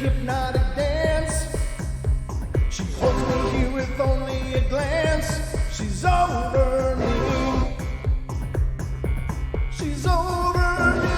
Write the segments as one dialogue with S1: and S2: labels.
S1: hypnotic dance. She holds me here with only a glance. She's over me. She's over me.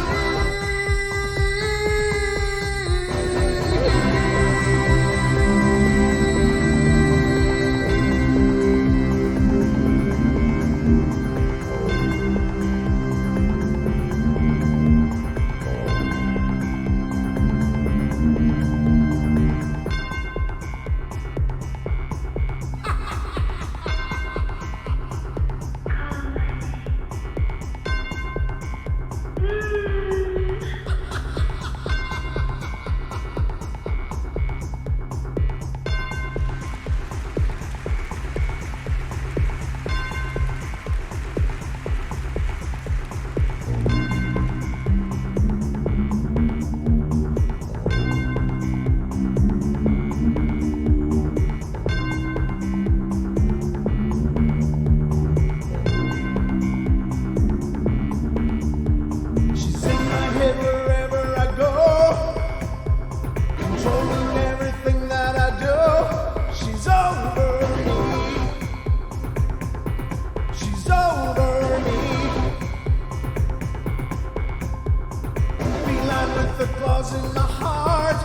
S1: In my heart,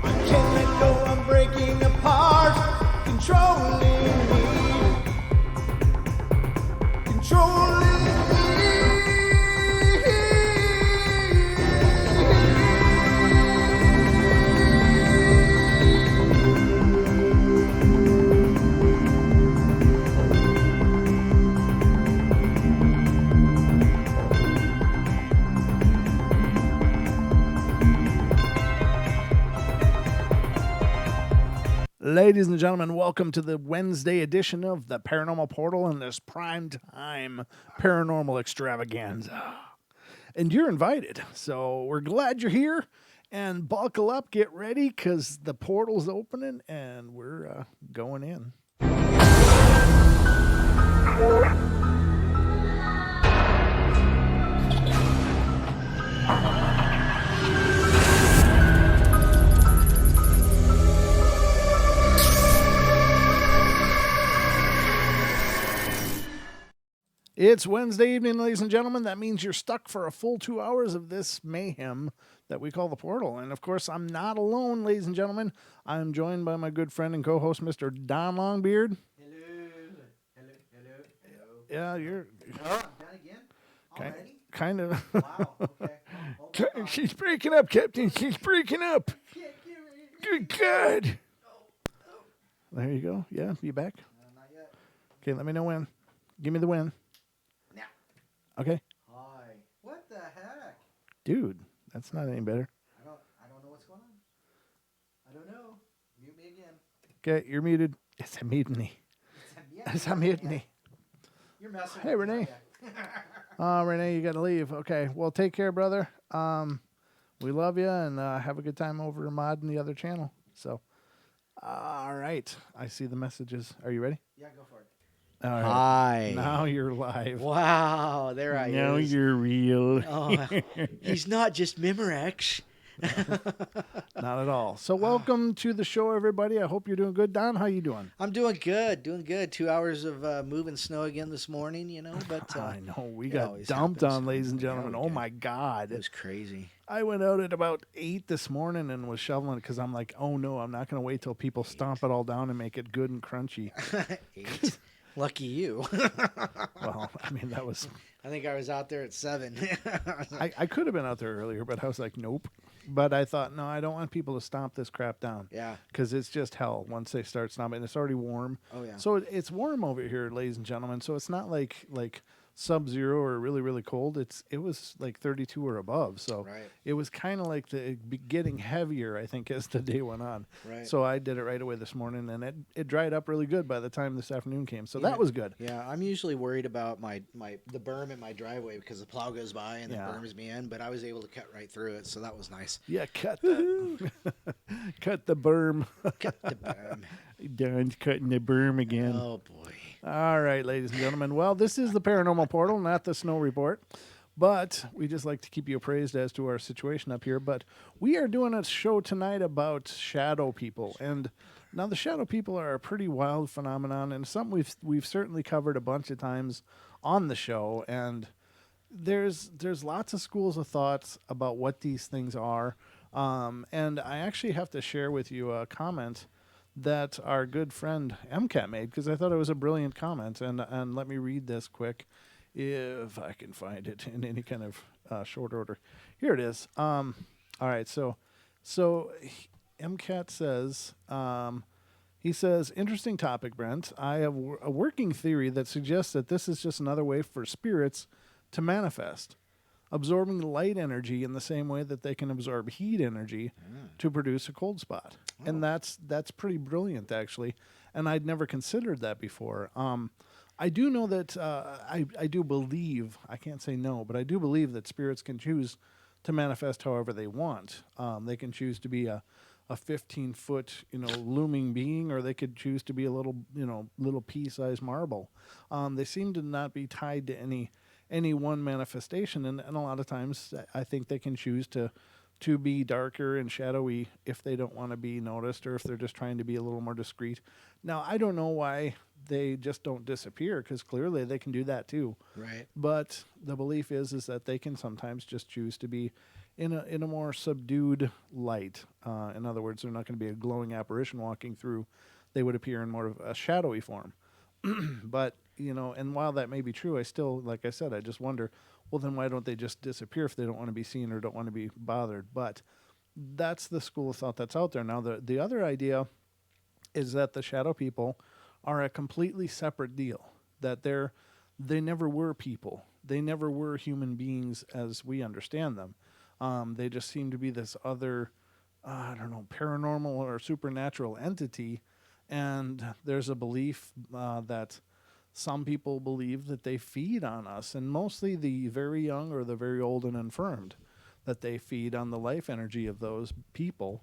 S1: I can't let go, I'm breaking apart, controlling me, controlling Ladies and gentlemen, welcome to the Wednesday edition of the Paranormal Portal and this primetime paranormal extravaganza. And you're invited, so we're glad you're here. And buckle up, get ready, because the portal's opening and we're going in. It's Wednesday evening, ladies and gentlemen. That means you're stuck for a full 2 hours of this mayhem that we call the Portal. And, of course, I'm not alone, ladies and gentlemen. I'm joined by my good friend and co-host, Mr. Don Longbeard.
S2: Hello.
S1: Yeah, you're...
S2: Oh, I'm done again? Already?
S1: Kind of.
S2: Wow, okay.
S1: She's breaking up, Captain. She's breaking up. Good God. There you go. Yeah, you back?
S2: Not yet.
S1: Okay, let me know when. Give me the win.
S2: Now.
S1: Okay.
S2: Hi. What the heck?
S1: Dude, that's not any better.
S2: I don't know what's going on. I don't know. Mute me again.
S1: Okay, you're muted. It's a mutiny. It's a mutiny.
S2: You're messing
S1: Hey,
S2: with me.
S1: Renee. Renee, you got to leave. Okay, well, take care, brother. We love you, and have a good time over modding the other channel. So, all right. I see the messages. Are you ready?
S2: Yeah, go for it.
S1: All right.
S2: Hi.
S1: Now you're live.
S2: Wow, there I
S1: Now
S2: is.
S1: you're real.
S2: Oh, he's not just Memorex.
S1: Not at all. So welcome to the show, everybody. I hope you're doing good. Don, how you doing?
S2: I'm doing good. 2 hours of moving snow again this morning, but...
S1: I know. We got dumped on, ladies and gentlemen. Oh, my God.
S2: It was crazy.
S1: I went out at about 8 this morning and was shoveling because I'm like, oh, no, I'm not going to wait till people stomp it all down and make it good and crunchy.
S2: 8? Lucky you.
S1: Well, I mean, that was...
S2: I think I was out there at 7.
S1: I could have been out there earlier, but I was like, nope. But I thought, no, I don't want people to stomp this crap down.
S2: Yeah.
S1: Because it's just hell once they start stomping. And it's already warm.
S2: Oh, yeah.
S1: So it's warm over here, ladies and gentlemen. So it's not like sub-zero or really, really cold. It was like 32 or above. So it was kind of like getting heavier, I think, as the day went on.
S2: Right.
S1: So I did it right away this morning, and it dried up really good by the time this afternoon came. So that was good.
S2: Yeah, I'm usually worried about the berm in my driveway because the plow goes by and it berms me in, but I was able to cut right through it, so that was nice.
S1: Yeah, cut the cut the berm.
S2: Cut the berm.
S1: Don's cutting the berm again.
S2: Oh, boy.
S1: All right, ladies and gentlemen. Well, this is the Paranormal Portal, not the Snow Report. But we just like to keep you appraised as to our situation up here. But we are doing a show tonight about shadow people, and now the shadow people are a pretty wild phenomenon, and something we've certainly covered a bunch of times on the show. And there's lots of schools of thoughts about what these things are. And I actually have to share with you a comment that our good friend MCAT made because I thought it was a brilliant comment. And let me read this quick, if I can find it in any kind of short order. Here it is. All right, so MCAT says. He says, interesting topic, Brent. I have a working theory that suggests that this is just another way for spirits to manifest, absorbing light energy in the same way that they can absorb heat energy to produce a cold spot. Oh. And that's pretty brilliant, actually. And I'd never considered that before. I do know that I do believe, I can't say no, but I do believe that spirits can choose to manifest however they want. They can choose to be a 15-foot, looming being, or they could choose to be a little pea-sized marble. They seem to not be tied to any one manifestation, and a lot of times I think they can choose to be darker and shadowy if they don't want to be noticed, or if they're just trying to be a little more discreet. Now, I don't know why they just don't disappear, because clearly they can do that too.
S2: Right.
S1: But the belief is that they can sometimes just choose to be in a more subdued light. In other words, they're not going to be a glowing apparition walking through. They would appear in more of a shadowy form. But, and while that may be true, I still, like I said, I just wonder, well, then why don't they just disappear if they don't want to be seen or don't want to be bothered? But that's the school of thought that's out there. Now, the other idea is that the shadow people are a completely separate deal, that they never were people. They never were human beings as we understand them. They just seem to be this other, paranormal or supernatural entity. And there's a belief that some people believe that they feed on us, and mostly the very young or the very old and infirmed, that they feed on the life energy of those people.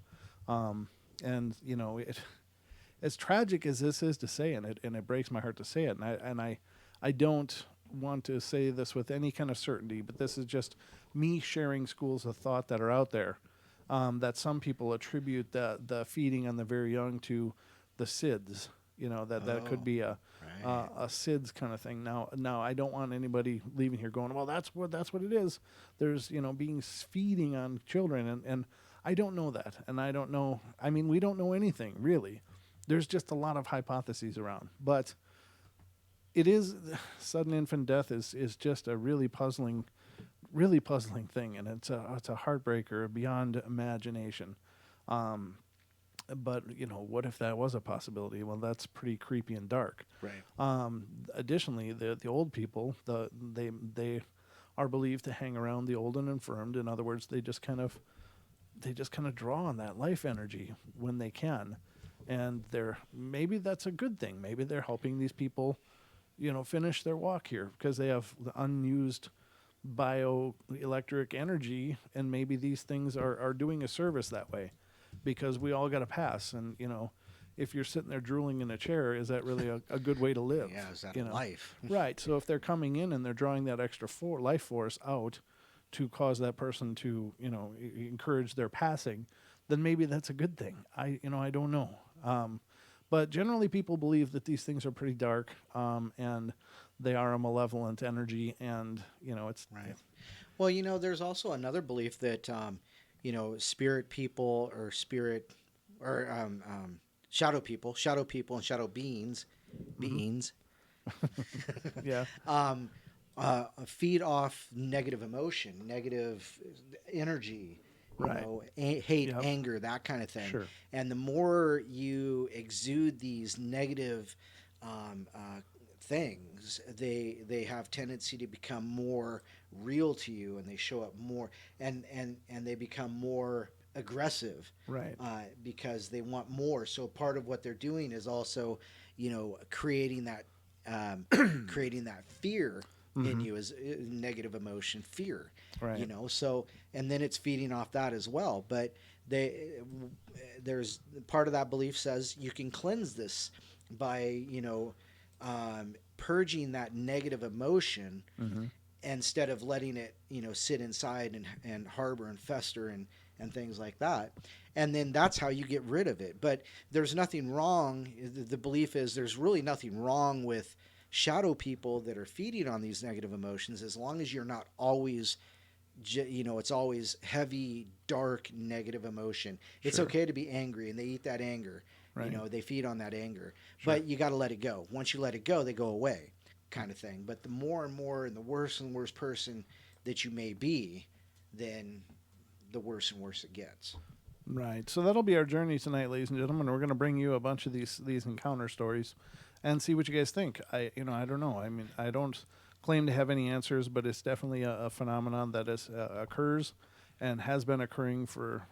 S1: As tragic as this is to say, and it breaks my heart to say it, and I don't want to say this with any kind of certainty, but this is just me sharing schools of thought that are out there, that some people attribute the feeding on the very young to the SIDS. That could be a SIDS kind of thing. Now I don't want anybody leaving here going, well, that's what it is. There's beings feeding on children, and I don't know that, and I don't know. I mean, we don't know anything really. There's just a lot of hypotheses around, but it is sudden infant death is just a really puzzling thing, and it's a heartbreaker beyond imagination. But what if that was a possibility? Well, that's pretty creepy and dark.
S2: Right.
S1: Additionally, the old people, they are believed to hang around the old and infirmed. In other words, they just kind of draw on that life energy when they can, and maybe that's a good thing. Maybe they're helping these people, finish their walk here because they have the unused bioelectric energy, and maybe these things are doing a service that way. Because we all got to pass, and if you're sitting there drooling in a chair, is that really a good way to live?
S2: Yeah, is that life?
S1: Right. So if they're coming in and they're drawing that extra life force out to cause that person to encourage their passing, then maybe that's a good thing. I don't know. But generally, people believe that these things are pretty dark, and they are a malevolent energy, and it's
S2: right. Well, there's also another belief that. Spirit people or shadow people and shadow beings,
S1: yeah,
S2: feed off negative emotion, negative energy,
S1: right.
S2: Hate, anger, that kind of thing.
S1: Sure.
S2: And the more you exude these negative things, they have tendency to become more real to you, and they show up more, and they become more aggressive,
S1: right?
S2: Because they want more. So part of what they're doing is also, creating that fear in you, as negative emotion, fear,
S1: right?
S2: So, and then it's feeding off that as well. But there's part of that belief says you can cleanse this by purging that negative emotion instead of letting it, sit inside and harbor and fester and things like that. And then that's how you get rid of it. But there's nothing wrong. The belief is there's really nothing wrong with shadow people that are feeding on these negative emotions, as long as you're not always, it's always heavy, dark, negative emotion. It's
S1: Sure.
S2: okay to be angry, and they eat that anger.
S1: Right.
S2: They feed on that anger.
S1: Sure.
S2: But you got to let it go. Once you let it go, they go away, kind of thing. But the more and more and the worse person that you may be, then the worse and worse it gets.
S1: Right. So that'll be our journey tonight, ladies and gentlemen. We're going to bring you a bunch of these encounter stories and see what you guys think. I don't know. I mean, I don't claim to have any answers, but it's definitely a phenomenon that occurs and has been occurring for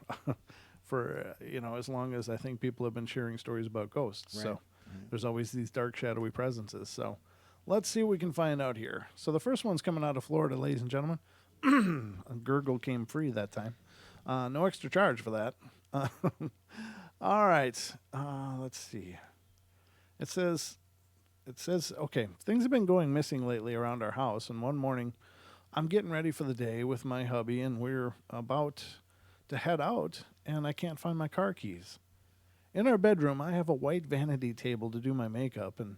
S1: as long as I think people have been sharing stories about ghosts.
S2: Right.
S1: So there's always these dark, shadowy presences. So let's see what we can find out here. So the first one's coming out of Florida, ladies and gentlemen. A gurgle came free that time. No extra charge for that. All right. Let's see. It says, okay, things have been going missing lately around our house. And one morning, I'm getting ready for the day with my hubby, and we're about to head out, and I can't find my car keys. In our bedroom, I have a white vanity table to do my makeup, and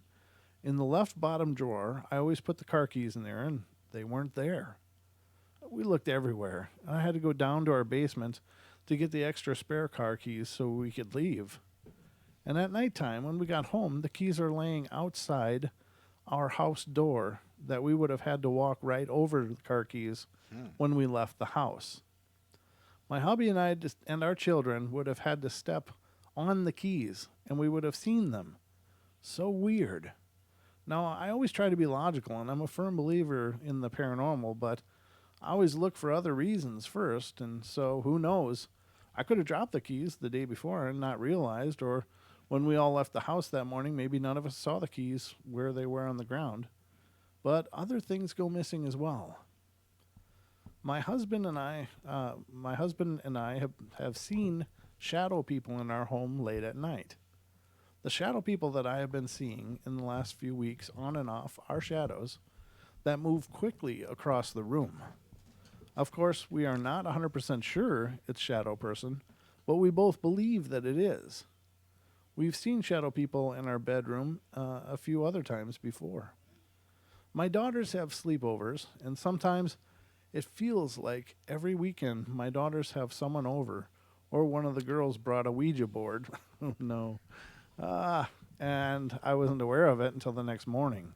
S1: in the left bottom drawer, I always put the car keys in there, and they weren't there. We looked everywhere. I had to go down to our basement to get the extra spare car keys so we could leave. And at nighttime, when we got home, the keys are laying outside our house door that we would have had to walk right over the car keys when we left the house. My hubby and I and our children would have had to step on the keys, and we would have seen them. So weird. Now, I always try to be logical, and I'm a firm believer in the paranormal, but I always look for other reasons first, and so who knows? I could have dropped the keys the day before and not realized, or when we all left the house that morning, maybe none of us saw the keys where they were on the ground. But other things go missing as well. My husband and I have seen shadow people in our home late at night. The shadow people that I have been seeing in the last few weeks, on and off, are shadows that move quickly across the room. Of course, we are not 100% sure it's shadow person, but we both believe that it is. We've seen shadow people in our bedroom a few other times before. My daughters have sleepovers, and sometimes it feels like every weekend my daughters have someone over, or one of the girls brought a Ouija board. Oh, no. And I wasn't aware of it until the next morning.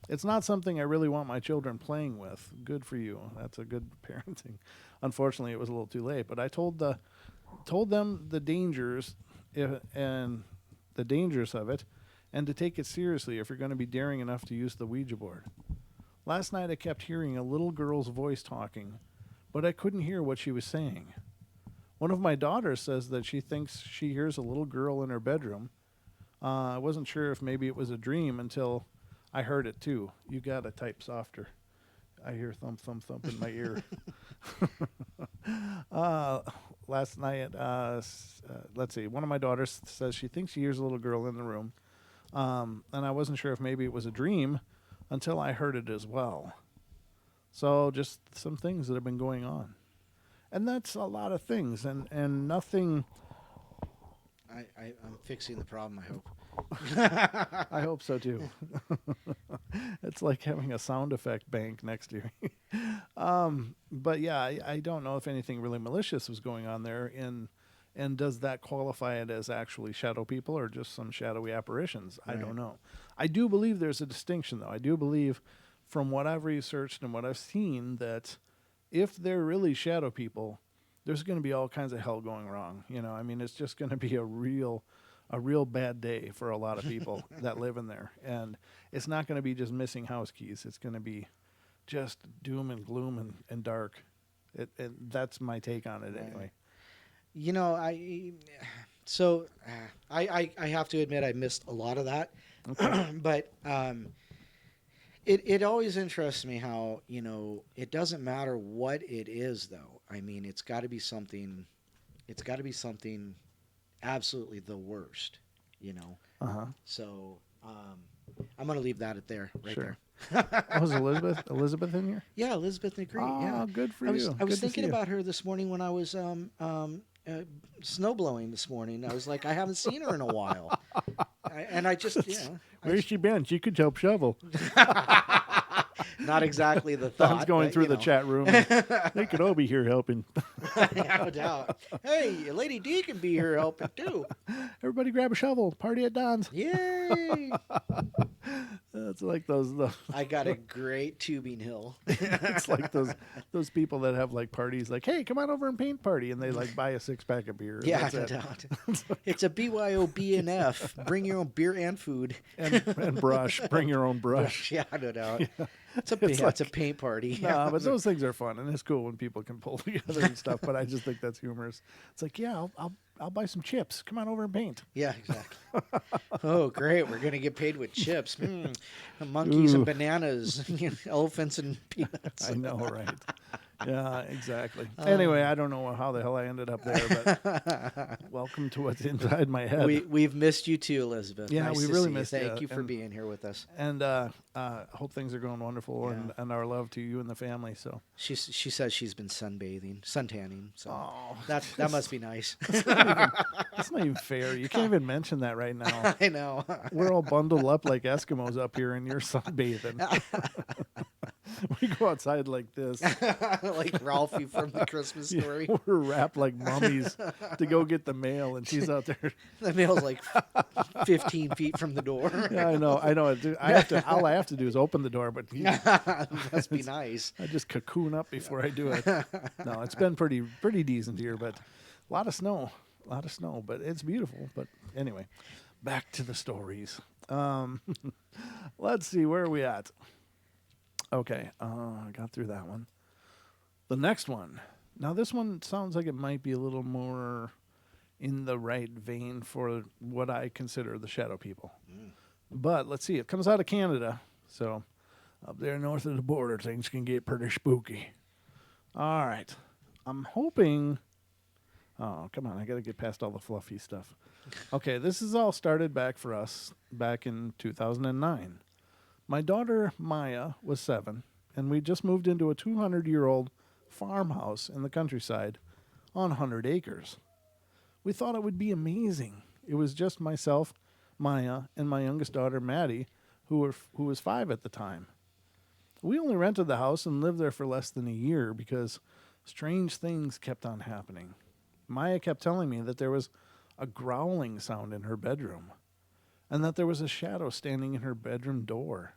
S1: It's not something I really want my children playing with. Good for you. That's a good parenting. Unfortunately, it was a little too late, but I told them the dangers and the dangers of it, and to take it seriously if you're going to be daring enough to use the Ouija board. Last night I kept hearing a little girl's voice talking, but I couldn't hear what she was saying. One of my daughters says that she thinks she hears a little girl in her bedroom. I wasn't sure if maybe it was a dream until I heard it too. You gotta type softer. I hear thump, thump, thump in my ear. Last night, let's see, one of my daughters says she thinks she hears a little girl in the room. And I wasn't sure if maybe it was a dream until I heard it as well. So just some things that have been going on. And that's a lot of things, and nothing.
S2: I'm fixing the problem, I hope.
S1: I hope so too. It's like having a sound effect bank next to you. But yeah, I don't know if anything really malicious was going on there. And does that qualify it as actually shadow people or just some shadowy apparitions? Right. I don't know. I do believe there's a distinction, though. I do believe, from what I've researched and what I've seen, that if they're really shadow people, there's going to be all kinds of hell going wrong. I mean, it's just going to be a real bad day for a lot of people that live in there. And it's not going to be just missing house keys. It's going to be just doom and gloom and dark. That's my take on it anyway.
S2: I have to admit I missed a lot of that.
S1: Okay.
S2: But it always interests me how, it doesn't matter what it is, though. I mean, it's got to be something absolutely the worst,
S1: Uh-huh.
S2: So, I'm going to leave that at there, right
S1: Sure.
S2: there.
S1: Oh, was Elizabeth in here?
S2: Yeah, Elizabeth McCree.
S1: Oh,
S2: Yeah,
S1: good for
S2: I was
S1: you.
S2: I was
S1: Good to
S2: thinking
S1: see you.
S2: about her this morning when I was snow blowing this morning. I was like, I haven't seen her in a while, and I just
S1: Where's she been? She could help shovel.
S2: not exactly the
S1: Don's
S2: thought.
S1: going
S2: but,
S1: through
S2: you
S1: the
S2: know.
S1: chat room. And they could all be here helping.
S2: No doubt. Hey, Lady D can be here helping too.
S1: Everybody grab a shovel. Party at Don's.
S2: Yay!
S1: It's like those.
S2: I got a great tubing hill.
S1: It's like those people that have like parties. Like, hey, come on over and paint party, and they like buy a 6-pack of beer.
S2: Yeah,
S1: That's
S2: no
S1: it.
S2: doubt. It's a BYOB and F. Bring your own beer and food.
S1: And brush. Bring your own brush.
S2: Yeah, no doubt. It's
S1: It's
S2: it's a paint party.
S1: Nah, but those things are fun, and it's cool when people can pull together and stuff. But I just think that's humorous. It's like, yeah, I'll buy some chips. Come on over and paint.
S2: Yeah, exactly. Oh, great. We're going to get paid with chips. Monkeys and bananas, elephants and peanuts.
S1: I know, right? Yeah, exactly. Anyway, I don't know how the hell I ended up there, but welcome to what's inside my head.
S2: We've missed you too, Elizabeth.
S1: Yeah,
S2: Nice
S1: we
S2: to
S1: really
S2: see you.
S1: missed you.
S2: Thank you for
S1: And-
S2: being here with us.
S1: And hope things are going wonderful,
S2: Yeah.
S1: and our love to you and the family. So
S2: She says she's been suntanning. So
S1: Oh,
S2: that must be nice.
S1: that's not even fair. You can't even mention that right now.
S2: I know.
S1: We're all bundled up like Eskimos up here, and you're sunbathing. We go outside like this.
S2: Like Ralphie from the Christmas
S1: Yeah,
S2: story.
S1: we're wrapped like mummies to go get the mail, and she's out there.
S2: The mail's like 15 feet from the door.
S1: Yeah, I know. All I have to do is open the door, but
S2: Must be nice.
S1: I just cocoon up before I do it. No, it's been pretty decent here, but a lot of snow, but it's beautiful. But anyway, back to the stories. Let's see, where are we at? Okay, I got through that one. The next one. Now, this one sounds like it might be a little more in the right vein for what I consider the shadow people. But let's see, it comes out of Canada, so up there north of the border, things can get pretty spooky. All right, I'm hoping. Oh, come on, I got to get past all the fluffy stuff. Okay, this is all started back for us back in 2009. My daughter, Maya, was 7, and we just moved into a 200-year-old farmhouse in the countryside on 100 acres. We thought it would be amazing. It was just myself, Maya, and my youngest daughter, Maddie, who was 5 at the time. We only rented the house and lived there for less than a year because strange things kept on happening. Maya kept telling me that there was a growling sound in her bedroom, and that there was a shadow standing in her bedroom door.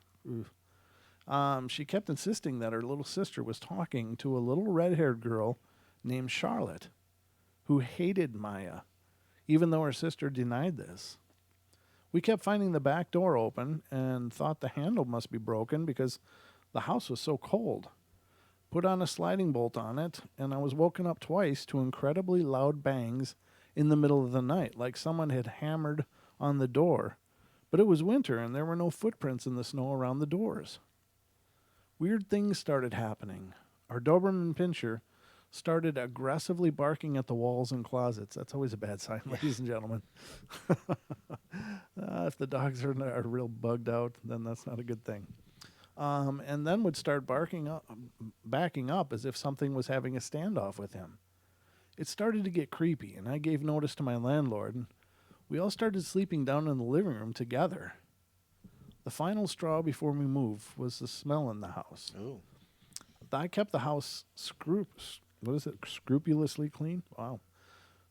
S1: She kept insisting that her little sister was talking to a little red-haired girl named Charlotte, who hated Maya, even though her sister denied this. We kept finding the back door open and thought the handle must be broken because the house was so cold. Put on a sliding bolt on it, and I was woken up twice to incredibly loud bangs in the middle of the night, like someone had hammered on the door. But it was winter, and there were no footprints in the snow around the doors. Weird things started happening. Our Doberman Pinscher started aggressively barking at the walls and closets. That's always a bad sign, ladies and gentlemen. If the dogs are real bugged out, then that's not a good thing. And then would start backing up as if something was having a standoff with him. It started to get creepy, and I gave notice to my landlord, and we all started sleeping down in the living room together. The final straw before we moved was the smell in the house.
S2: Oh.
S1: I kept the house scrupulously clean? Wow.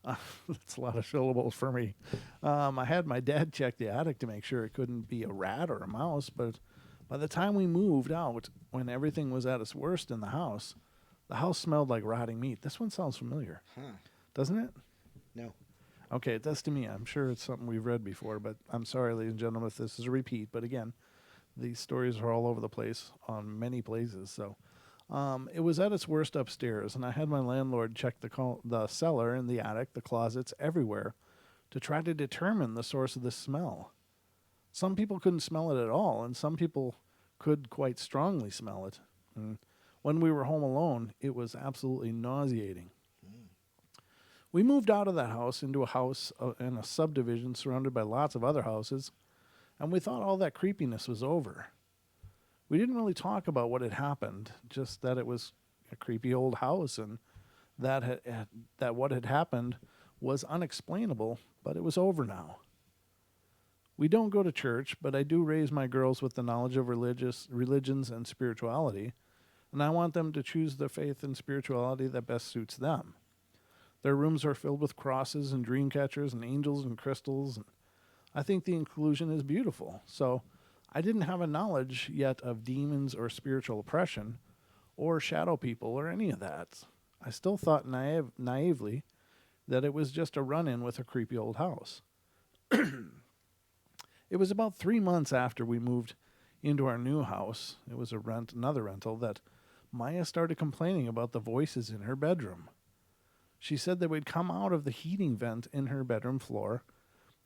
S1: That's a lot of syllables for me. I had my dad check the attic to make sure it couldn't be a rat or a mouse, but by the time we moved out, when everything was at its worst in the house smelled like rotting meat. This one sounds familiar.
S2: Huh.
S1: Doesn't it?
S2: No.
S1: Okay, it does to me. I'm sure it's something we've read before, but I'm sorry, ladies and gentlemen, if this is a repeat. But again, these stories are all over the place on many places. So it was at its worst upstairs, and I had my landlord check the cellar and the attic, the closets, everywhere to try to determine the source of the smell. Some people couldn't smell it at all, and some people could quite strongly smell it. And when we were home alone, it was absolutely nauseating. We moved out of that house into a house in a subdivision surrounded by lots of other houses, and we thought all that creepiness was over. We didn't really talk about what had happened, just that it was a creepy old house and that what had happened was unexplainable, but it was over now. We don't go to church, but I do raise my girls with the knowledge of religions and spirituality, and I want them to choose the faith and spirituality that best suits them. Their rooms are filled with crosses and dream catchers and angels and crystals, and I think the inclusion is beautiful. So I didn't have a knowledge yet of demons or spiritual oppression or shadow people or any of that. I still thought naively that it was just a run-in with a creepy old house. It was about 3 months after we moved into our new house, it was another rental, that Maya started complaining about the voices in her bedroom. She said they would come out of the heating vent in her bedroom floor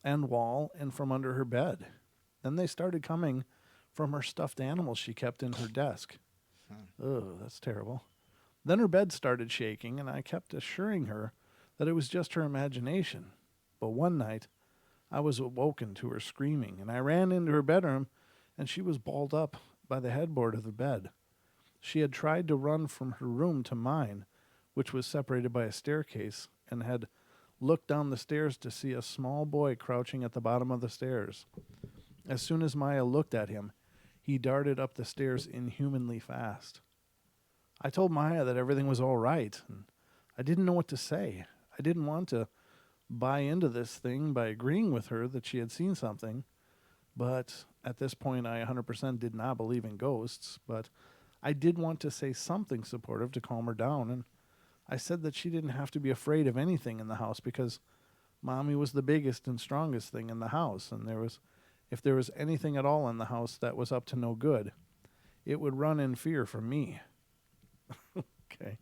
S1: and wall and from under her bed. Then they started coming from her stuffed animals she kept in her desk. Oh, that's terrible. Then her bed started shaking, and I kept assuring her that it was just her imagination. But one night, I was awoken to her screaming, and I ran into her bedroom, and she was balled up by the headboard of the bed. She had tried to run from her room to mine, which was separated by a staircase, and had looked down the stairs to see a small boy crouching at the bottom of the stairs. As soon as Maya looked at him, he darted up the stairs inhumanly fast. I told Maya that everything was all right, and I didn't know what to say. I didn't want to buy into this thing by agreeing with her that she had seen something, but at this point I 100% did not believe in ghosts, but I did want to say something supportive to calm her down, and I said that she didn't have to be afraid of anything in the house because Mommy was the biggest and strongest thing in the house, and if there was anything at all in the house that was up to no good, it would run in fear from me. Okay.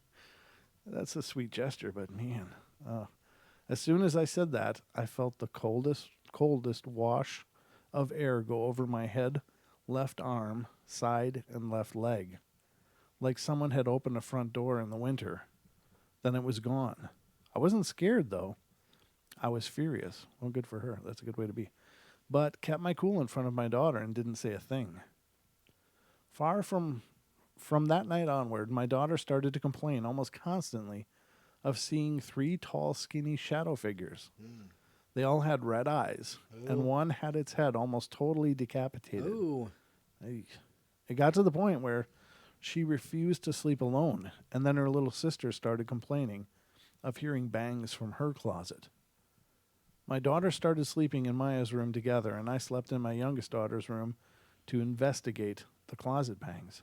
S1: That's a sweet gesture, but man. As soon as I said that, I felt the coldest wash of air go over my head, left arm, side, and left leg. Like someone had opened a front door in the winter. Then it was gone. I wasn't scared, though. I was furious. Well, good for her. That's a good way to be. But kept my cool in front of my daughter and didn't say a thing. Far from that night onward, my daughter started to complain almost constantly of seeing 3 tall, skinny shadow figures. They all had red eyes, and one had its head almost totally decapitated.
S2: Ooh.
S1: It got to the point where she refused to sleep alone, and then her little sister started complaining of hearing bangs from her closet. My daughter started sleeping in Maya's room together, and I slept in my youngest daughter's room to investigate the closet bangs.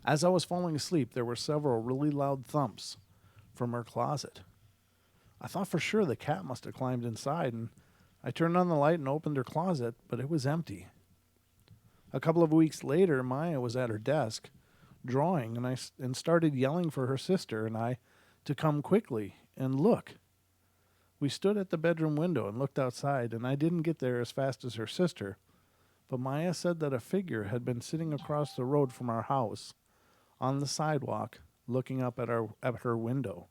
S1: As I was falling asleep, there were several really loud thumps from her closet. I thought for sure the cat must have climbed inside, and I turned on the light and opened her closet, but it was empty. A couple of weeks later, Maya was at her desk, drawing, and started yelling for her sister and I to come quickly and look. We stood at the bedroom window and looked outside, and I didn't get there as fast as her sister, but Maya said that a figure had been sitting across the road from our house on the sidewalk looking up at her window.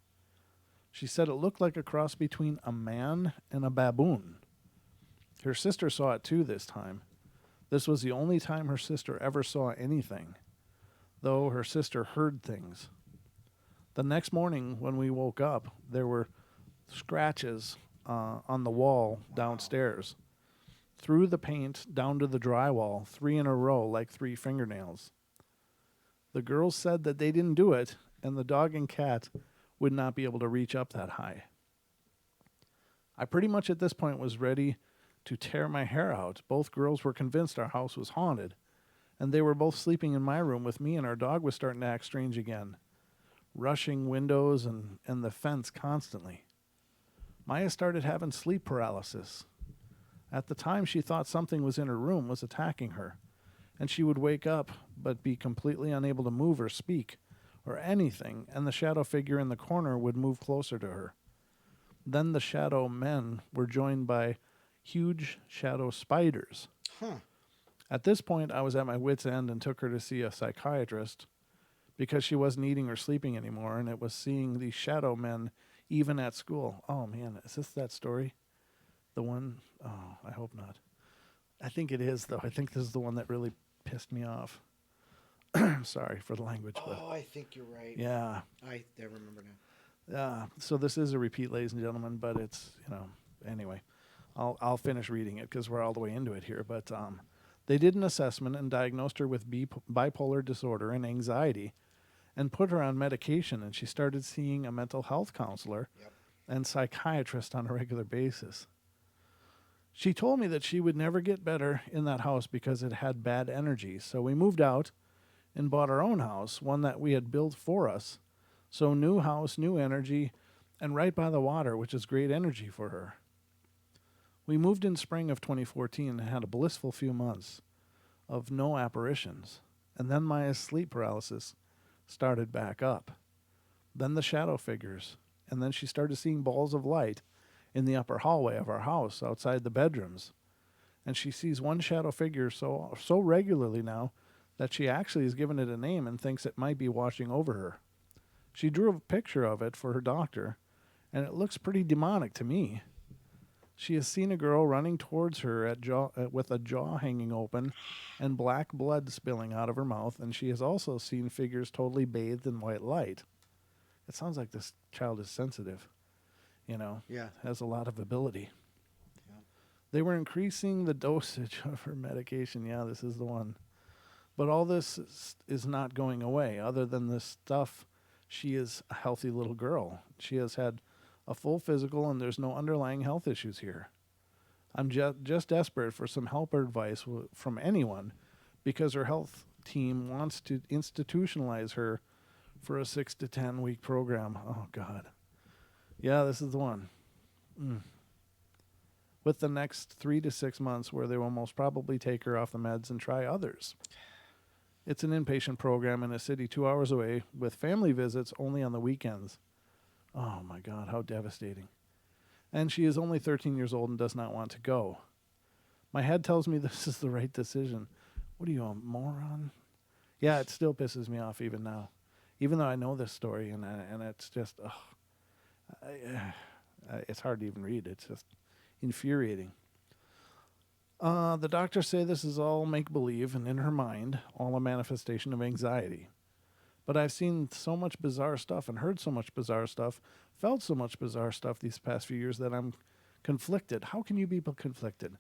S1: She said it looked like a cross between a man and a baboon. Her sister saw it too this time. This was the only time her sister ever saw anything, though her sister heard things. The next morning when we woke up, there were scratches on the wall downstairs. Through the paint down to the drywall, 3 in a row like 3 fingernails. The girls said that they didn't do it, and the dog and cat would not be able to reach up that high. I pretty much at this point was ready to tear my hair out. Both girls were convinced our house was haunted, and they were both sleeping in my room with me, and our dog was starting to act strange again, rushing windows and the fence constantly. Maya started having sleep paralysis. At the time, she thought something was in her room, was attacking her, and she would wake up but be completely unable to move or speak or anything, and the shadow figure in the corner would move closer to her. Then the shadow men were joined by huge shadow spiders. At this point, I was at my wit's end and took her to see a psychiatrist because she wasn't eating or sleeping anymore, and it was seeing these shadow men even at school. Oh, man, is this that story? The one? Oh, I hope not. I think it is, though. I think this is the one that really pissed me off. Sorry for the language, but
S2: Oh, I think you're right.
S1: yeah.
S2: I remember now.
S1: So this is a repeat, ladies and gentlemen, but it's, anyway, I'll finish reading it because we're all the way into it here. But they did an assessment and diagnosed her with bipolar disorder and anxiety and put her on medication, and she started seeing a mental health counselor
S2: Yep.
S1: and psychiatrist on a regular basis. She told me that she would never get better in that house because it had bad energy. So we moved out and bought our own house, one that we had built for us. So new house, new energy, and right by the water, which is great energy for her. We moved in spring of 2014 and had a blissful few months of no apparitions. And then my sleep paralysis started back up. Then the shadow figures. And then she started seeing balls of light in the upper hallway of our house outside the bedrooms. And she sees one shadow figure so regularly now that she actually has given it a name and thinks it might be watching over her. She drew a picture of it for her doctor, and it looks pretty demonic to me. She has seen a girl running towards her with a jaw hanging open and black blood spilling out of her mouth, and she has also seen figures totally bathed in white light. It sounds like this child is sensitive,
S2: Yeah.
S1: has a lot of ability.
S2: Yeah.
S1: They were increasing the dosage of her medication. Yeah, this is the one. But all this is not going away. Other than this stuff, she is a healthy little girl. She has had a full physical, and there's no underlying health issues here. I'm just desperate for some help or advice from anyone because her health team wants to institutionalize her for a 6 to 10 week program. Oh, God. Yeah, this is the one. With the next 3 to 6 months where they will most probably take her off the meds and try others. It's an inpatient program in a city 2 hours away with family visits only on the weekends. Oh, my God, how devastating. And she is only 13 years old and does not want to go. My head tells me this is the right decision. What are you, a moron? Yeah, it still pisses me off even now. Even though I know this story, and it's just, it's hard to even read. It's just infuriating. The doctors say this is all make-believe and in her mind, all a manifestation of anxiety. But I've seen so much bizarre stuff and heard so much bizarre stuff, felt so much bizarre stuff these past few years that I'm conflicted. How can you be conflicted?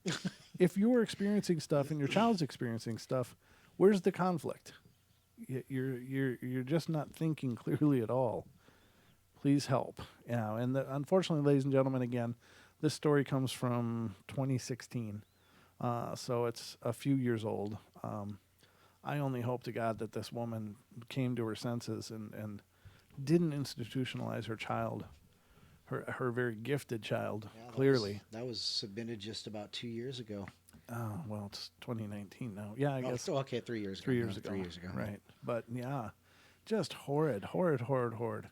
S1: If you're experiencing stuff and your child's experiencing stuff, where's the conflict? You're just not thinking clearly at all. Please help. And unfortunately, ladies and gentlemen, again, this story comes from 2016. So it's a few years old. I only hope to God that this woman came to her senses and didn't institutionalize her child, her very gifted child, clearly.
S2: That was submitted just about 2 years ago.
S1: Oh, well, it's 2019 now. Yeah, I guess.
S2: Okay, 3 years ago.
S1: 3 years ago.
S2: 3 years ago.
S1: Right. But, yeah, just horrid.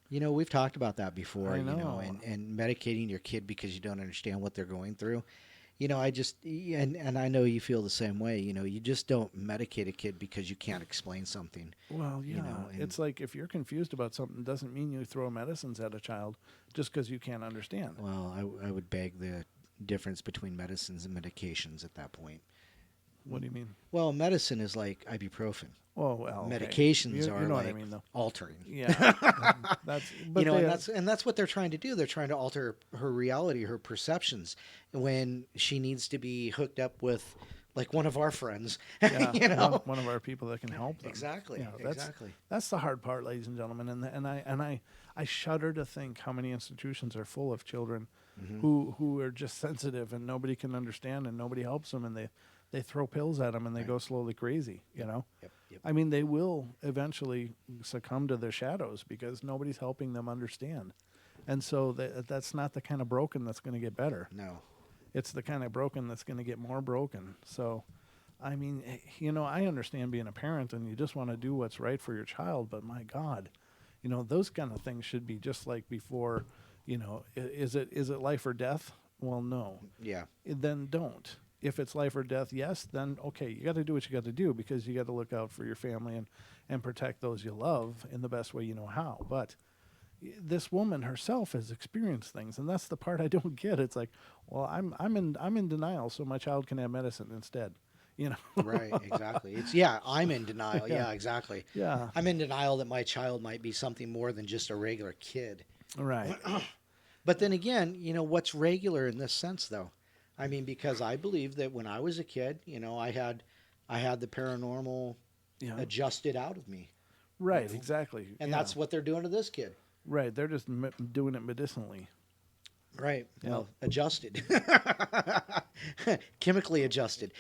S2: We've talked about that before,
S1: I know.
S2: and medicating your kid because you don't understand what they're going through. I just, and I know you feel the same way, you just don't medicate a kid because you can't explain something.
S1: Well, yeah, it's like if you're confused about something, doesn't mean you throw medicines at a child just because you can't understand.
S2: Well, I would beg the difference between medicines and medications at that point.
S1: What do you mean?
S2: Well, medicine is like ibuprofen.
S1: Well, okay.
S2: Medications
S1: you
S2: are
S1: know
S2: like
S1: what I mean, though.
S2: altering.
S1: Yeah,
S2: and that's what they're trying to do. They're trying to alter her reality, her perceptions, when she needs to be hooked up with, like, one of our friends.
S1: Yeah, one of our people that can help them.
S2: Exactly. Exactly.
S1: That's the hard part, ladies and gentlemen. And I shudder to think how many institutions are full of children who are just sensitive and nobody can understand and nobody helps them, and they throw pills at them and they go slowly crazy.
S2: Yep.
S1: I mean, they will eventually succumb to their shadows because nobody's helping them understand. And so that's not the kind of broken that's going to get better.
S2: No.
S1: It's the kind of broken that's going to get more broken. So, I mean, I understand being a parent and you just want to do what's right for your child, but my God, those kind of things should be just like before, is it life or death? Well, no.
S2: Yeah.
S1: Then don't. If it's life or death, yes, then okay, you got to do what you got to do because you got to look out for your family and protect those you love in the best way you know how. But, this woman herself has experienced things, and that's the part I don't get. It's like, well, I'm in denial, so my child can have medicine instead. You know?
S2: Right, exactly. I'm in denial.
S1: Yeah.
S2: Yeah, exactly.
S1: Yeah.
S2: I'm in denial that my child might be something more than just a regular kid.
S1: Right.
S2: But then again, what's regular in this sense though? I mean, because I believe that when I was a kid, I had the paranormal
S1: Yeah.
S2: adjusted out of me.
S1: Right. Exactly.
S2: And
S1: yeah.
S2: that's what they're doing to this kid.
S1: Right. They're just doing it medicinally.
S2: Right.
S1: Yeah.
S2: Well, adjusted. Chemically adjusted.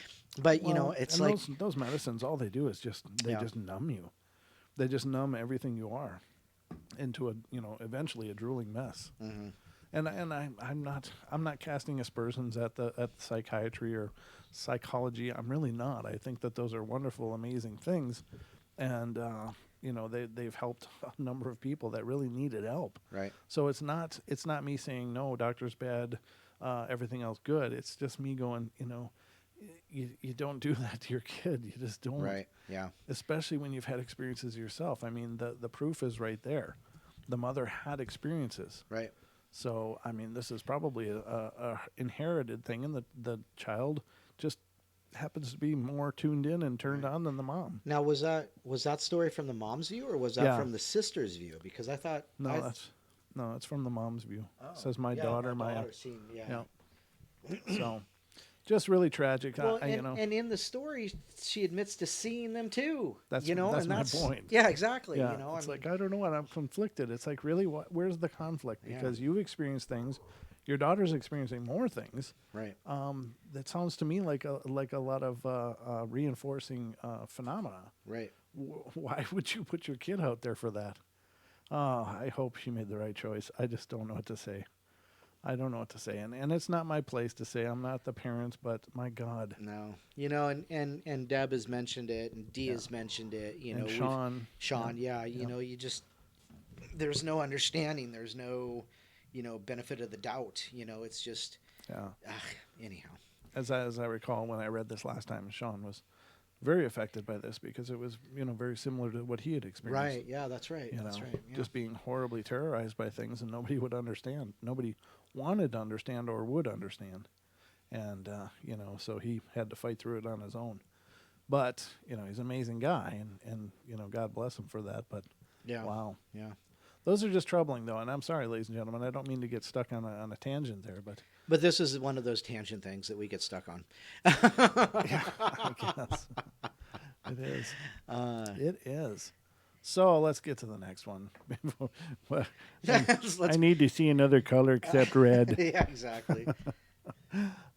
S2: But, it's
S1: and
S2: like
S1: those medicines, all they do is just numb you. They just numb everything you are into eventually a drooling mess.
S2: Mm-hmm.
S1: And I'm not casting aspersions at the psychiatry or psychology. I'm really not. I think that those are wonderful, amazing things, and they've helped a number of people that really needed help.
S2: Right.
S1: So it's not me saying no, doctor's bad, everything else good. It's just me going, you don't do that to your kid. You just don't.
S2: Right. Yeah.
S1: Especially when you've had experiences yourself. I mean, the proof is right there. The mother had experiences.
S2: Right.
S1: So, I mean, this is probably a inherited thing, and the child just happens to be more tuned in and turned on than the mom.
S2: Now, was that story from the mom's view, or was that
S1: Yeah.
S2: from the sister's view? Because I thought
S1: it's from the mom's view.
S2: Oh,
S1: It says my
S2: yeah,
S1: daughter,
S2: seen,
S1: yeah. So, just really tragic.
S2: Well, and in the story, she admits to seeing them too.
S1: That's
S2: and
S1: my point.
S2: Yeah, exactly.
S1: Yeah, it's like I don't know what I'm conflicted. It's like really, where's the conflict? Because you've experienced things, your daughter's experiencing more things.
S2: Right.
S1: That sounds to me like a lot of reinforcing phenomena.
S2: Right.
S1: Why would you put your kid out there for that? I hope she made the right choice. I just don't know what to say. I don't know what to say, and it's not my place to say. I'm not the parents, but my God.
S2: No, and Deb has mentioned it, and Dee has mentioned it.
S1: And Sean.
S2: You just there's no understanding. There's no, benefit of the doubt. It's just anyhow.
S1: As I recall, when I read this last time, Sean was very affected by this because it was very similar to what he had experienced.
S2: Right. Yeah, that's right. That's right. Yeah.
S1: Just being horribly terrorized by things, and nobody would understand. Nobody wanted to understand or would understand, and so he had to fight through it on his own. But he's an amazing guy, and God bless him for that. But wow,
S2: yeah.
S1: Those are just troubling, though, and I'm sorry, ladies and gentlemen. I don't mean to get stuck on a tangent there,
S2: but this is one of those tangent things that we get stuck on.
S1: Yeah, I guess it is. It is. So let's get to the next one. I need to see another color except red.
S2: Yeah, exactly.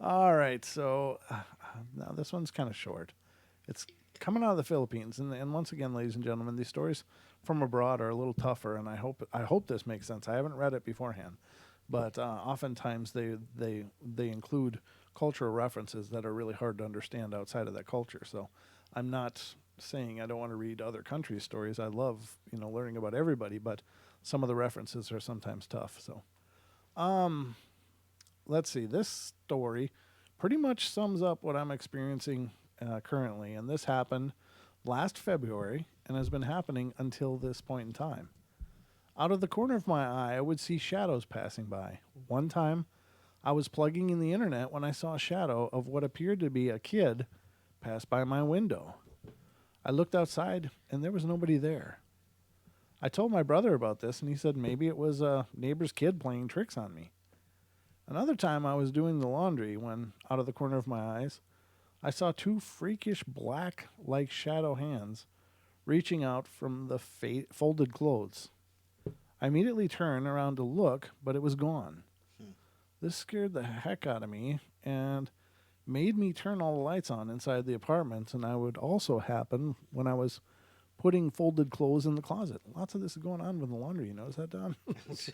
S1: All right, so now this one's kind of short. It's coming out of the Philippines, and once again, ladies and gentlemen, these stories from abroad are a little tougher, and I hope this makes sense. I haven't read it beforehand, but oftentimes they include cultural references that are really hard to understand outside of that culture. So I'm not saying I don't want to read other countries' stories. I love learning about everybody, but some of the references are sometimes tough. So let's see. This story pretty much sums up what I'm experiencing currently, and this happened last February and has been happening until this point in time. Out of the corner of my eye, I would see shadows passing by. One time, I was plugging in the internet when I saw a shadow of what appeared to be a kid pass by my window. I looked outside, and there was nobody there. I told my brother about this, and he said maybe it was a neighbor's kid playing tricks on me. Another time, I was doing the laundry when, out of the corner of my eyes, I saw two freakish black-like shadow hands reaching out from the folded clothes. I immediately turned around to look, but it was gone. This scared the heck out of me and made me turn all the lights on inside the apartment, and that would also happen when I was putting folded clothes in the closet. Lots of this is going on with the laundry. You notice that, Don?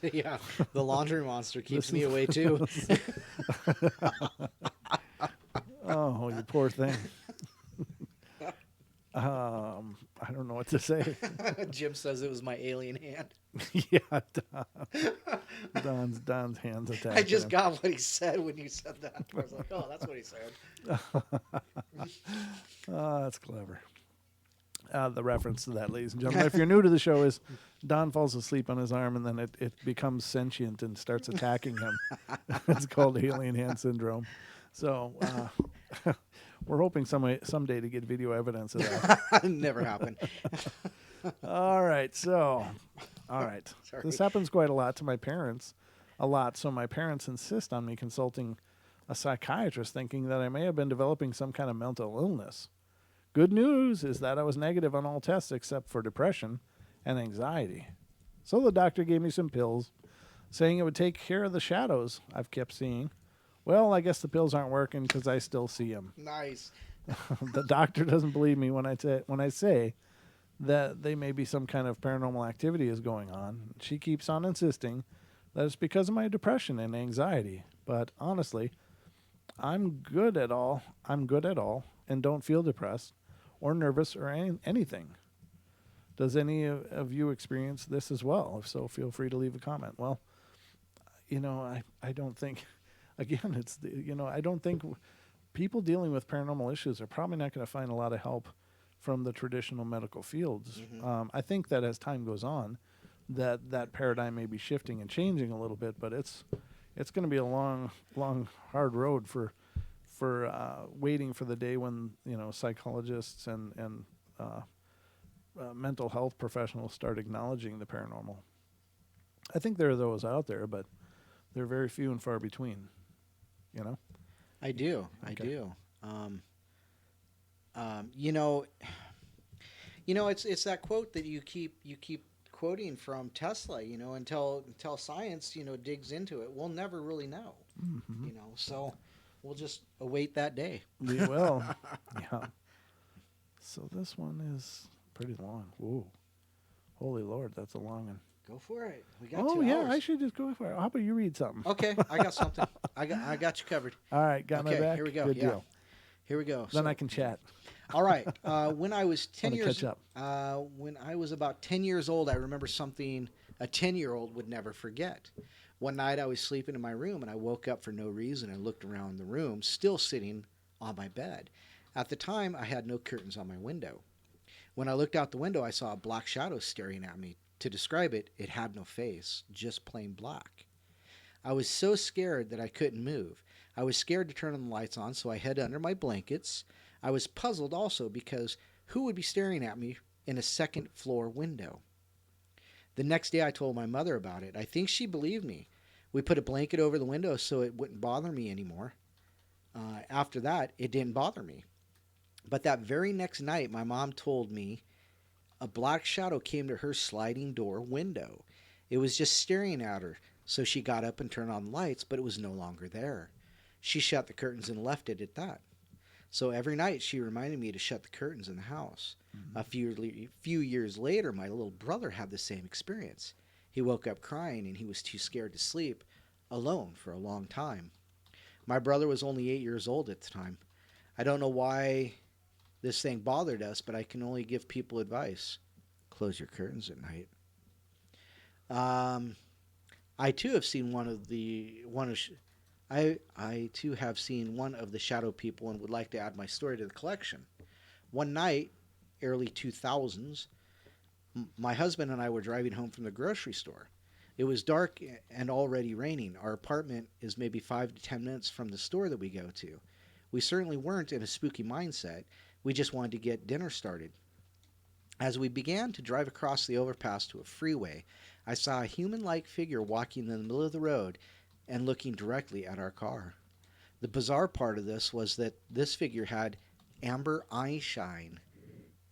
S2: Yeah, the laundry monster keeps me away, too.
S1: Oh, you poor thing. I don't know what to say.
S2: Jim says it was my alien hand.
S1: Yeah, Don's hands attacked.
S2: I just got what he said when you said that. I was like, oh, that's what he said.
S1: Oh, that's clever. The reference to that, ladies and gentlemen, if you're new to the show, is Don falls asleep on his arm and then it becomes sentient and starts attacking him. It's called alien hand syndrome. So we're hoping someday to get video evidence of that.
S2: Never happened.
S1: All right.
S2: Sorry.
S1: This happens quite a lot to my parents. So my parents insist on me consulting a psychiatrist, thinking that I may have been developing some kind of mental illness. Good news is that I was negative on all tests except for depression and anxiety. So the doctor gave me some pills, saying it would take care of the shadows I've kept seeing. Well, I guess the pills aren't working because I still see them.
S2: Nice.
S1: The doctor doesn't believe me when I say that they may be some kind of paranormal activity is going on. She keeps on insisting that it's because of my depression and anxiety. But honestly, I'm good at all and don't feel depressed or nervous or anything. Does any of you experience this as well? If so, feel free to leave a comment. Well, I don't think, again, I don't think people dealing with paranormal issues are probably not going to find a lot of help from the traditional medical fields.
S2: Mm-hmm.
S1: I think that as time goes on, that paradigm may be shifting and changing a little bit, but it's going to be a long, hard road for waiting for the day when psychologists and mental health professionals start acknowledging the paranormal. I think there are those out there, but they're very few and far between.
S2: I do.
S1: Okay.
S2: It's that quote that you keep quoting from Tesla. Until science digs into it, we'll never really know.
S1: Mm-hmm.
S2: So we'll just await that day.
S1: We will. Yeah. So this one is pretty long. Whoa. Holy Lord, that's a long one.
S2: Go for it. We got 2
S1: Oh,
S2: hours.
S1: yeah, I should just go for it. How about you read something?
S2: Okay, I got something. I got you covered.
S1: All right, got my back?
S2: Here we go.
S1: Good
S2: Yeah.
S1: deal.
S2: Here we go.
S1: Then I can chat.
S2: All right. When I was 10
S1: Want to
S2: years
S1: catch up.
S2: when I was about 10 years old, I remember something a 10-year-old would never forget. One night I was sleeping in my room and I woke up for no reason and looked around the room, still sitting on my bed. At the time, I had no curtains on my window. When I looked out the window, I saw a black shadow staring at me. To describe it, it had no face, just plain black. I was so scared that I couldn't move. I was scared to turn the lights on, so I hid under my blankets. I was puzzled also because who would be staring at me in a second floor window? The next day I told my mother about it. I think she believed me. We put a blanket over the window so it wouldn't bother me anymore. After that, it didn't bother me. But that very next night, my mom told me a black shadow came to her sliding door window. It was just staring at her, so she got up and turned on the lights, but it was no longer there. She shut the curtains and left it at that. So every night she reminded me to shut the curtains in the house. Mm-hmm. A few years later, my little brother had the same experience. He woke up crying and he was too scared to sleep alone for a long time. My brother was only 8 years old at the time. I don't know why this thing bothered us, but I can only give people advice. Close your curtains at night. I too have seen one of the shadow people and would like to add my story to the collection. One night, early 2000s, my husband and I were driving home from the grocery store. It was dark and already raining. Our apartment is maybe 5 to 10 minutes from the store that we go to. We certainly weren't in a spooky mindset. We just wanted to get dinner started. As we began to drive across the overpass to a freeway, I saw a human-like figure walking in the middle of the road and looking directly at our car. The bizarre part of this was that this figure had amber eye shine,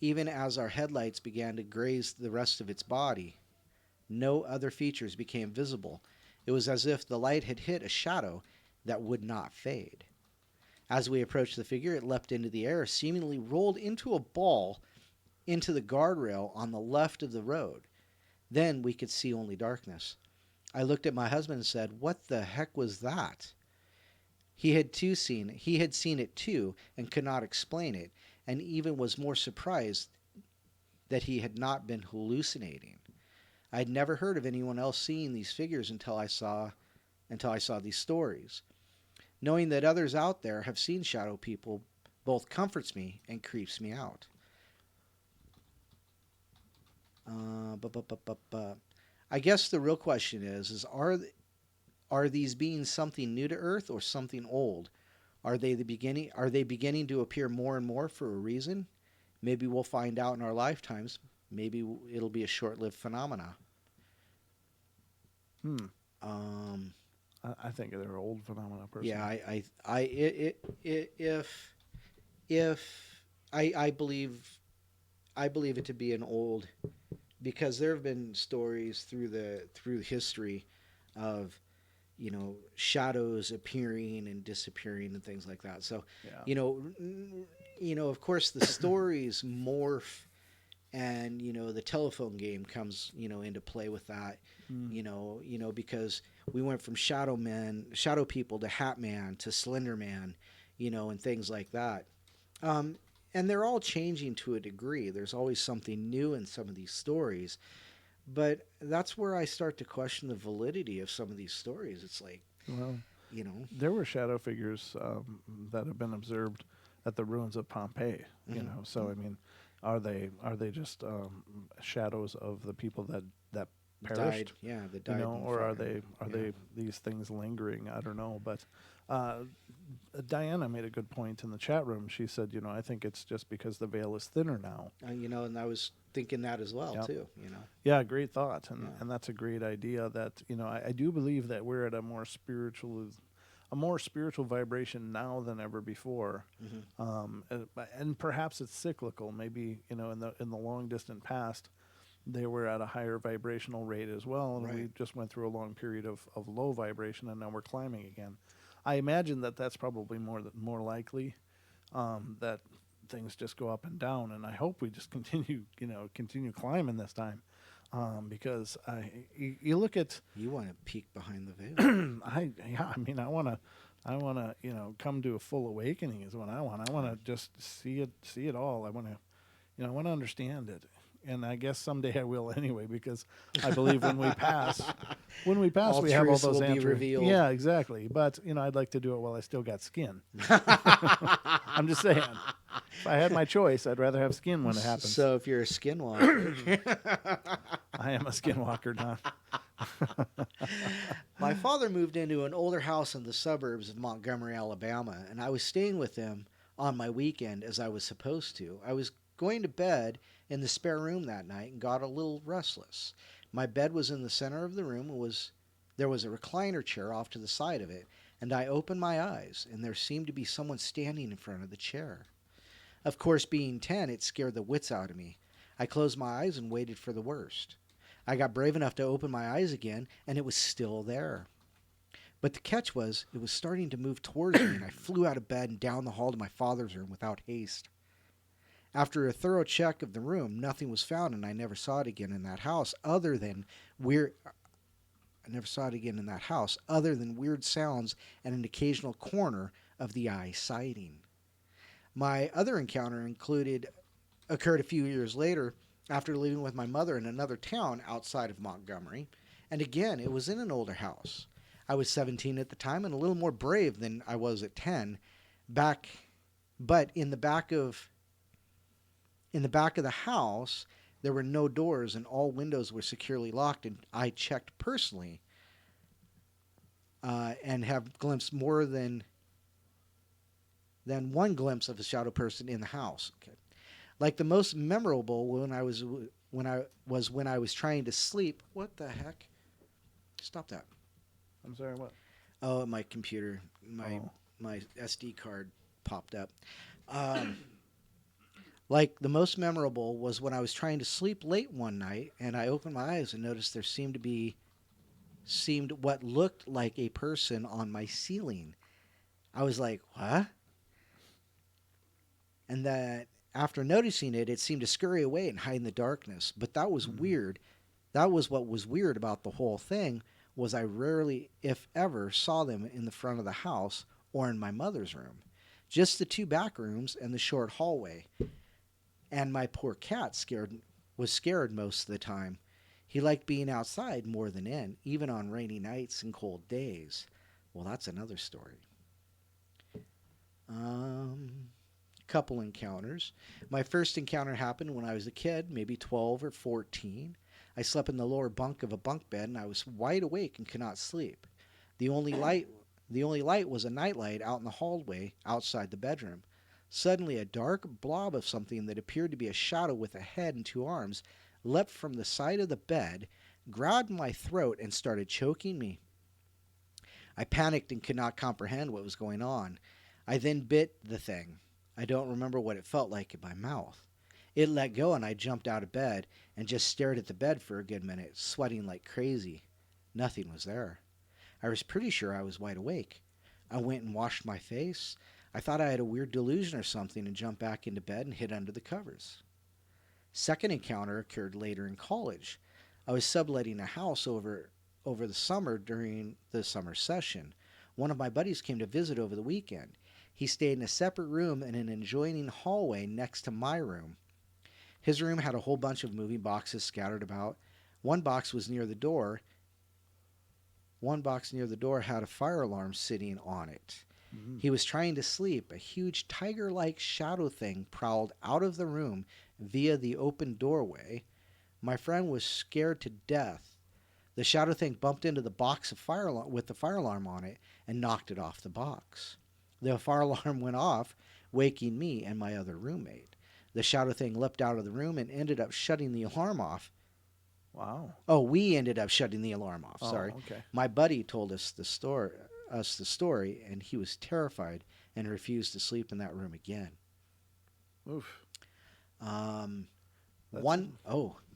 S2: even as our headlights began to graze the rest of its body. No other features became visible. It was as if the light had hit a shadow that would not fade. As we approached the figure, it leapt into the air, seemingly rolled into a ball into the guardrail on the left of the road. Then we could see only darkness. I looked at my husband and said, "What the heck was that?" He had seen it too and could not explain it, and even was more surprised that he had not been hallucinating. I had never heard of anyone else seeing these figures until I saw these stories. Knowing that others out there have seen shadow people both comforts me and creeps me out. I guess the real question is are these beings something new to Earth or something old? Are they the beginning? Are they beginning to appear more and more for a reason? Maybe we'll find out in our lifetimes. Maybe it'll be a short-lived phenomena.
S1: Hmm.
S2: Um,
S1: I think they're old phenomena
S2: yeah,
S1: personally.
S2: if I believe it to be an old because there have been stories through history of shadows appearing and disappearing and things like that. So
S1: Yeah.
S2: you know of course the stories morph, and the telephone game comes into play with that.
S1: Hmm.
S2: Because we went from shadow people to Hat Man to Slender Man, and things like that. um, and they're all changing to a degree. There's always something new in some of these stories, but that's where I start to question the validity of some of these stories. It's like,
S1: Well,
S2: you know,
S1: there were shadow figures that have been observed at the ruins of Pompeii.
S2: mm-hmm,
S1: So I mean, are they just shadows of the people that
S2: died.
S1: perished?
S2: Yeah, that died in the
S1: Or are
S2: fire. Yeah.
S1: they these things lingering? I don't know, but uh, Diana made a good point in the chat room. She said, I think it's just because the veil is thinner now.
S2: And I was thinking that as well
S1: Yep.
S2: too.
S1: Yeah, great thought, and
S2: Yeah.
S1: and that's a great idea. That I do believe that we're at a more spiritual vibration now than ever before,
S2: Mm-hmm.
S1: and perhaps it's cyclical. Maybe in the long distant past, they were at a higher vibrational rate as well, and
S2: Right.
S1: we just went through a long period of low vibration, and now we're climbing again. I imagine that that's probably more likely, that things just go up and down, and I hope we just continue climbing this time, because you look at
S2: You want to peek behind the veil.
S1: I mean I want to come to a full awakening is what I want. I want to just see it all. I want to understand it. And I guess someday I will anyway, because I believe when we pass,
S2: All
S1: we have all
S2: truths
S1: those
S2: will be
S1: answers.
S2: revealed.
S1: Yeah, exactly. But I'd like to do it while I still got skin. I'm just saying. If I had my choice, I'd rather have skin when it happens.
S2: So if you're a skinwalker,
S1: I am a skinwalker, Don.
S2: my father moved into an older house in the suburbs of Montgomery, Alabama, and I was staying with him on my weekend as I was supposed to. I was going to bed in the spare room that night and got a little restless. My bed was in the center of the room and there was a recliner chair off to the side of it, and I opened my eyes and there seemed to be someone standing in front of the chair. Of course, being 10, it scared the wits out of me. I closed my eyes and waited for the worst. I got brave enough to open my eyes again, and it was still there. But the catch was, it was starting to move towards me, and I flew out of bed and down the hall to my father's room without haste. After a thorough check of the room, nothing was found, and I never saw it again in that house other than weird. I never saw it again in that house other than weird sounds and an occasional corner of the eye sighting. My other encounter occurred a few years later after living with my mother in another town outside of Montgomery, and again it was in an older house. I was 17 at the time and a little more brave than I was at 10. Back but in the back of the house there were no doors and all windows were securely locked, and I checked personally and have glimpsed more than one glimpse of a shadow person in the house. Okay. Like the most memorable when I was trying to sleep. What the heck? Stop that.
S1: I'm sorry, what?
S2: Oh, my computer, my
S1: Oh.
S2: my SD card popped up. Um, like the most memorable was when I was trying to sleep late one night, and I opened my eyes and noticed there seemed what looked like a person on my ceiling. I was like, what? And that after noticing it, it seemed to scurry away and hide in the darkness. But that was
S1: Mm.
S2: weird. That was what was weird about the whole thing, was I rarely, if ever, saw them in the front of the house or in my mother's room. Just the two back rooms and the short hallway. And my poor cat was scared most of the time. He liked being outside more than in, even on rainy nights and cold days. Well, that's another story. Um, couple encounters. My first encounter happened when I was a kid, maybe 12 or 14. I slept in the lower bunk of a bunk bed and I was wide awake and could not sleep. The only light was a nightlight out in the hallway outside the bedroom. Suddenly a dark blob of something that appeared to be a shadow with a head and two arms leapt from the side of the bed, grabbed my throat and started choking me. I panicked and could not comprehend what was going on. I then bit the thing. I don't remember what it felt like in my mouth. It let go and I jumped out of bed and just stared at the bed for a good minute, sweating like crazy. Nothing was there. I was pretty sure I was wide awake. I went and washed my face. I thought I had a weird delusion or something and jumped back into bed and hid under the covers. Second encounter occurred later in college. I was subletting a house over the summer during the summer session. One of my buddies came to visit over the weekend. He stayed in a separate room in an adjoining hallway next to my room. His room had a whole bunch of movie boxes scattered about. One box near the door had a fire alarm sitting on it.
S1: Mm-hmm.
S2: He was trying to sleep. A huge tiger-like shadow thing prowled out of the room via the open doorway. My friend was scared to death. The shadow thing bumped into the box of with the fire alarm on it and knocked it off the box. The fire alarm went off, waking me and my other roommate. The shadow thing leapt out of the room and ended up shutting the alarm off.
S1: Wow.
S2: Oh, we ended up shutting the alarm off. Sorry.
S1: Okay.
S2: My buddy told us the story, and he was terrified and refused to sleep in that room again.
S1: Oof.
S2: Oh,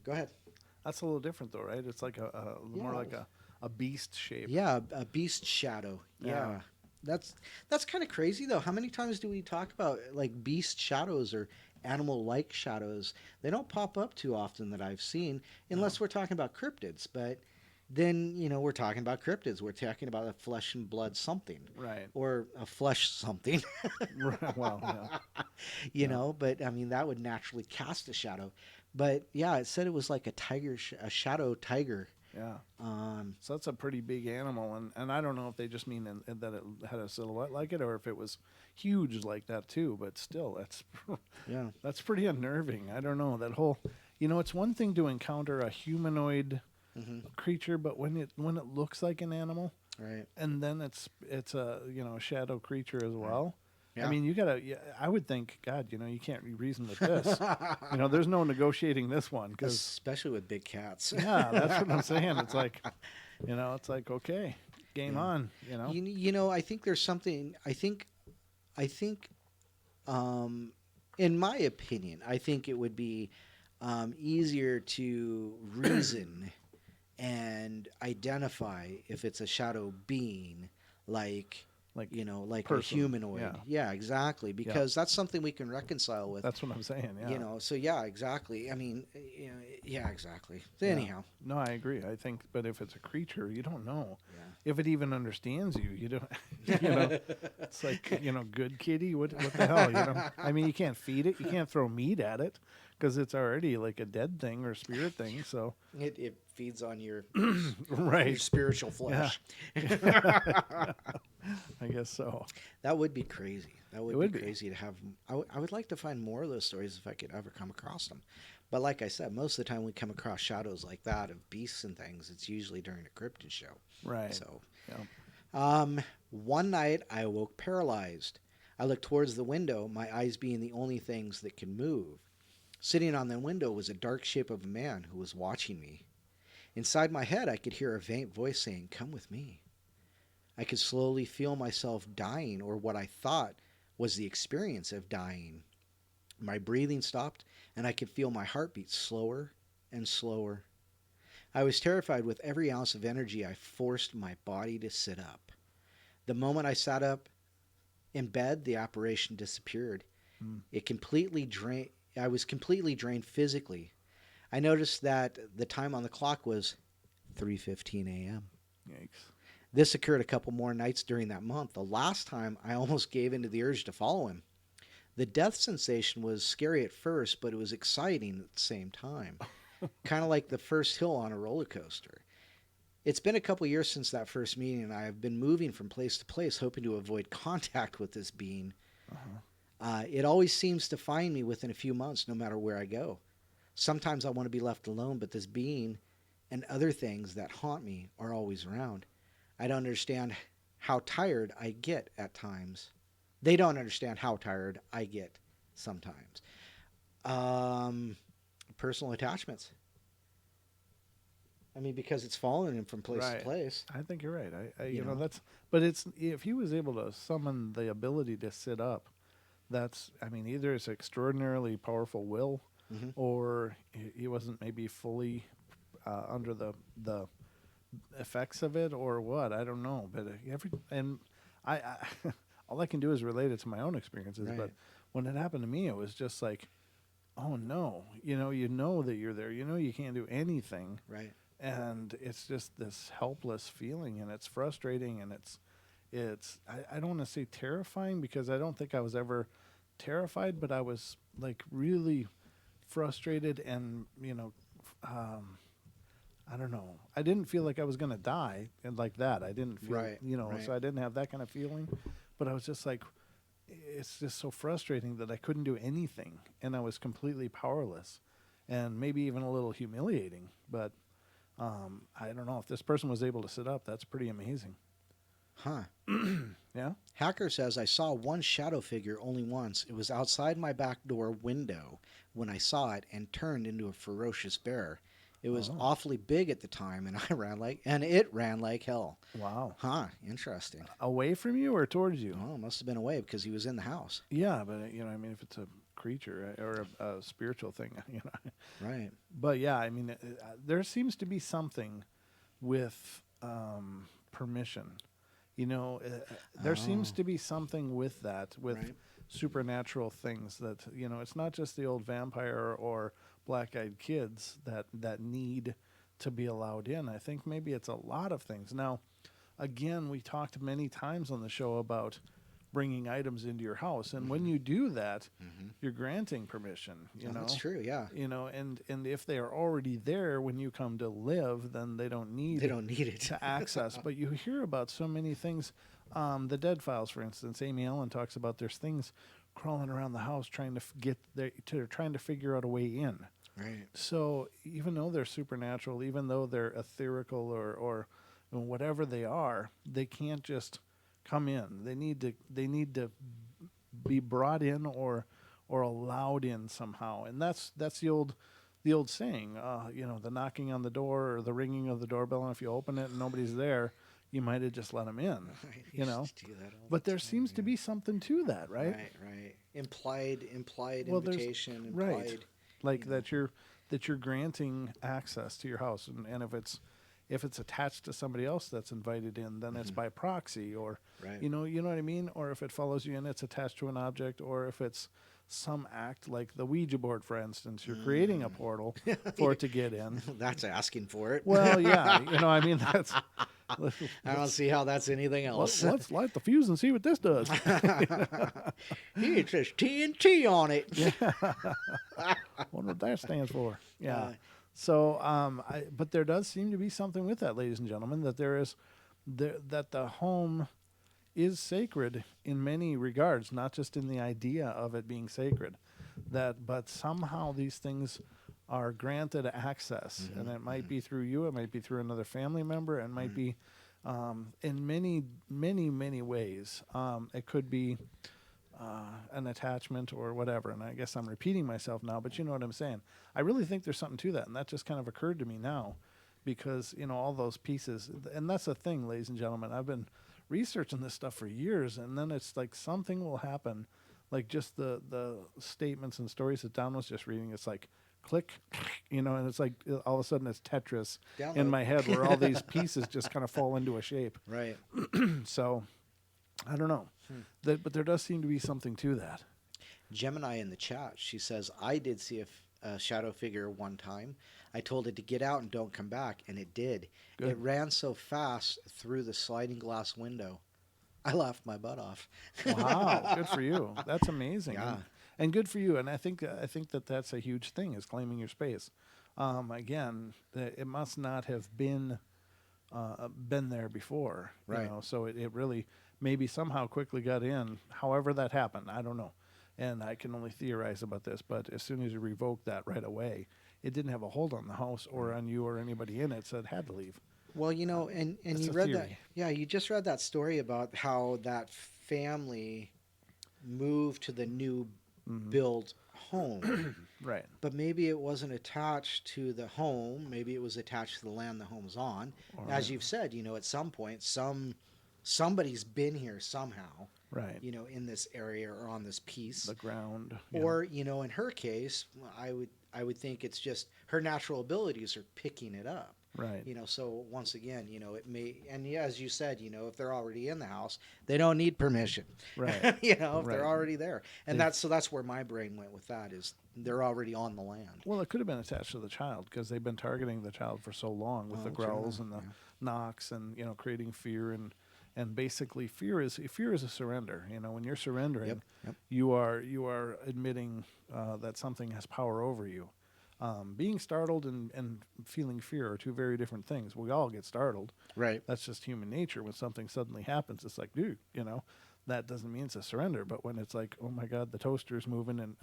S2: go ahead.
S1: That's a little different, though, right? It's like more like a beast shape.
S2: Yeah, a beast shadow. Yeah. That's kind of crazy, though. How many times do we talk about like beast shadows or animal-like shadows? They don't pop up too often that I've seen, unless we're talking about cryptids. But then, we're talking about cryptids. We're talking about a flesh and blood something.
S1: Right.
S2: Or a flesh something.
S1: Right. Well, yeah.
S2: But I mean, that would naturally cast a shadow. But yeah, it said it was like a shadow tiger.
S1: Yeah. So that's a pretty big animal, and I don't know if they just mean that it had a silhouette like it, or if it was huge like that too. But still, that's pretty unnerving. I don't know that whole. It's one thing to encounter a humanoid creature, but when it looks like an animal,
S2: right,
S1: and then it's a shadow creature as well.
S2: Yeah.
S1: I mean, you gotta. I would think, God, you can't reason with this. There's no negotiating this one,
S2: especially with big cats.
S1: Yeah, that's what I'm saying. It's like, okay, game on.
S2: I think there's something. I think, in my opinion, I think it would be easier to reason and identify if it's a shadow being like a humanoid. Yeah, exactly. Because that's something we can reconcile with.
S1: That's what I'm saying. Yeah.
S2: So yeah, exactly. I mean, yeah, exactly. Anyhow.
S1: No, I agree. I think, but if it's a creature, you don't know. Yeah. If it even understands you, you don't. It's like good kitty. What the hell? I mean, you can't feed it. You can't throw meat at it because it's already like a dead thing or spirit thing. So
S2: it feeds on your
S1: right
S2: your spiritual flesh.
S1: Yeah. I guess so.
S2: That would be crazy. That would be crazy to have. I would like to find more of those stories if I could ever come across them. But like I said, most of the time we come across shadows like that of beasts and things, it's usually during a cryptid show.
S1: Right.
S2: So,
S1: yeah.
S2: One night I awoke paralyzed. I looked towards the window, my eyes being the only things that could move. Sitting on the window was a dark shape of a man who was watching me. Inside my head, I could hear a faint voice saying, "Come with me." I could slowly feel myself dying, or what I thought was the experience of dying. My breathing stopped, and I could feel my heartbeat slower and slower. I was terrified. With every ounce of energy, I forced my body to sit up. The moment I sat up in bed, the apparition disappeared. I was completely drained physically. I noticed that the time on the clock was 3:15 a.m.
S1: Yikes.
S2: This occurred a couple more nights during that month. The last time, I almost gave in to the urge to follow him. The death sensation was scary at first, but it was exciting at the same time. Kind of like the first hill on a roller coaster. It's been a couple years since that first meeting, and I have been moving from place to place, hoping to avoid contact with this being. It always seems to find me within a few months, no matter where I go. Sometimes I want to be left alone, but this being and other things that haunt me are always around. I don't understand how tired I get at times. They don't understand how tired I get sometimes. Um, Personal attachments. I mean, because it's following him from place to
S1: Right.
S2: place.
S1: I think you're right.
S2: You know.
S1: That's, but it's, if he was able to summon the ability to sit up, that's, I mean, either it's extraordinarily powerful will,
S2: Hmm.
S1: or he wasn't maybe fully under the effects of it, or what. I don't know. But I all I can do is relate it to my own experiences. But
S2: Right.
S1: when it happened to me, it was just like, oh no, you know that you're there. You know you can't do anything,
S2: Right.
S1: and it's just this helpless feeling, and it's frustrating, and I don't want to say terrifying, because I don't think I was ever terrified, but I was like really frustrated, and um, I don't know. I didn't feel like I was gonna die, and like that. I didn't feel,
S2: Right. Right.
S1: so I didn't have that kind of feeling. But I was just like, it's just so frustrating that I couldn't do anything, and I was completely powerless, and maybe even a little humiliating. But I don't know, if this person was able to sit up, that's pretty amazing.
S2: Huh.
S1: Yeah.
S2: Hacker says, I saw one shadow figure only once. It was outside my back door window when I saw it and turned into a ferocious bear. It was
S1: Oh,
S2: awfully big at the time, and it ran like hell.
S1: wow.
S2: Huh, interesting.
S1: Away from you or towards you?
S2: Oh, it must have been away because he was in the house.
S1: Yeah, but I mean, if it's a creature or a spiritual thing,
S2: Right.
S1: But yeah, I mean, there seems to be something with permission. There seems
S2: Oh,
S1: to be something with that, with
S2: right.
S1: supernatural things that, it's not just the old vampire or black-eyed kids that need to be allowed in. I think maybe it's a lot of things. Now, again, we talked many times on the show about bringing items into your house, and when
S2: Hmm.
S1: you do that,
S2: Hmm.
S1: you're granting permission.
S2: Oh, that's true. Yeah.
S1: And if they are already there when you come to live, then they don't
S2: They
S1: need
S2: don't need it.
S1: to access. But you hear about so many things. The Dead Files, for instance, Amy Ellen talks about there's things crawling around the house trying to trying to figure out a way in.
S2: Right.
S1: So even though they're supernatural, even though they're etherical or whatever they are, they can't just come in. They need to be brought in or allowed in somehow. And that's the old saying, the knocking on the door or the ringing of the doorbell, and if you open it and nobody's there, you might have just let them in.
S2: Right.
S1: You know,
S2: Used to do that all
S1: but
S2: the
S1: there
S2: time,
S1: seems to
S2: yeah.
S1: be something to that, right?
S2: Right. Right. Implied
S1: Well, there's
S2: invitation.
S1: right,
S2: Implied.
S1: like
S2: You know.
S1: that you're granting access to your house, and if it's attached to somebody else that's invited in, then it's
S2: Mhm.
S1: by proxy, or
S2: Right.
S1: you know what I mean, or if it follows you in, it's attached to an object, or if it's some act like the Ouija board, for instance, you're creating a portal for it to get in.
S2: That's asking for it.
S1: Well, yeah, I mean, that's let's,
S2: I don't see how that's anything else.
S1: let's light the fuse and see what this does.
S2: It says TNT on it.
S1: Yeah, wonder what that stands for. Yeah.
S2: Uh,
S1: So, but there does seem to be something with that, ladies and gentlemen, that that the home is sacred in many regards, not just in the idea of it being sacred. But somehow these things are granted access, and it might be through you, it might be through another family member, it might be in many, many, many ways. It could be an attachment or whatever. And I guess I'm repeating myself now, but you know what I'm saying. I really think there's something to that, and that just kind of occurred to me now, because all those pieces. And that's the thing, ladies and gentlemen. I've been researching this stuff for years, and then it's like something will happen, like just the statements and stories that Don was just reading. It's like click, and it's like all of a sudden it's Tetris in
S2: Download.
S1: my head, where all these pieces just kind of fall into a shape.
S2: Right.
S1: So I don't know. But there does seem to be something to that.
S2: Gemini in the chat, she says, I did see a shadow figure one time. I told it to get out and don't come back, and it did.
S1: Good.
S2: It ran so fast through the sliding glass window. I laughed my butt off.
S1: Wow, good for you. That's amazing.
S2: Yeah.
S1: And good for you. And I think that that's a huge thing, is claiming your space. Again, it must not have been there before,
S2: Right.
S1: So it really maybe somehow quickly got in. However that happened, I don't know. And I can only theorize about this, but as soon as you revoke that right away, it didn't have a hold on the house or on you or anybody in it, so it had to leave.
S2: Well, and
S1: That's
S2: you
S1: a
S2: read that.
S1: theory.
S2: Yeah, you just read that story about how that family moved to the new
S1: Hmm.
S2: built home.
S1: Right.
S2: But maybe it wasn't attached to the home. Maybe it was attached to the land the home's on.
S1: Or,
S2: As you've said, at some point, somebody's been here somehow,
S1: right.
S2: in this area or on this piece.
S1: The ground. Yeah.
S2: Or, in her case, I would think it's just her natural abilities are picking it up.
S1: Right.
S2: So once again, it may, and yeah, as you said, if they're already in the house, they don't need permission.
S1: Right.
S2: If
S1: Right.
S2: they're already there, and
S1: They've-
S2: that's where my brain went with that is they're already on the land.
S1: Well, it could have been attached to the child because they've been targeting the child for so long with the
S2: True
S1: growls
S2: enough,
S1: and the knocks and creating fear and basically fear is a surrender. When you're surrendering,
S2: Yep.
S1: you are admitting that something has power over you. Being startled and feeling fear are two very different things. We all get startled.
S2: Right.
S1: That's just human nature. When something suddenly happens, it's like, dude, that doesn't mean it's a surrender. But when it's like, oh my God, the toaster's moving and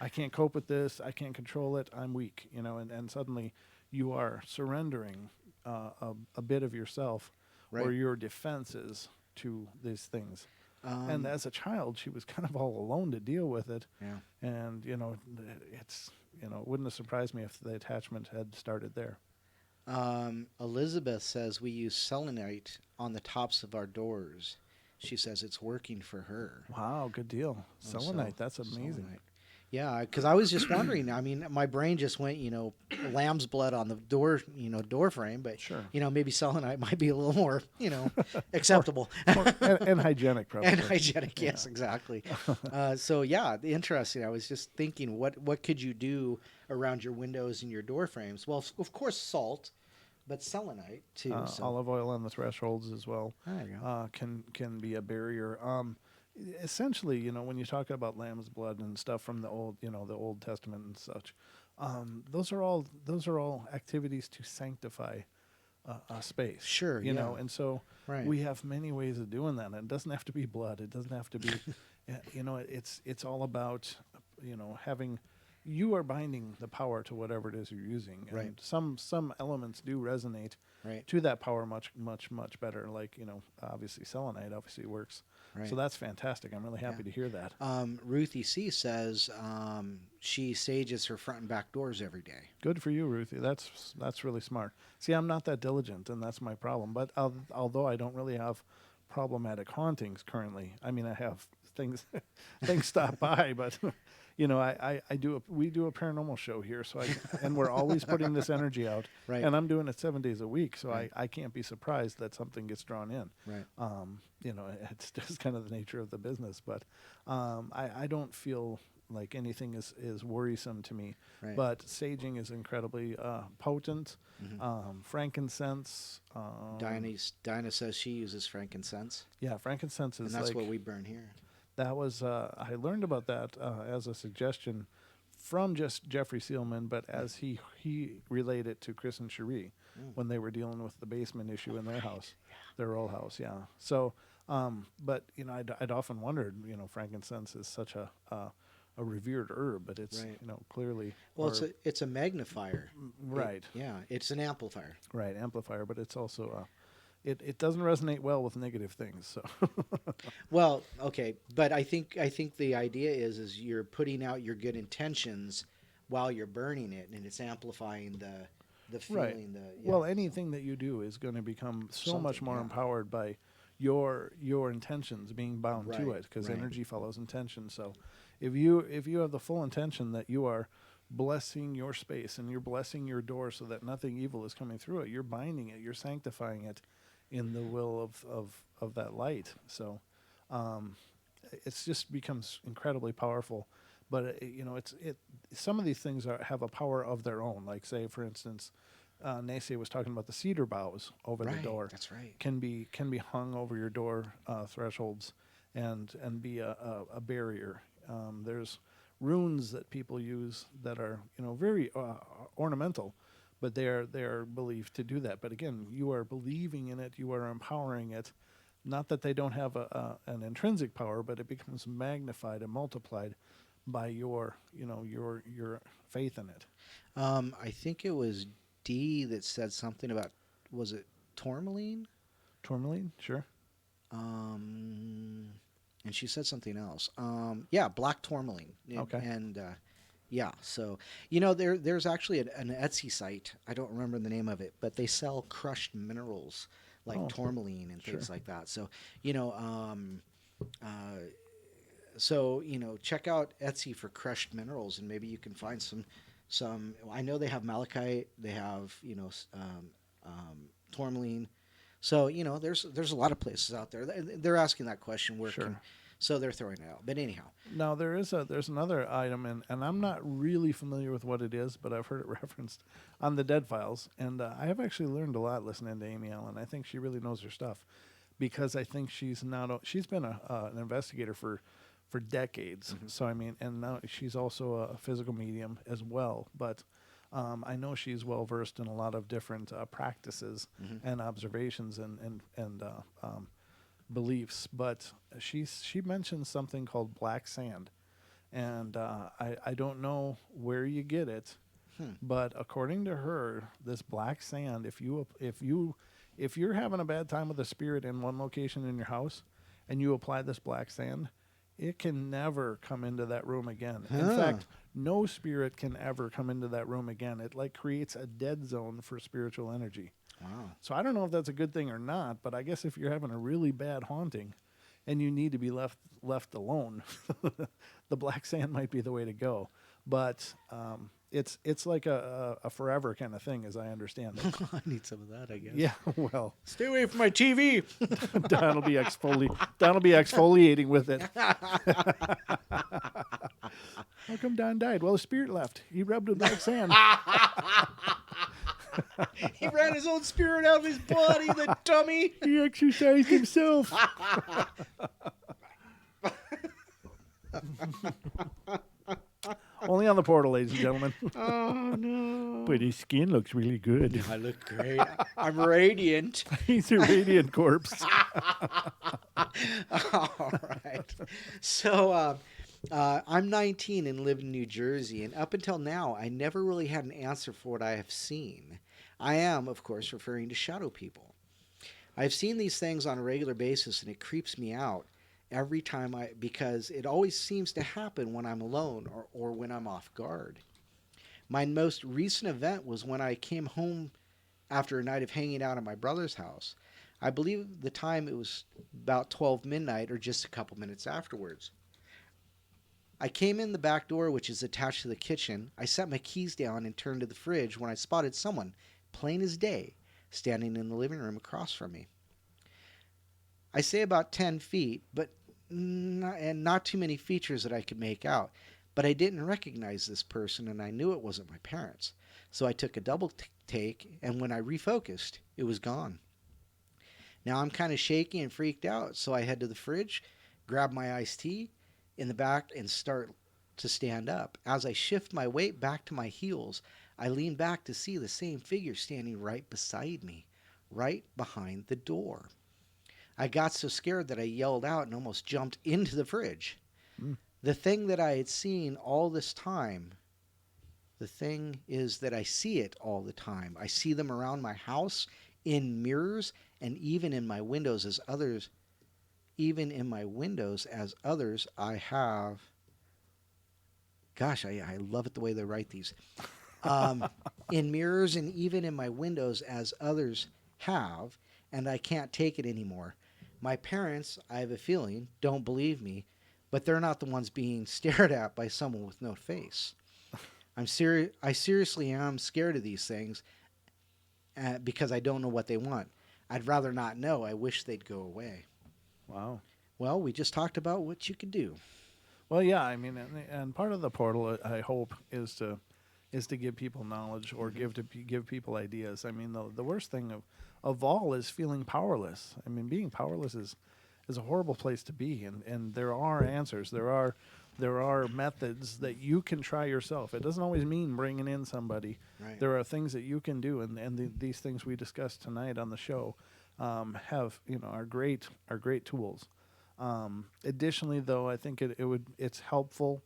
S1: I can't cope with this, I can't control it, I'm weak, and suddenly you are surrendering a bit of yourself or
S2: Right.
S1: your defenses to these things. And
S2: Um,
S1: as a child, she was kind of all alone to deal with it.
S2: yeah.
S1: And, it's, it wouldn't have surprised me if the attachment had started there.
S2: Elizabeth says we use selenite on the tops of our doors. She says it's working for her.
S1: Wow, good deal.
S2: Oh,
S1: Selenite, that's amazing.
S2: selenite. Yeah, because I was just wondering. I mean, my brain just went, lamb's blood on the door, door frame. But
S1: Sure.
S2: maybe selenite might be a little more, acceptable
S1: and hygienic, probably.
S2: and hygienic. Yes, exactly. So yeah, interesting. I was just thinking, what could you do around your windows and your door frames? Well, of course, salt, but selenite too. So
S1: Olive oil on the thresholds as well
S2: there you go.
S1: can be a barrier. Essentially, when you talk about lamb's blood and stuff from the Old Testament and such, those are all activities to sanctify a space.
S2: Sure,
S1: know,
S2: yeah.
S1: and so
S2: Right.
S1: we have many ways of doing that. And it doesn't have to be blood. It doesn't have to be, it's all about, having. You are binding the power to whatever it is you're using, and
S2: Right.
S1: some elements do resonate
S2: Right.
S1: to that power much better. Like obviously selenite obviously works,
S2: Right.
S1: so that's fantastic. I'm really happy to hear that.
S2: Ruthie C says she sages her front and back doors every day.
S1: Good for you, Ruthie. That's really smart. See, I'm not that diligent, and that's my problem. But although I don't really have problematic hauntings currently, I mean I have things things stop by, but. We do a paranormal show here, so and we're always putting this energy out,
S2: Right.
S1: and I'm doing it 7 days a week, so
S2: Right.
S1: I can't be surprised that something gets drawn in.
S2: Right.
S1: It's just kind of the nature of the business, but I don't feel like anything is worrisome to me.
S2: Right.
S1: But saging is incredibly potent. Frankincense.
S2: Dinah says she uses frankincense,
S1: Yeah, frankincense
S2: and
S1: is
S2: that's
S1: like
S2: what we burn here.
S1: that was I learned about that as a suggestion from just Jeffrey Seelman, but as he relayed it to Chris and Cherie when they were dealing with the basement issue in their house, their old house. Yeah. So, but I'd often wondered, frankincense is such a revered herb, but it's
S2: Right.
S1: Clearly
S2: Well, it's a magnifier.
S1: right,
S2: Yeah, it's an amplifier.
S1: right, amplifier, but it's also it doesn't resonate well with negative things. So
S2: Well, okay, but I think the idea is you're putting out your good intentions while you're burning it, and it's amplifying the
S1: right.
S2: feeling.
S1: Well, anything that you do is going to become so much
S2: Something,
S1: more
S2: yeah.
S1: empowered by your intentions being bound to
S2: Right,
S1: it, because
S2: right.
S1: energy follows intention. So if you have the full intention that you are blessing your space and you're blessing your door so that nothing evil is coming through it, you're binding it, you're sanctifying it in the will of that light. So it's just becomes incredibly powerful. But some of these things have a power of their own. Like, say, for instance, Nace was talking about the cedar boughs over the
S2: Right,
S1: door.
S2: that's right.
S1: Can be hung over your door thresholds and be a barrier. There's runes that people use that are very ornamental, but they are believed to do that. But again, you are believing in it, you are empowering it. Not that they don't have an intrinsic power, but it becomes magnified and multiplied by your, your faith in it.
S2: I think it was Dee that said something about, was it tourmaline?
S1: Tourmaline, sure.
S2: And she said something else. Yeah, black tourmaline.
S1: Okay.
S2: And yeah, so there's actually an Etsy site. I don't remember the name of it, but they sell crushed minerals like tourmaline and things like that. So check out Etsy for crushed minerals, and maybe you can find some. I know they have malachite. They have tourmaline. So there's a lot of places out there. They're asking that question. So they're throwing it out. But anyhow,
S1: now there's another item, and I'm not really familiar with what it is, but I've heard it referenced on the Dead Files, and I have actually learned a lot listening to Amy Allen. I think she really knows her stuff, because I think she's been an investigator for decades.
S2: Mm-hmm.
S1: So I mean, and now she's also a physical medium as well, but. I know she's well versed in a lot of different practices and observations and beliefs, but she mentioned something called black sand, and I don't know where you get it, but according to her, this black sand, if you're having a bad time with a spirit in one location in your house, and you apply this black sand, it can never come into that room again. In fact, no spirit can ever come into that room again. It like creates a dead zone for spiritual energy.
S2: wow.
S1: So I don't know if that's a good thing or not, but I guess if you're having a really bad haunting and you need to be left alone, the black sand might be the way to go. But it's like a forever kind of thing, as I understand it.
S2: I need some of that, I guess.
S1: Yeah, well,
S2: Stay away from my TV.
S1: Don will be exfoliating with it. How come Don died? Well, his spirit left. He rubbed with black sand.
S2: He ran his own spirit out of his body, the dummy.
S1: He exercised himself. Only on the portal, ladies and gentlemen.
S2: Oh, no.
S1: But his skin looks really good.
S2: I look great. I'm radiant.
S1: He's a radiant corpse.
S2: All right. So I'm 19 and live in New Jersey, and up until now, I never really had an answer for what I have seen. I am, of course, referring to shadow people. I've seen these things on a regular basis, and it creeps me out every time because it always seems to happen when I'm alone or when I'm off guard. My most recent event was when I came home after a night of hanging out at my brother's house. I believe the time it was about 12 midnight or just a couple minutes afterwards. I came in the back door, which is attached to the kitchen. I set my keys down and turned to the fridge when I spotted someone, plain as day, standing in the living room across from me. I say about 10 feet, but not too many features that I could make out. But I didn't recognize this person, and I knew it wasn't my parents. So I took a double take, and when I refocused, it was gone. Now I'm kind of shaky and freaked out, so I head to the fridge, grab my iced tea in the back, and start to stand up. As I shift my weight back to my heels, I lean back to see the same figure standing right beside me, right behind the door. I got so scared that I yelled out and almost jumped into the fridge. The thing that I had seen all this time, the thing is that I see it all the time. I see them around my house, in mirrors, and even in my windows as others. I have. Gosh, I love it the way they write these. In mirrors and even in my windows as others have, and I can't take it anymore. My parents, I have a feeling, don't believe me, but they're not the ones being stared at by someone with no face. I seriously am scared of these things because I don't know what they want. I'd rather not know. I wish they'd go away.
S1: Wow.
S2: Well, we just talked about what you could do.
S1: Well, yeah, I mean, and part of the portal, I hope, is to give people knowledge or give people ideas. I mean, the worst thing of all is feeling powerless. I mean, being powerless is a horrible place to be, and there are answers. There are methods that you can try yourself. It doesn't always mean bringing in somebody.
S2: Right.
S1: There are things that you can do, and these things we discussed tonight on the show have are great tools. Additionally, though, I think it's helpful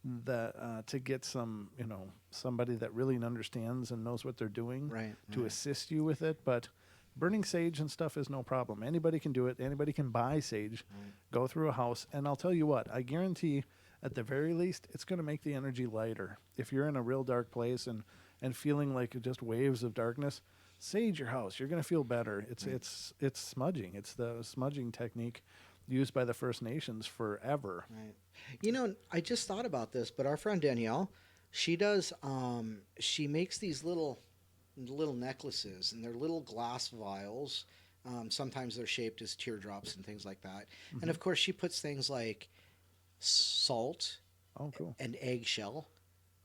S1: that to get somebody that really understands and knows what they're doing
S2: Right.
S1: to
S2: Right.
S1: assist you with it. But burning sage and stuff is no problem. Anybody can do it. Anybody can buy sage,
S2: Right.
S1: go through a house, and I'll tell you what, I guarantee at the very least it's going to make the energy lighter. If you're in a real dark place and feeling like just waves of darkness, sage your house. You're going to feel better. It's smudging. It's the smudging technique used by the First Nations forever.
S2: Right. I just thought about this, but our friend Danielle, she does. She makes these little necklaces, and they're little glass vials. Sometimes they're shaped as teardrops and things like that. And of course, she puts things like salt
S1: Oh, cool.
S2: and eggshell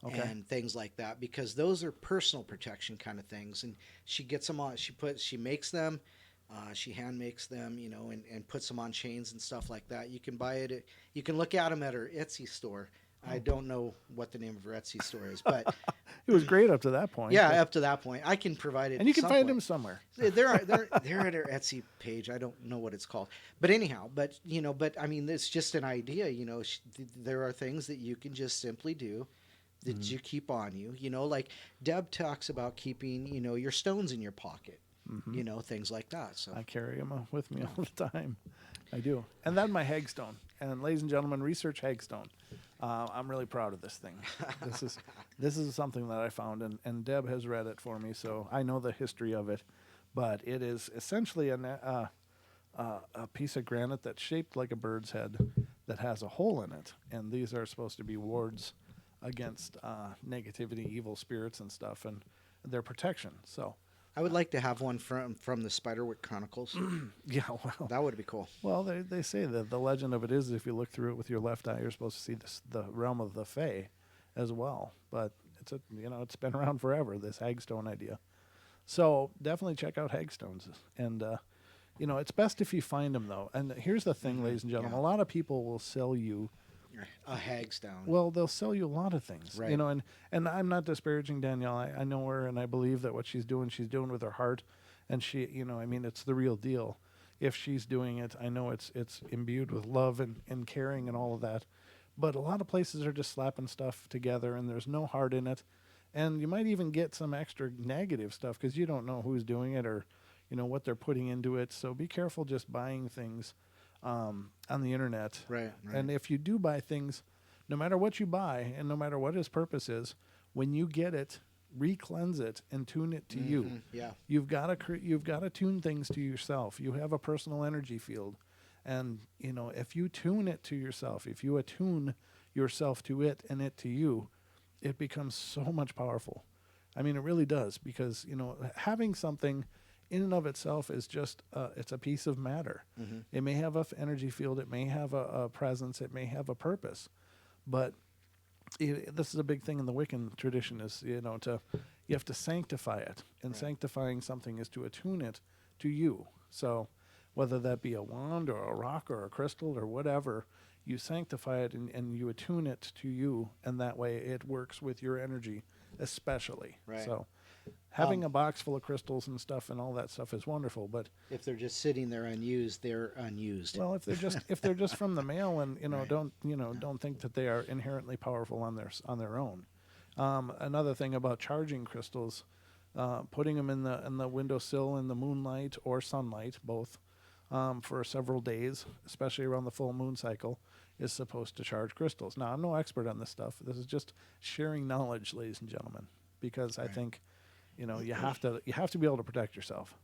S1: Okay.
S2: and things like that, because those are personal protection kind of things. And she gets them on. She makes them. She hand makes them, and puts them on chains and stuff like that. You can buy it. You can look at them at her Etsy store. I don't know what the name of her Etsy store is, but
S1: It was great up to that point.
S2: yeah,
S1: but-
S2: up to that point, I can provide it.
S1: and you
S2: at
S1: can
S2: some
S1: find
S2: point.
S1: them somewhere.
S2: They're at her Etsy page. I don't know what it's called, but anyhow, but I mean, it's just an idea. There are things that you can just simply do that you keep on you. Like Deb talks about keeping your stones in your pocket. Things like that. So
S1: I carry them with me all the time. I do. And then my hagstone. And ladies and gentlemen, research hagstone. I'm really proud of this thing. This is something that I found, and Deb has read it for me, so I know the history of it. But it is essentially a piece of granite that's shaped like a bird's head that has a hole in it. And these are supposed to be wards against negativity, evil spirits and stuff, and their protection. So
S2: I would like to have one from the Spiderwick Chronicles.
S1: yeah, well,
S2: That would be cool.
S1: well, they say that the legend of it is if you look through it with your left eye, you're supposed to see the realm of the Fae as well. But it's been around forever, this hagstone idea. So definitely check out hagstones, and it's best if you find them though. And here's the thing, ladies and gentlemen,
S2: Yeah.
S1: a lot of people will sell you.
S2: A hagstone.
S1: Well, they'll sell you a lot of things,
S2: Right.
S1: and I'm not disparaging Danielle. I know her, and I believe that what she's doing with her heart, and she, it's the real deal. If she's doing it, I know it's imbued with love and caring and all of that. But a lot of places are just slapping stuff together, and there's no heart in it, and you might even get some extra negative stuff because you don't know who's doing it or, what they're putting into it. So be careful just buying things on the internet.
S2: Right.
S1: And if you do buy things, no matter what you buy and no matter what its purpose is, when you get it, re-cleanse it and tune it to you.
S2: Yeah.
S1: You've got to tune things to yourself. You have a personal energy field, and if you tune it to yourself, if you attune yourself to it and it to you, it becomes so much powerful. I mean, it really does, because having something in and of itself is just it's a piece of matter. It may have an energy field, it may have a presence, it may have a purpose, but this is a big thing in the Wiccan tradition is you have to sanctify it, and
S2: Right.
S1: sanctifying something is to attune it to you. So whether that be a wand or a rock or a crystal or whatever, you sanctify it and you attune it to you, and that way it works with your energy especially.
S2: Right.
S1: So having a box full of crystals and stuff and all that stuff is wonderful, but
S2: If they're just sitting there unused, they're unused.
S1: well, if they're just from the mail, and
S2: Right.
S1: don't think that they are inherently powerful on their own. Another thing about charging crystals, putting them in the windowsill in the moonlight or sunlight, both, for several days, especially around the full moon cycle, is supposed to charge crystals. Now, I'm no expert on this stuff. This is just sharing knowledge, ladies and gentlemen, because I
S2: Right.
S1: think, you have to be able to protect yourself.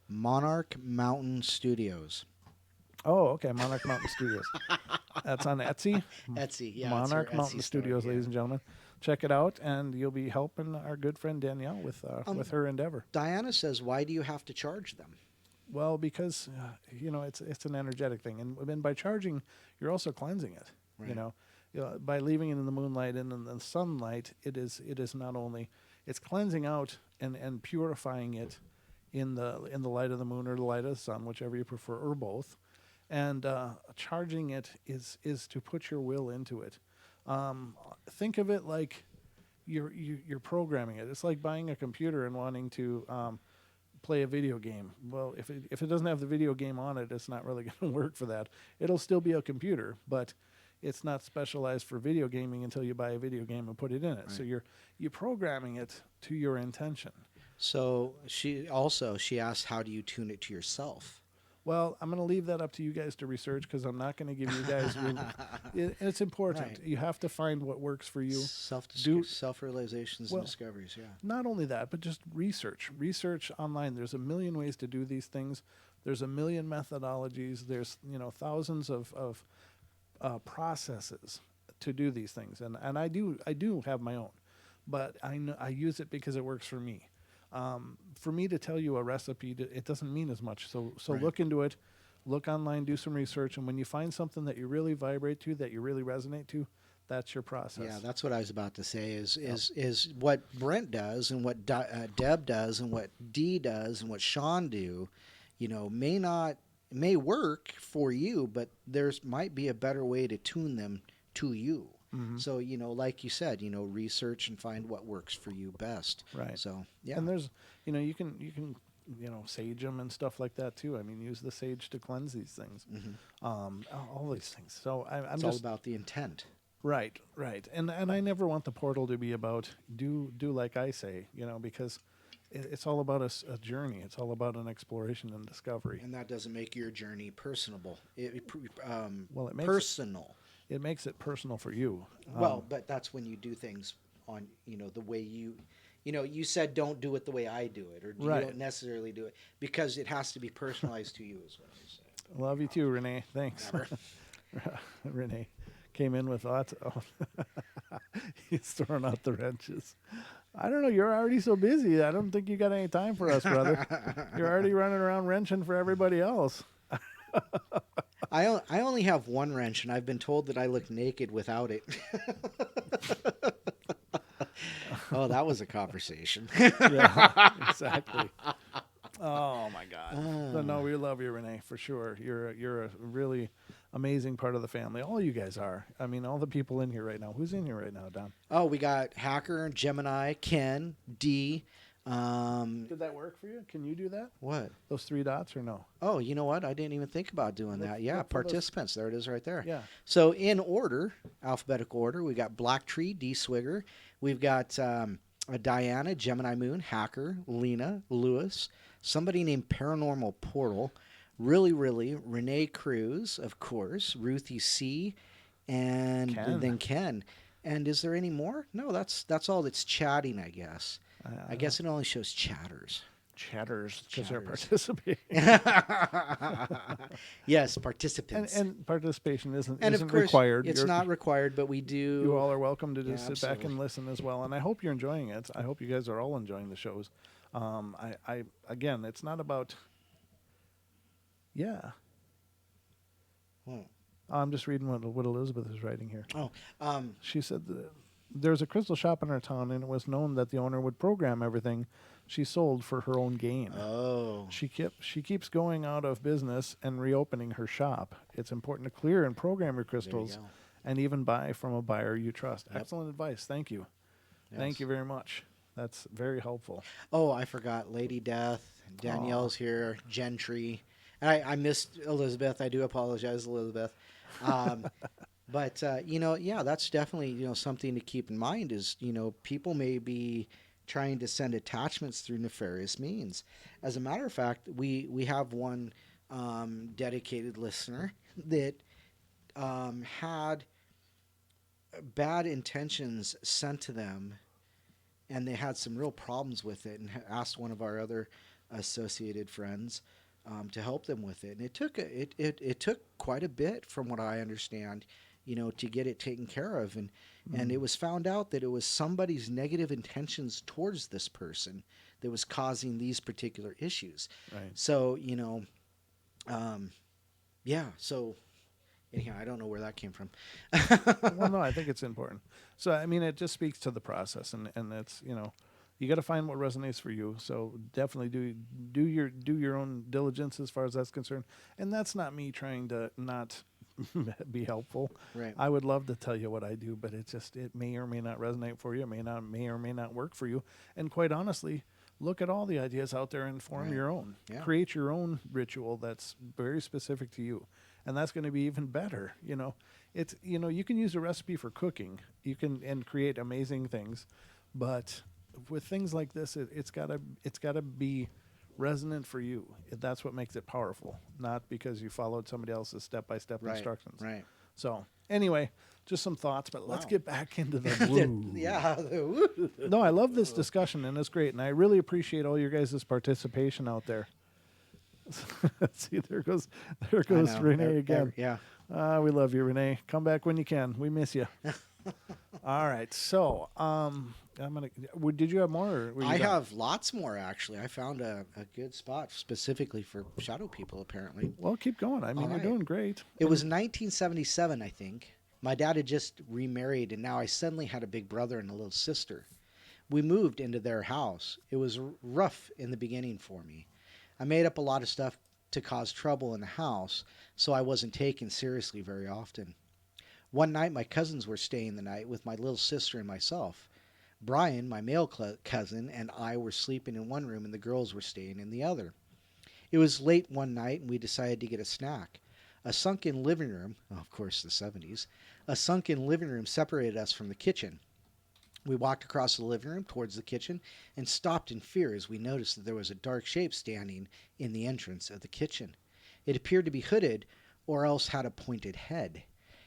S2: Monarch Mountain Studios.
S1: Oh, okay, Monarch Mountain Studios. That's on Etsy.
S2: Etsy, yeah.
S1: Monarch
S2: it's her
S1: Mountain
S2: Etsy store,
S1: Studios,
S2: yeah.
S1: ladies and gentlemen. Check it out, and you'll be helping our good friend Danielle with her endeavor.
S2: Diana says, "Why do you have to charge them?"
S1: Well, because it's an energetic thing, and then by charging, you're also cleansing it.
S2: Right.
S1: By leaving it in the moonlight and in the sunlight, it is not only it's cleansing out and purifying it in the light of the moon or the light of the sun, whichever you prefer, or both. And charging it is to put your will into it. Think of it like you're programming it. It's like buying a computer and wanting to play a video game. Well, if it doesn't have the video game on it, it's not really going to work for that. It'll still be a computer, but it's not specialized for video gaming until you buy a video game and put it in it.
S2: Right.
S1: So you're programming it to your intention.
S2: So she asked, how do you tune it to yourself?
S1: Well, I'm going to leave that up to you guys to research because I'm not going to give you guys. It's important.
S2: Right.
S1: You have to find what works for you.
S2: Self-realizations and discoveries, yeah.
S1: Not only that, but just research. Research online. There's a million ways to do these things. There's a million methodologies. There's thousands of processes to do these things, and I do have my own, but I use it because it works for me. For me to tell you a recipe, it doesn't mean as much. So
S2: Right.
S1: Look into it, look online, do some research, and when you find something that you really vibrate to, that you really resonate to, that's your process.
S2: Yeah, that's what I was about to say. Is what Brent does and what Deb does and what Dee does and what Sean do, may work for you, but there's might be a better way to tune them to you.
S1: Mm-hmm.
S2: So like you said, research and find what works for you best.
S1: Right.
S2: So yeah,
S1: And there's, you can sage them and stuff like that too. I mean, use the sage to cleanse these things.
S2: Mm-hmm.
S1: All these things. So I'm
S2: it's
S1: just
S2: all about the intent.
S1: right. And I never want the portal to be about do like I say, because it's all about a journey. It's all about an exploration and discovery.
S2: And that doesn't make your journey personable.
S1: It makes
S2: Personal.
S1: It makes it personal for you.
S2: Well, but that's when you do things on, the way you said don't do it the way I do it, or you
S1: Right.
S2: don't necessarily do it because it has to be personalized to you, is what you said.
S1: Love you too, Renee. Thanks. Renee came in with lots of he's throwing out the wrenches. I don't know. You're already so busy. I don't think you got any time for us, brother. You're already running around wrenching for everybody else.
S2: I only have one wrench, and I've been told that I look naked without it. Oh, that was a conversation.
S1: Yeah, exactly. Oh my God! But no, we love you, Renee, for sure. You're a really amazing part of the family. All you guys are. I mean, all the people in here right now. Who's in here right now, Don?
S2: Oh, we got Hacker, Gemini, Ken, D.
S1: Did that work for you? Can you do that?
S2: What?
S1: Those 3 dots or no?
S2: Oh, you know what? I didn't even think about doing that. Yeah,
S1: look for those-
S2: participants. There it is right there.
S1: Yeah.
S2: So in order, alphabetical order, we got Black Tree, D Swigger. We've got Diana, Gemini Moon, Hacker, Lena, Lewis, somebody named Paranormal Portal, Really, Renee Cruz, of course, Ruthie C, and then Ken. And is there any more? No, that's all that's chatting, I guess. I guess it only shows chatters.
S1: Chatters because they're
S2: Chatters.
S1: participating.
S2: Yes, participants.
S1: and participation isn't
S2: And of course,
S1: required.
S2: it's not required, but we do.
S1: You all are welcome to
S2: Yeah,
S1: just sit back and
S2: absolutely.
S1: listen as well. And I hope you're enjoying it. I hope you guys are all enjoying the shows. I again, it's not about. Yeah.
S2: Oh.
S1: I'm just reading what Elizabeth is writing here.
S2: Oh,
S1: She said that there's a crystal shop in our town, and it was known that the owner would program everything she sold for her own gain.
S2: oh.
S1: She keeps going out of business and reopening her shop. It's important to clear and program your crystals,
S2: go.
S1: and even buy from a buyer you trust.
S2: Yep.
S1: Excellent advice. Thank you.
S2: Yes.
S1: Thank you very much. That's very helpful.
S2: Oh, I forgot. Lady Death. Danielle's here. Gentry. And I missed Elizabeth. I do apologize, Elizabeth. But yeah, that's definitely something to keep in mind. Is people may be trying to send attachments through nefarious means. As a matter of fact, we have one dedicated listener that had bad intentions sent to them, and they had some real problems with it, and asked one of our other associated friends to help them with it. And it took quite a bit, from what I understand, to get it taken care of. And it was found out that it was somebody's negative intentions towards this person that was causing these particular issues.
S1: Right.
S2: So, yeah. So anyhow, I don't know where that came from.
S1: Well, no, I think it's important. So, I mean, it just speaks to the process, and it's you got to find what resonates for you. So definitely do your own diligence as far as that's concerned. And that's not me trying to not be helpful.
S2: Right.
S1: I would love to tell you what I do, but it may or may not resonate for you. It may or may not work for you. And quite honestly, look at all the ideas out there and form
S2: Right.
S1: your own.
S2: Yeah.
S1: Create your own ritual that's very specific to you. And that's going to be even better. It's, you can use a recipe for cooking. You can and create amazing things, but with things like this, it's gotta be resonant for you. That's what makes it powerful, not because you followed somebody else's step-by-step
S2: Right.
S1: instructions.
S2: Right.
S1: So anyway, just some thoughts, but let's
S2: Wow.
S1: get back into the woo.
S2: Yeah. The woo.
S1: No, I love this discussion, and it's great, and I really appreciate all your guys' participation out there. See, there goes
S2: I know.
S1: Renee again.
S2: Yeah.
S1: We love you, Renee. Come back when you can. We miss you. All right, so did you have more? Or were you
S2: I
S1: done?
S2: have lots more, actually. I found a good spot specifically for shadow people, apparently.
S1: Well, keep going. I mean,
S2: All
S1: you're
S2: right.
S1: doing great.
S2: It was 1977, I think. My dad had just remarried, and now I suddenly had a big brother and a little sister. We moved into their house. It was rough in the beginning for me. I made up a lot of stuff to cause trouble in the house, so I wasn't taken seriously very often. One night, my cousins were staying the night with my little sister and myself. Brian, my male cousin, and I were sleeping in one room, and the girls were staying in the other. It was late one night, and we decided to get a snack. A sunken living room, of course the 70s, a sunken living room separated us from the kitchen. We walked across the living room towards the kitchen and stopped in fear as we noticed that there was a dark shape standing in the entrance of the kitchen. It appeared to be hooded or else had a pointed head.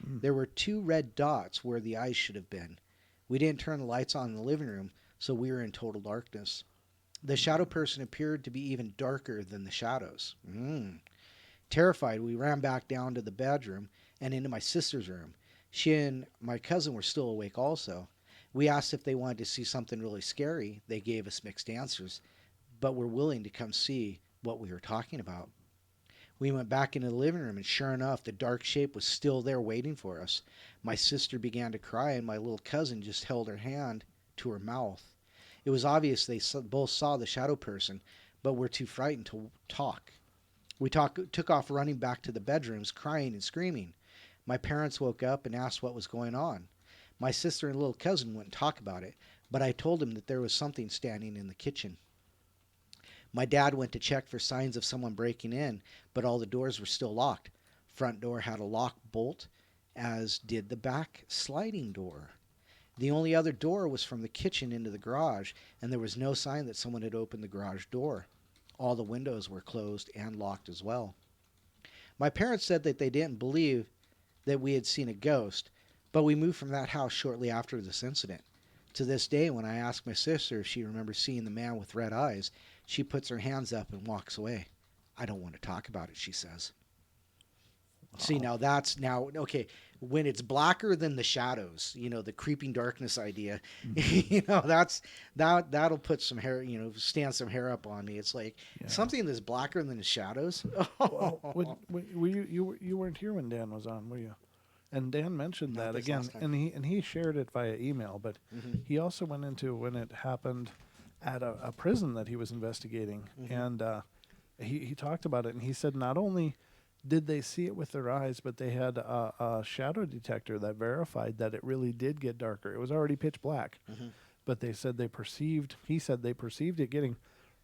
S2: There were 2 red dots where the eyes should have been. We didn't turn the lights on in the living room, so we were in total darkness. The shadow person appeared to be even darker than the shadows. Terrified, we ran back down to the bedroom and into my sister's room. She and my cousin were still awake also. We asked if they wanted to see something really scary. They gave us mixed answers, but were willing to come see what we were talking about. We went back into the living room, and sure enough, the dark shape was still there waiting for us. My sister began to cry, and my little cousin just held her hand to her mouth. It was obvious they both saw the shadow person, but were too frightened to talk. We took off running back to the bedrooms, crying and screaming. My parents woke up and asked what was going on. My sister and little cousin wouldn't talk about it, but I told them that there was something standing in the kitchen. My dad went to check for signs of someone breaking in, but all the doors were still locked. Front door had a lock bolt, as did the back sliding door. The only other door was from the kitchen into the garage, and there was no sign that someone had opened the garage door. All the windows were closed and locked as well. My parents said that they didn't believe that we had seen a ghost, but we moved from that house shortly after this incident. To this day, when I ask my sister if she remembers seeing the man with red eyes, she puts her hands up and walks away. I don't want to talk about it, she says. See, now that's okay. When it's blacker than the shadows, the creeping darkness idea, that'll put some hair, stand some hair up on me. It's like something that's blacker than the shadows.
S1: Well, you weren't here when Dan was on, were you? And Dan mentioned
S2: Not
S1: that
S2: this
S1: again,
S2: last time.
S1: and he shared it via email, but he also went into when it happened at a prison that he was investigating, and he talked about it, and he said not only did they see it with their eyes, but they had a shadow detector that verified that it really did get darker. It was already pitch black, but he said they perceived it getting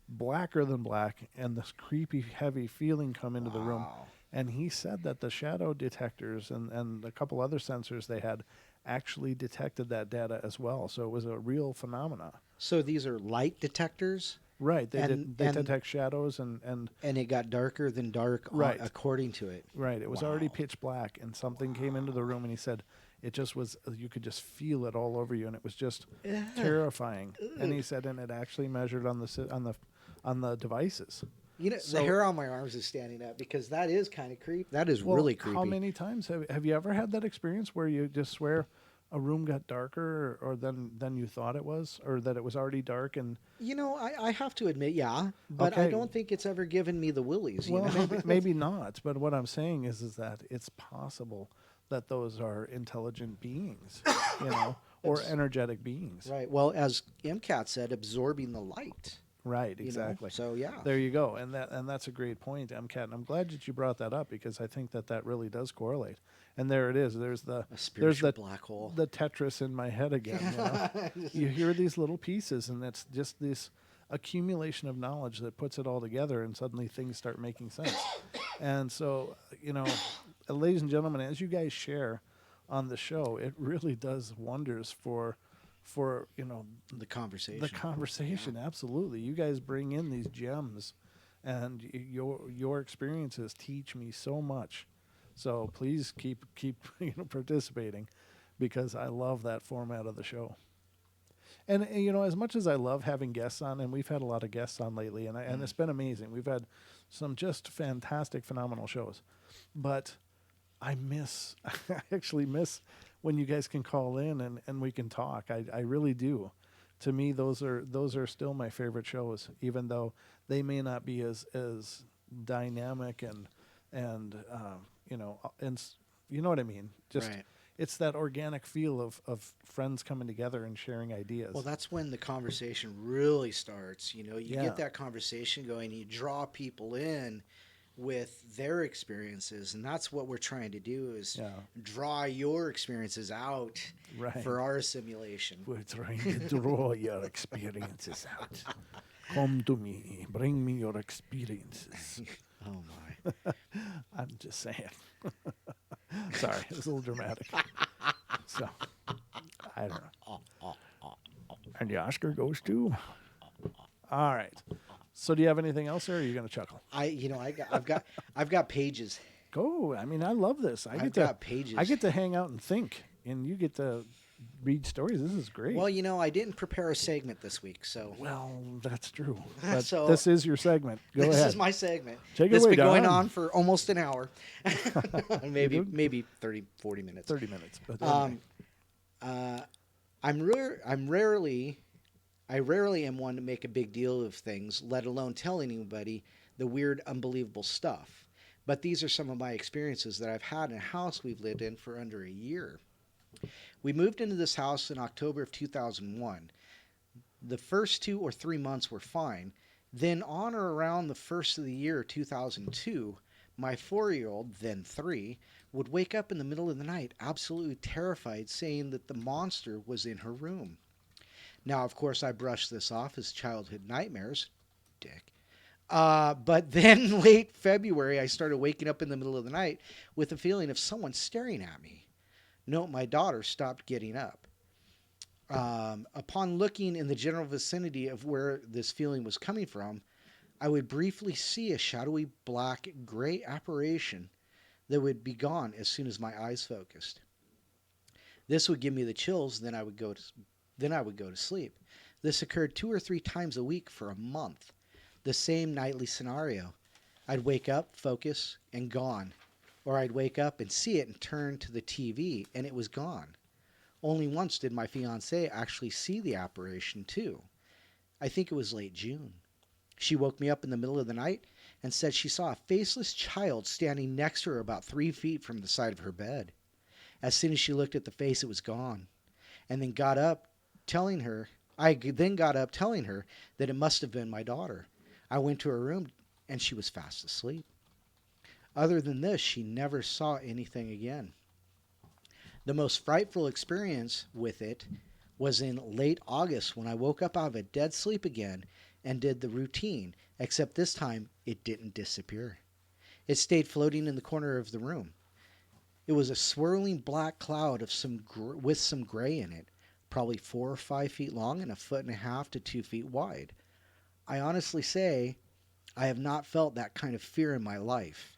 S1: blacker than black, and this creepy, heavy feeling come into the room.
S2: Wow.
S1: And he said that the shadow detectors and a couple other sensors they had actually detected that data as well. So it was a real phenomena.
S2: So these are light detectors?
S1: Right. They
S2: And-
S1: detect shadows and
S2: And it got darker than dark
S1: Right.
S2: according to it.
S1: right. It was already
S2: Wow.
S1: pitch black, and something came into the room, and he said it just was. You could just feel it all over you, and it was just terrifying. And he said, and it actually measured on the devices.
S2: The
S1: So-
S2: hair on my arms is standing up because that is kind of creepy. That is
S1: Well,
S2: really creepy.
S1: How many times have you ever had that experience where you just swear a room got darker or than you thought it was, or that it was already dark? And
S2: I have to admit, yeah, but I
S1: Okay.
S2: don't think it's ever given me the willies.
S1: well, maybe not. But what I'm saying is that it's possible that those are intelligent beings, or energetic beings.
S2: Right. Well, as MCAT said, absorbing the light.
S1: Right.
S2: you know?
S1: Exactly.
S2: So yeah.
S1: There you go, and that's a great point, MCAT. And I'm glad that you brought that up because I think that really does correlate. And there it is. There's
S2: A
S1: there's
S2: spiritual black hole.
S1: the Tetris in my head again. You hear these little pieces, and it's just this accumulation of knowledge that puts it all together, and suddenly things start making sense. And so, ladies and gentlemen, as you guys share on the show, it really does wonders for
S2: The conversation.
S1: the conversation. Absolutely, you guys bring in these gems, and your experiences teach me so much. So please keep participating, because I love that format of the show. And as much as I love having guests on, and we've had a lot of guests on lately, and it's been amazing. We've had some just fantastic, phenomenal shows. But I actually miss when you guys can call in and we can talk. I really do. To me, those are still my favorite shows, even though they may not be as dynamic and you know what I mean. Just
S2: Right.
S1: it's that organic feel of friends coming together and sharing ideas.
S2: Well, that's when the conversation really starts. You
S1: Yeah.
S2: get that conversation going, you draw people in with their experiences, and that's what we're trying to do is
S1: Yeah.
S2: draw your experiences out
S1: Right.
S2: for our simulation.
S1: We're trying to draw your experiences out. Come to me. Bring me your experiences.
S2: Oh my.
S1: I'm just saying. Sorry, it was a little dramatic. So, I don't know. And the Oscar goes to. All right. So, do you have anything else, or are you going to chuckle?
S2: I've got pages.
S1: Go. I mean, I love this.
S2: I've got pages.
S1: I get to hang out and think, and you get to read stories. This is great.
S2: Well, I didn't prepare a segment this week, so
S1: Well, that's true. But
S2: So-
S1: this is your segment. Go
S2: this
S1: ahead.
S2: is my segment.
S1: Take it
S2: It's
S1: away,
S2: been going
S1: Don.
S2: on for almost an hour. maybe
S1: good?
S2: maybe 30, 40 minutes.
S1: 30 minutes. But anyway.
S2: I rarely am one to make a big deal of things, let alone tell anybody the weird, unbelievable stuff. But these are some of my experiences that I've had in a house we've lived in for under a year. We moved into this house in October of 2001. The first 2 or 3 months were fine. Then on or around the first of the year 2002, my 4-year-old, then 3, would wake up in the middle of the night absolutely terrified, saying that the monster was in her room. Now, of course, I brushed this off as childhood nightmares. Dick. But then late February, I started waking up in the middle of the night with a feeling of someone staring at me. Note, my daughter stopped getting up. Upon looking in the general vicinity of where this feeling was coming from, I would briefly see a shadowy black-gray apparition that would be gone as soon as my eyes focused. This would give me the chills, then I would go to sleep. This occurred 2 or 3 times a week for a month. The same nightly scenario. I'd wake up, focus, and gone. Or I'd wake up and see it and turn to the TV, and it was gone. Only once did my fiancée actually see the apparition, too. I think it was late June. She woke me up in the middle of the night and said she saw a faceless child standing next to her about 3 feet from the side of her bed. As soon as she looked at the face, it was gone. And then got up telling her that it must have been my daughter. I went to her room and she was fast asleep. Other than this, she never saw anything again. The most frightful experience with it was in late August when I woke up out of a dead sleep again and did the routine, except this time it didn't disappear. It stayed floating in the corner of the room. It was a swirling black cloud with some gray in it, probably 4 or 5 feet long and 1.5 to 2 feet wide. I honestly say I have not felt that kind of fear in my life.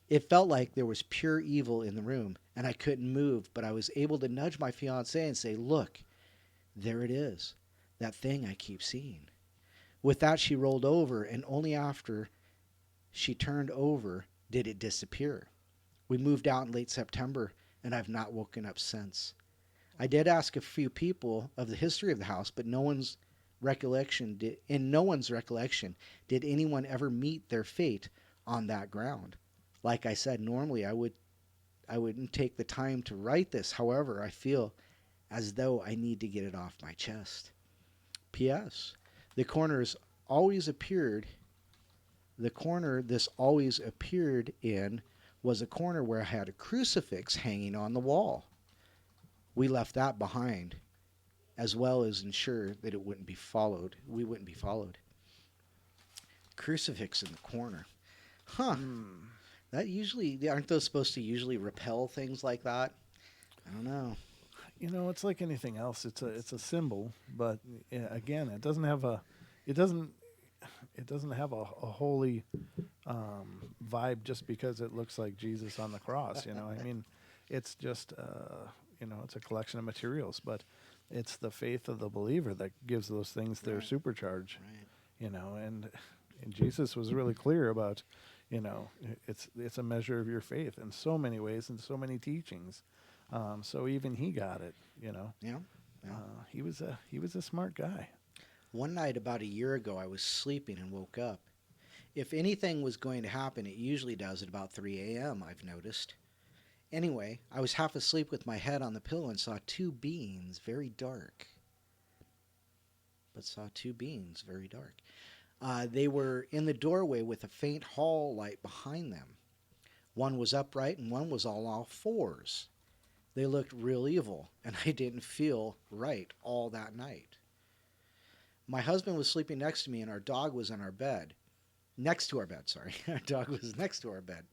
S2: It felt like there was pure evil in the room, and I couldn't move, but I was able to nudge my fiancée and say, "Look, there it is, that thing I keep seeing." With that, she rolled over, and only after she turned over did it disappear. We moved out in late September, and I've not woken up since. I did ask a few people of the history of the house, but in no one's recollection did anyone ever meet their fate on that ground. Like I said, normally I wouldn't take the time to write this. However, I feel as though I need to get it off my chest. P.S. The corner this always appeared in was a corner where I had a crucifix hanging on the wall. We left that behind. as well as ensure that it wouldn't be followed. We wouldn't be followed. Crucifix in the corner. Huh.
S1: Hmm.
S2: That usually, aren't those supposed to usually repel things like that? I don't know.
S1: It's like anything else. It's a symbol, but again, it doesn't it doesn't have a holy vibe just because it looks like Jesus on the cross. I mean, it's just it's a collection of materials, but it's the faith of the believer that gives those things their
S2: Right.
S1: supercharge.
S2: Right.
S1: And Jesus was really clear about, it's a measure of your faith in so many ways and so many teachings. So even he got it.
S2: Yeah. Yeah.
S1: He was a smart guy.
S2: One night about a year ago, I was sleeping and woke up. If anything was going to happen, it usually does at about 3 a.m., I've noticed. Anyway, I was half asleep with my head on the pillow and saw two beings, very dark. But saw two beings, very dark. They were in the doorway with a faint hall light behind them. One was upright and one was on all fours. They looked real evil, and I didn't feel right all that night. My husband was sleeping next to me, and our dog was in our bed. Next to our bed, sorry. Our dog was next to our bed.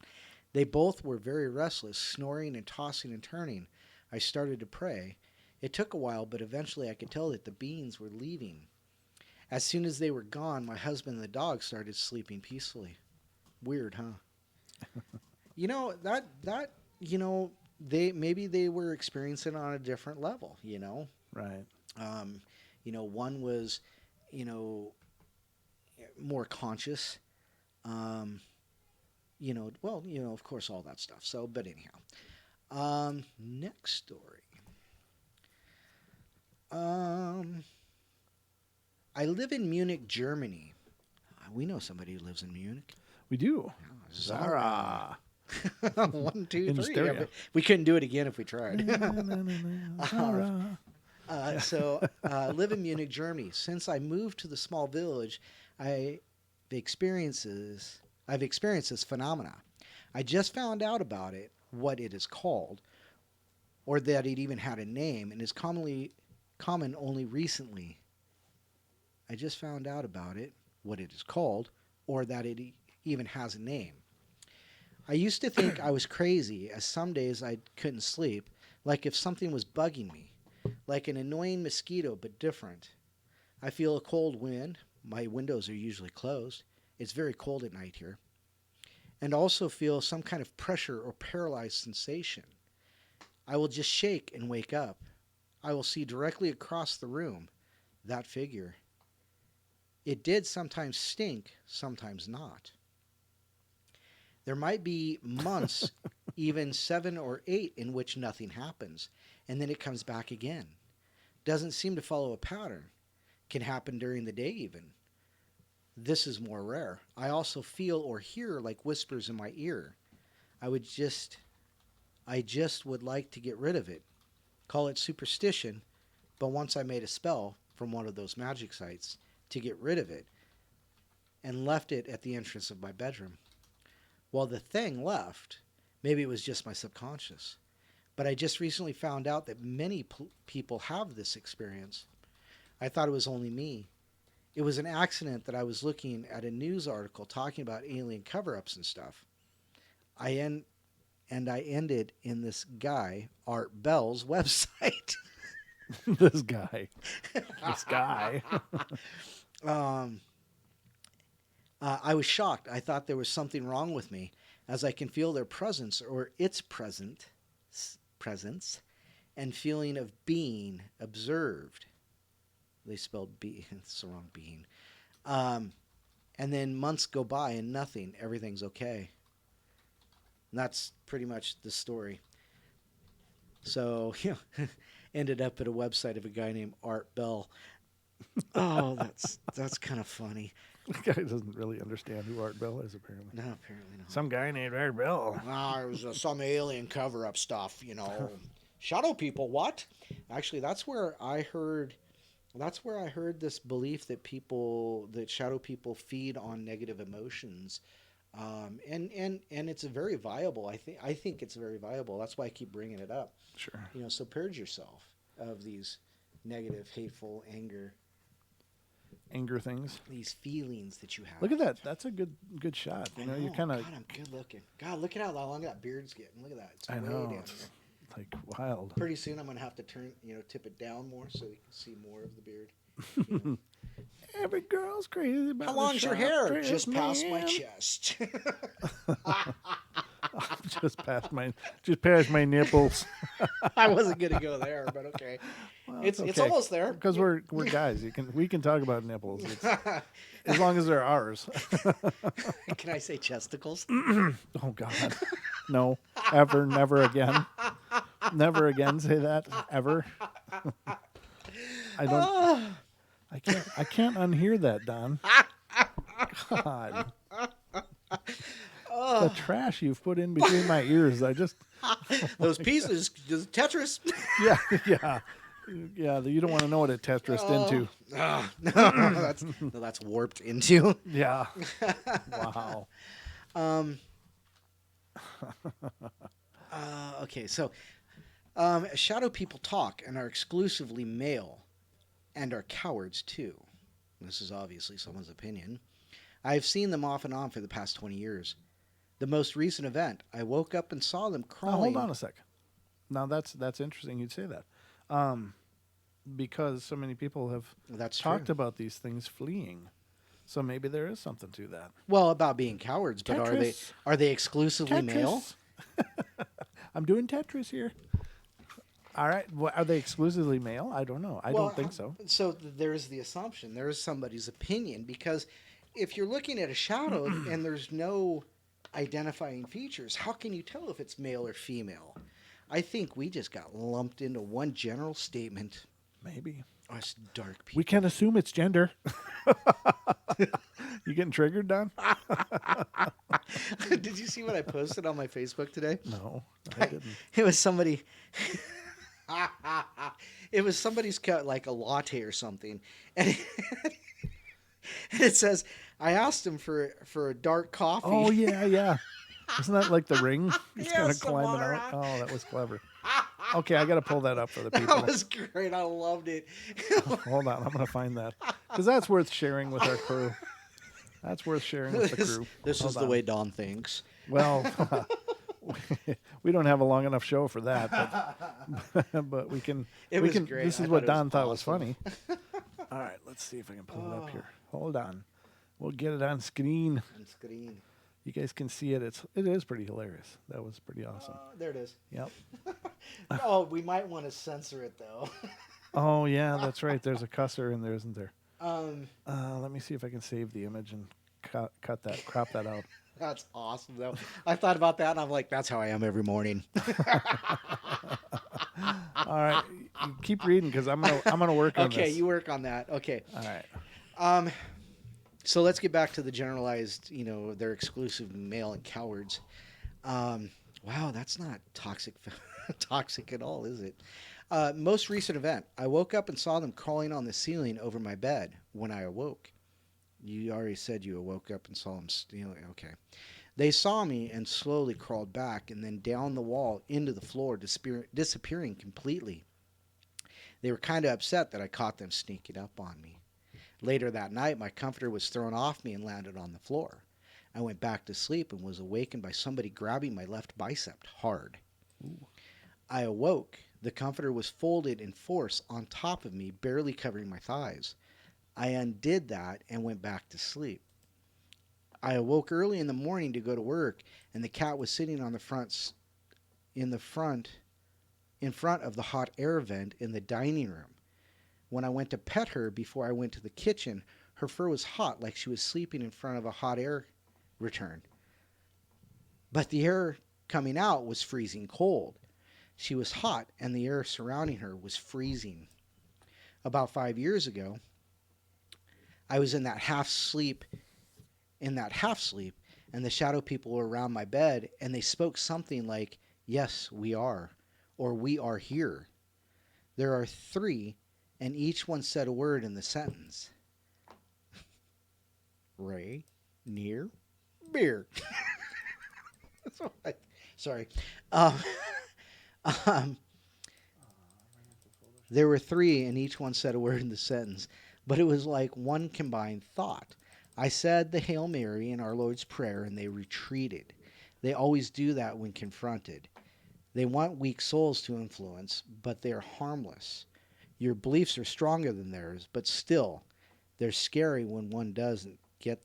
S2: They both were very restless, snoring and tossing and turning. I started to pray. It took a while, but eventually I could tell that the beings were leaving. As soon as they were gone, my husband and the dog started sleeping peacefully. Weird, huh? They were experiencing it on a different level.
S1: Right.
S2: Um, one was, you know, more conscious. Um, of course, all that stuff. So, but anyhow, next story. Um, I live in Munich, Germany. We know somebody who lives in Munich.
S1: We do.
S2: Oh,
S1: Zara.
S2: One, two,
S1: In
S2: three.
S1: stereo.
S2: Yeah, but we couldn't do it again if we tried.
S1: Zara.
S2: Live in Munich, Germany. Since I moved to the small village, I've experienced this phenomena. I just found out about it, what it is called, or that it even had a name, and is common only recently. I just found out about it, what it is called, or that it even has a name. I used to think I was crazy, as some days I couldn't sleep, like if something was bugging me, like an annoying mosquito, but different. I feel a cold wind. My windows are usually closed. It's very cold at night here. And also feel some kind of pressure or paralyzed sensation. I will just shake and wake up. I will see directly across the room that figure. It did sometimes stink, sometimes not. There might be months, even 7 or 8, in which nothing happens, and then it comes back again. Doesn't seem to follow a pattern. Can happen during the day even. This is more rare. I also feel or hear like whispers in my ear. I just would like to get rid of it. Call it superstition, but once I made a spell from one of those magic sites to get rid of it and left it at the entrance of my bedroom. Well, the thing left. Maybe it was just my subconscious. But I just recently found out that many people have this experience. I thought it was only me. It was an accident that I was looking at a news article talking about alien cover-ups and stuff. I ended in this guy, Art Bell's website.
S1: This guy. This guy.
S2: I was shocked. I thought there was something wrong with me, as I can feel their presence or its presence and feeling of being observed. They spelled B. It's the wrong being. And then months go by and nothing. Everything's okay. And that's pretty much the story. So, ended up at a website of a guy named Art Bell. Oh, that's kind of funny.
S1: The guy doesn't really understand who Art Bell is, apparently.
S2: No, apparently not.
S1: Some guy named Art Bell.
S2: It was some alien cover-up stuff, Shadow people, what? Actually, that's where I heard this belief that shadow people feed on negative emotions. And it's very viable. I think it's very viable. That's why I keep bringing it up.
S1: Sure.
S2: So purge yourself of these negative, hateful
S1: Anger things.
S2: these feelings that you have.
S1: Look at that. That's a good shot. You know, you're kind of.
S2: God, I'm good looking. God, look at how long that beard's getting. Look at that. It's
S1: I
S2: way
S1: know.
S2: down
S1: It's
S2: here.
S1: like wild.
S2: Pretty soon I'm gonna have to tip it down more so you can see more of the beard. You know?
S1: Every girl's crazy about
S2: How long's your hair? Just past my
S1: man.
S2: chest.
S1: just past my nipples.
S2: I wasn't gonna go there, but okay.
S1: Well,
S2: It's
S1: okay.
S2: almost there.
S1: Because we're guys. We can talk about nipples as long as they're ours.
S2: Can I say chesticles?
S1: Oh God, no, ever, never again, never again say that ever. I don't. I can't unhear that, Don. God. The trash you've put in between my ears.
S2: Those pieces, just Tetris.
S1: Yeah. You don't want to know what it Tetrised into.
S2: No, that's warped into.
S1: Yeah. Wow.
S2: Okay, so shadow people talk and are exclusively male and are cowards too. This is obviously someone's opinion. I've seen them off and on for the past 20 years. The most recent event, I woke up and saw them
S1: Now,
S2: crawling.
S1: hold on a second. Now that's interesting you'd say that. Because so many people have talked
S2: true.
S1: about these things fleeing. So maybe there is something to that.
S2: Well, about being cowards, but
S1: Tetris.
S2: are they exclusively
S1: Tetris.
S2: male?
S1: I'm doing Tetris here. All right. Well, are they exclusively male? I don't know. I don't think so.
S2: So there's the assumption. There is somebody's opinion, because if you're looking at a shadow and there's no identifying features, how can you tell if it's male or female? I think we just got lumped into one general statement.
S1: Maybe.
S2: Us dark people.
S1: We can assume it's gender. You getting triggered, Don?
S2: Did you see what I posted on my Facebook today?
S1: No, I didn't.
S2: It was somebody. It was somebody's cut like a latte or something, and it says, "I asked him for a dark coffee."
S1: Oh yeah. Isn't that like the ring? It's
S2: Yeah,
S1: kind of climbing
S2: Samara.
S1: out. Oh, that was clever. Okay, I got to pull that up for the people.
S2: That was great. I loved it.
S1: Hold on, I'm going to find that because that's worth sharing with our crew. That's worth sharing with the crew.
S2: This
S1: Hold
S2: is the
S1: on.
S2: way Don thinks.
S1: Well, we don't have a long enough show for that, but we can.
S2: It
S1: we
S2: was
S1: can.
S2: great.
S1: This
S2: I
S1: is what
S2: thought it was
S1: Don thought was
S2: awesome.
S1: funny. All right, let's see if I can pull it up here. Hold on, we'll get it on screen.
S2: On screen.
S1: You guys can see it. It is pretty hilarious. That was pretty awesome.
S2: There it is.
S1: Yep.
S2: Oh, we might want to censor it though.
S1: Oh yeah, that's right. There's a cusser in there, isn't there?
S2: Um,
S1: Let me see if I can save the image and crop that out.
S2: That's awesome though. I thought about that and I'm like, that's how I am every morning.
S1: All right, you keep reading because I'm gonna work on this.
S2: Okay, you work on that. Okay.
S1: All right.
S2: So let's get back to the generalized, they're exclusive male and cowards. Wow, that's not toxic toxic at all, is it? Most recent event, I woke up and saw them crawling on the ceiling over my bed when I awoke. You already said you woke up and saw them stealing. Okay. They saw me and slowly crawled back and then down the wall into the floor, disappearing completely. They were kind of upset that I caught them sneaking up on me. Later that night, my comforter was thrown off me and landed on the floor. I went back to sleep and was awakened by somebody grabbing my left bicep hard.
S1: Ooh.
S2: I awoke. The comforter was folded in force on top of me, barely covering my thighs. I undid that and went back to sleep. I awoke early in the morning to go to work, and the cat was sitting on the in front of the hot air vent in the dining room. When I went to pet her before I went to the kitchen, her fur was hot like she was sleeping in front of a hot air return. But the air coming out was freezing cold. She was hot and the air surrounding her was freezing. About 5 years ago, I was in that half sleep, and the shadow people were around my bed, and they spoke something like, "Yes, we are," or "We are here." There are 3, and each one said a word in the sentence. Ray, near, beer. Sorry. There were three, and each one said a word in the sentence, but it was like one combined thought. I said the Hail Mary in our Lord's Prayer, and they retreated. They always do that when confronted. They want weak souls to influence, but they're harmless. Your beliefs are stronger than theirs, but still, they're scary when one doesn't get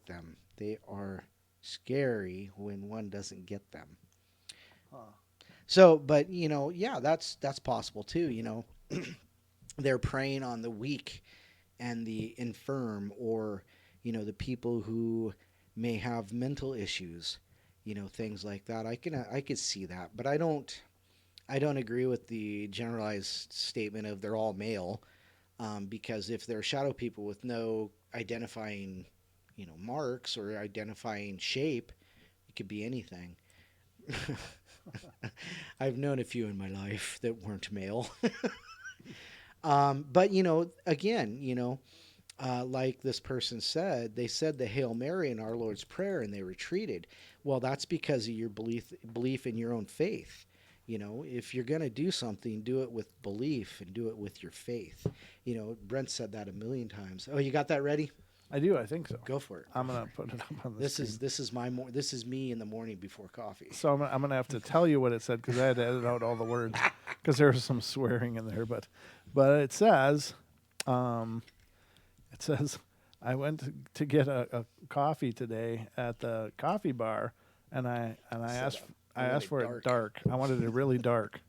S2: them. They are scary when one doesn't get them.
S1: Huh.
S2: So, but yeah, that's possible too. They're preying on the weak and the infirm, or the people who may have mental issues, things like that. I could see that, but I don't agree with the generalized statement of they're all male, because if they're shadow people with no identifying marks or identifying shape, it could be anything. I've known a few in my life that weren't male. But again, like this person said, they said the Hail Mary in our Lord's Prayer and they retreated. Well, that's because of your belief in your own faith. If you're going to do something, do it with belief and do it with your faith. Brent said that a million times. Oh, you got that ready?
S1: I do. I think so.
S2: Go for it.
S1: I'm gonna put it up on the
S2: This
S1: screen.
S2: this is me in the morning before coffee.
S1: So I'm gonna have to tell you what it said because I had to edit out all the words because there was some swearing in there. But it says, I went to get a coffee today at the coffee bar, and I asked for it dark. I wanted it really dark.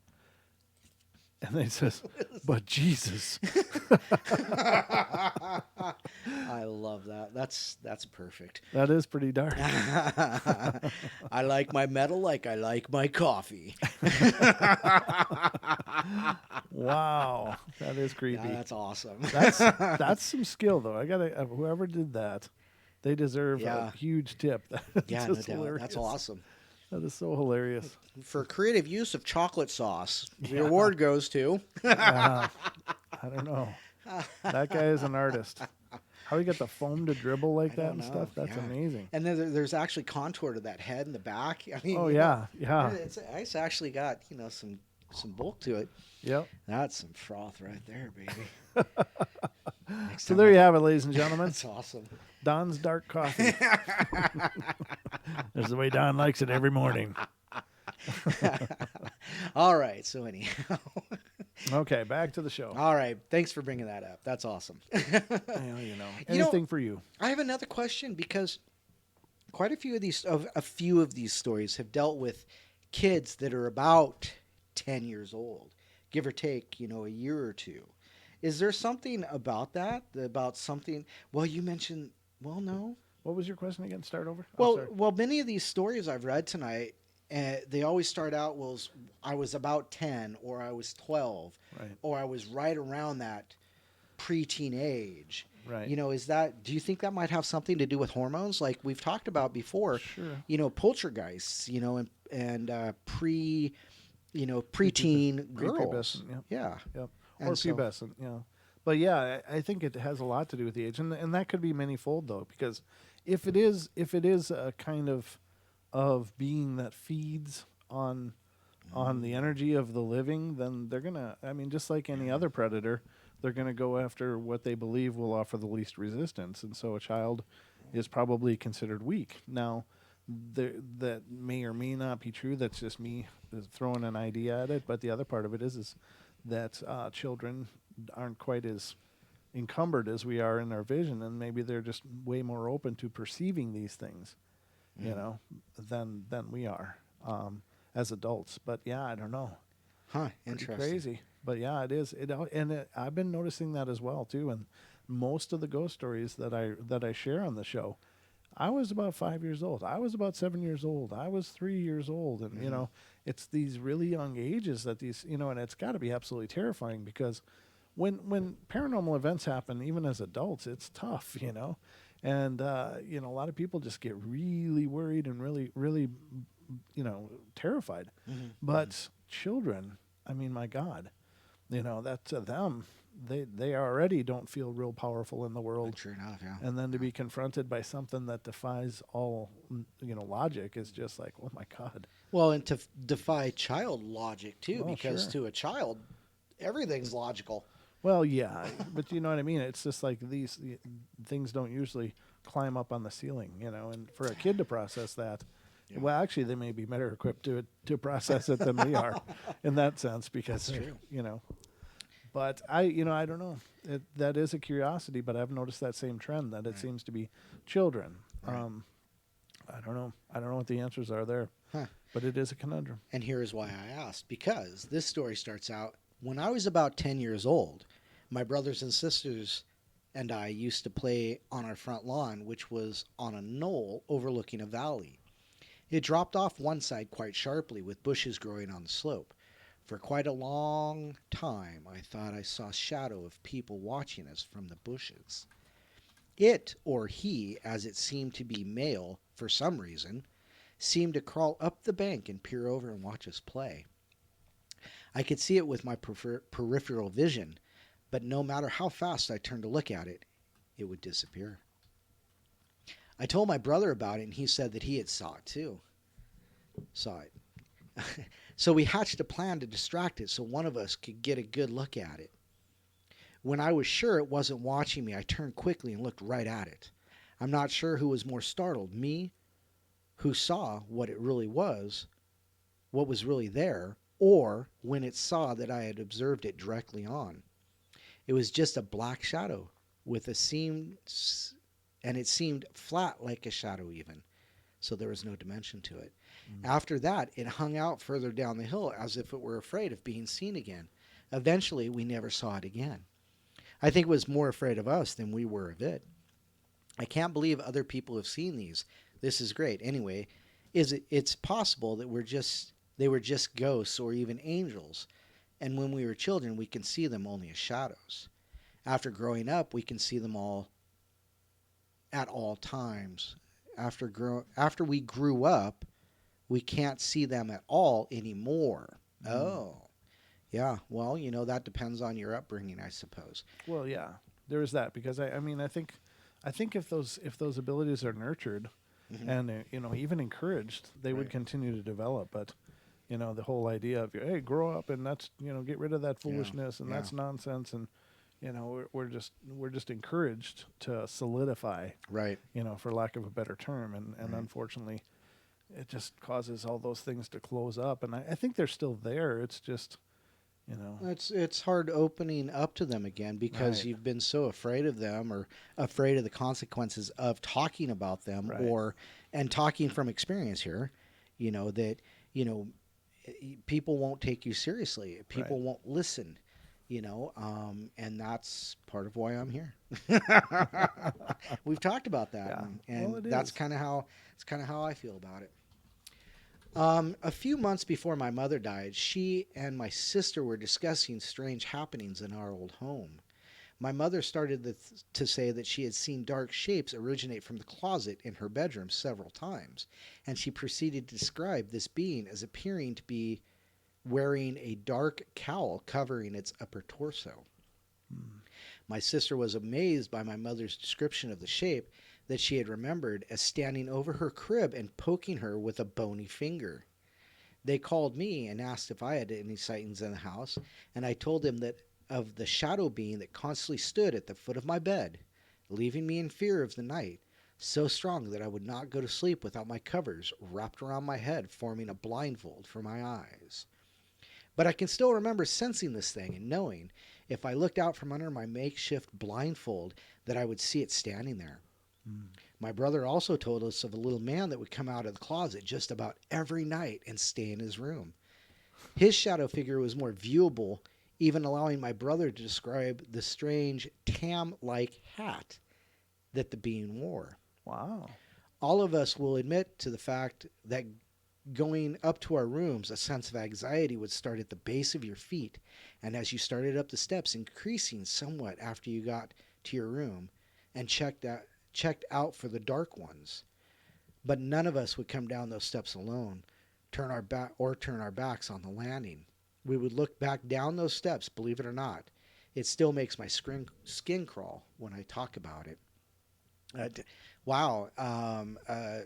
S1: And then he says, "But Jesus."
S2: I love that. That's perfect.
S1: That is pretty dark.
S2: I like my metal like I like my coffee.
S1: Wow, that is creepy.
S2: Yeah, that's awesome.
S1: That's some skill though. I gotta whoever did that, they deserve a huge tip. That's
S2: Yeah,
S1: just
S2: no doubt.
S1: hilarious.
S2: That's awesome.
S1: That is so hilarious.
S2: For creative use of chocolate sauce, the award goes to.
S1: I don't know. That guy is an artist. How he got the foam to dribble like that and stuff? That's amazing.
S2: And then there's actually contour to that head in the back. I mean,
S1: yeah.
S2: It's actually got some bulk to it.
S1: Yep.
S2: That's some froth right there, baby.
S1: So there you have it, ladies and gentlemen.
S2: That's awesome.
S1: Don's dark coffee. That's the way Don likes it every morning.
S2: All right. So anyhow.
S1: Okay, back to the show.
S2: All right. Thanks for bringing that up. That's awesome.
S1: Well, anything for you.
S2: I have another question because quite a few of these stories have dealt with kids that are about 10 years old, give or take, a year or two. Is there something about that? About something? Well, you mentioned. Well, no.
S1: What was your question again? Start over.
S2: Well, many of these stories I've read tonight, they always start out, I was about 10, or I was 12,
S1: right,
S2: or I was right around that preteen age.
S1: Right.
S2: Do you think that might have something to do with hormones, like we've talked about before?
S1: Sure.
S2: Poltergeists, and preteen girls.
S1: Yep.
S2: Yeah.
S1: Yep.
S2: And
S1: Or pubescent. Yeah. But yeah, I think it has a lot to do with the age, and that could be manyfold though, because if it is a kind of being that feeds on the energy of the living, then they're gonna. I mean, just like any other predator, they're gonna go after what they believe will offer the least resistance, and so a child is probably considered weak. Now, that may or may not be true. That's just me throwing an idea at it. But the other part of it is that children aren't quite as encumbered as we are in our vision, and maybe they're just way more open to perceiving these things, than we are as adults. But yeah, I don't know.
S2: Huh?
S1: Pretty
S2: Interesting.
S1: crazy. But yeah, it is. I've been noticing that as well too. And most of the ghost stories that I share on the show, I was about 5 years old. I was about 7 years old. I was 3 years old, and it's these really young ages that these and it's got to be absolutely terrifying because when paranormal events happen, even as adults, it's tough, and a lot of people just get really worried and really, really, terrified.
S2: Mm-hmm.
S1: But children, I mean, my God, that to them, they already don't feel real powerful in the world,
S2: True enough, yeah.
S1: and then to be confronted by something that defies all logic is just like, oh my god.
S2: Well, and to defy child logic too,
S1: Well,
S2: because
S1: sure.
S2: to a child, everything's logical.
S1: Well, yeah, but you know what I mean. It's just like these things don't usually climb up on the ceiling, and for a kid to process that.
S2: Yeah.
S1: Well, actually, they may be better equipped to process it than we are, in that sense, because
S2: That's
S1: they're,
S2: true.
S1: But I don't know. That is a curiosity, but I've noticed that same trend that it
S2: Right.
S1: seems to be children.
S2: Right.
S1: I don't know. I don't know what the answers are there,
S2: Huh.
S1: but it is a conundrum.
S2: And here is why I asked. Because this story starts out when I was about 10 years old. My brothers and sisters and I used to play on our front lawn, which was on a knoll overlooking a valley. It dropped off one side quite sharply, with bushes growing on the slope. For quite a long time, I thought I saw a shadow of people watching us from the bushes. It, or he, as it seemed to be male for some reason, seemed to crawl up the bank and peer over and watch us play. I could see it with my peripheral vision, but no matter how fast I turned to look at it, it would disappear. I told my brother about it, and he said that he had saw it too. Saw it. So we hatched a plan to distract it so one of us could get a good look at it. When I was sure it wasn't watching me, I turned quickly and looked right at it. I'm not sure who was more startled, me, who saw what it really was, what was really there, or when it saw that I had observed it directly on. It was just a black shadow with a seam, and it seemed flat like a shadow even, so there was no dimension to it. After that, it hung out further down the hill as if it were afraid of being seen again. Eventually, we never saw it again. I think it was more afraid of us than we were of it. I can't believe other people have seen these. This is great. Anyway, it's possible that they were just ghosts or even angels, and when we were children, we can see them only as shadows. After growing up, we can see them all at all times. After we grew up, we can't see them at all anymore. Oh, yeah. Well, that depends on your upbringing, I suppose.
S1: Well, yeah, there is that because I mean, I think if those abilities are nurtured
S2: Mm-hmm.
S1: and even encouraged, they would
S2: Right.
S1: continue to develop. But the whole idea of hey, grow up and that's get rid of that
S2: Yeah.
S1: foolishness and
S2: Yeah.
S1: that's nonsense and we're just encouraged to solidify,
S2: Right.
S1: for lack of a better term, and
S2: Right.
S1: unfortunately, it just causes all those things to close up. And I think they're still there. It's just
S2: It's hard opening up to them again because
S1: Right.
S2: you've been so afraid of them or afraid of the consequences of talking about them
S1: Right.
S2: and talking from experience here, that people won't take you seriously. People
S1: Right.
S2: won't listen, and that's part of why I'm here. We've talked about that,
S1: Yeah.
S2: and
S1: Well, it
S2: that's
S1: is.
S2: kind of how I feel about it. A few months before my mother died, she and my sister were discussing strange happenings in our old home. My mother started to say that she had seen dark shapes originate from the closet in her bedroom several times, and she proceeded to describe this being as appearing to be wearing a dark cowl covering its upper torso. My sister was amazed by my mother's description of the shape that she had remembered as standing over her crib and poking her with a bony finger. They called me and asked if I had any sightings in the house, and I told them that of the shadow being that constantly stood at the foot of my bed, leaving me in fear of the night, so strong that I would not go to sleep without my covers wrapped around my head, forming a blindfold for my eyes. But I can still remember sensing this thing and knowing, if I looked out from under my makeshift blindfold, that I would see it standing there. My brother also told us of a little man that would come out of the closet just about every night and stay in his room. His shadow figure was more viewable, even allowing my brother to describe the strange tam-like hat that the being wore.
S1: Wow.
S2: All of us will admit to the fact that going up to our rooms, a sense of anxiety would start at the base of your feet, and as you started up the steps, increasing somewhat after you got to your room and checked out for the dark ones. But none of us would come down those steps alone, turn our backs on the landing. We would look back down those steps, believe it or not. it still makes my skin crawl when I talk about it. Wow, a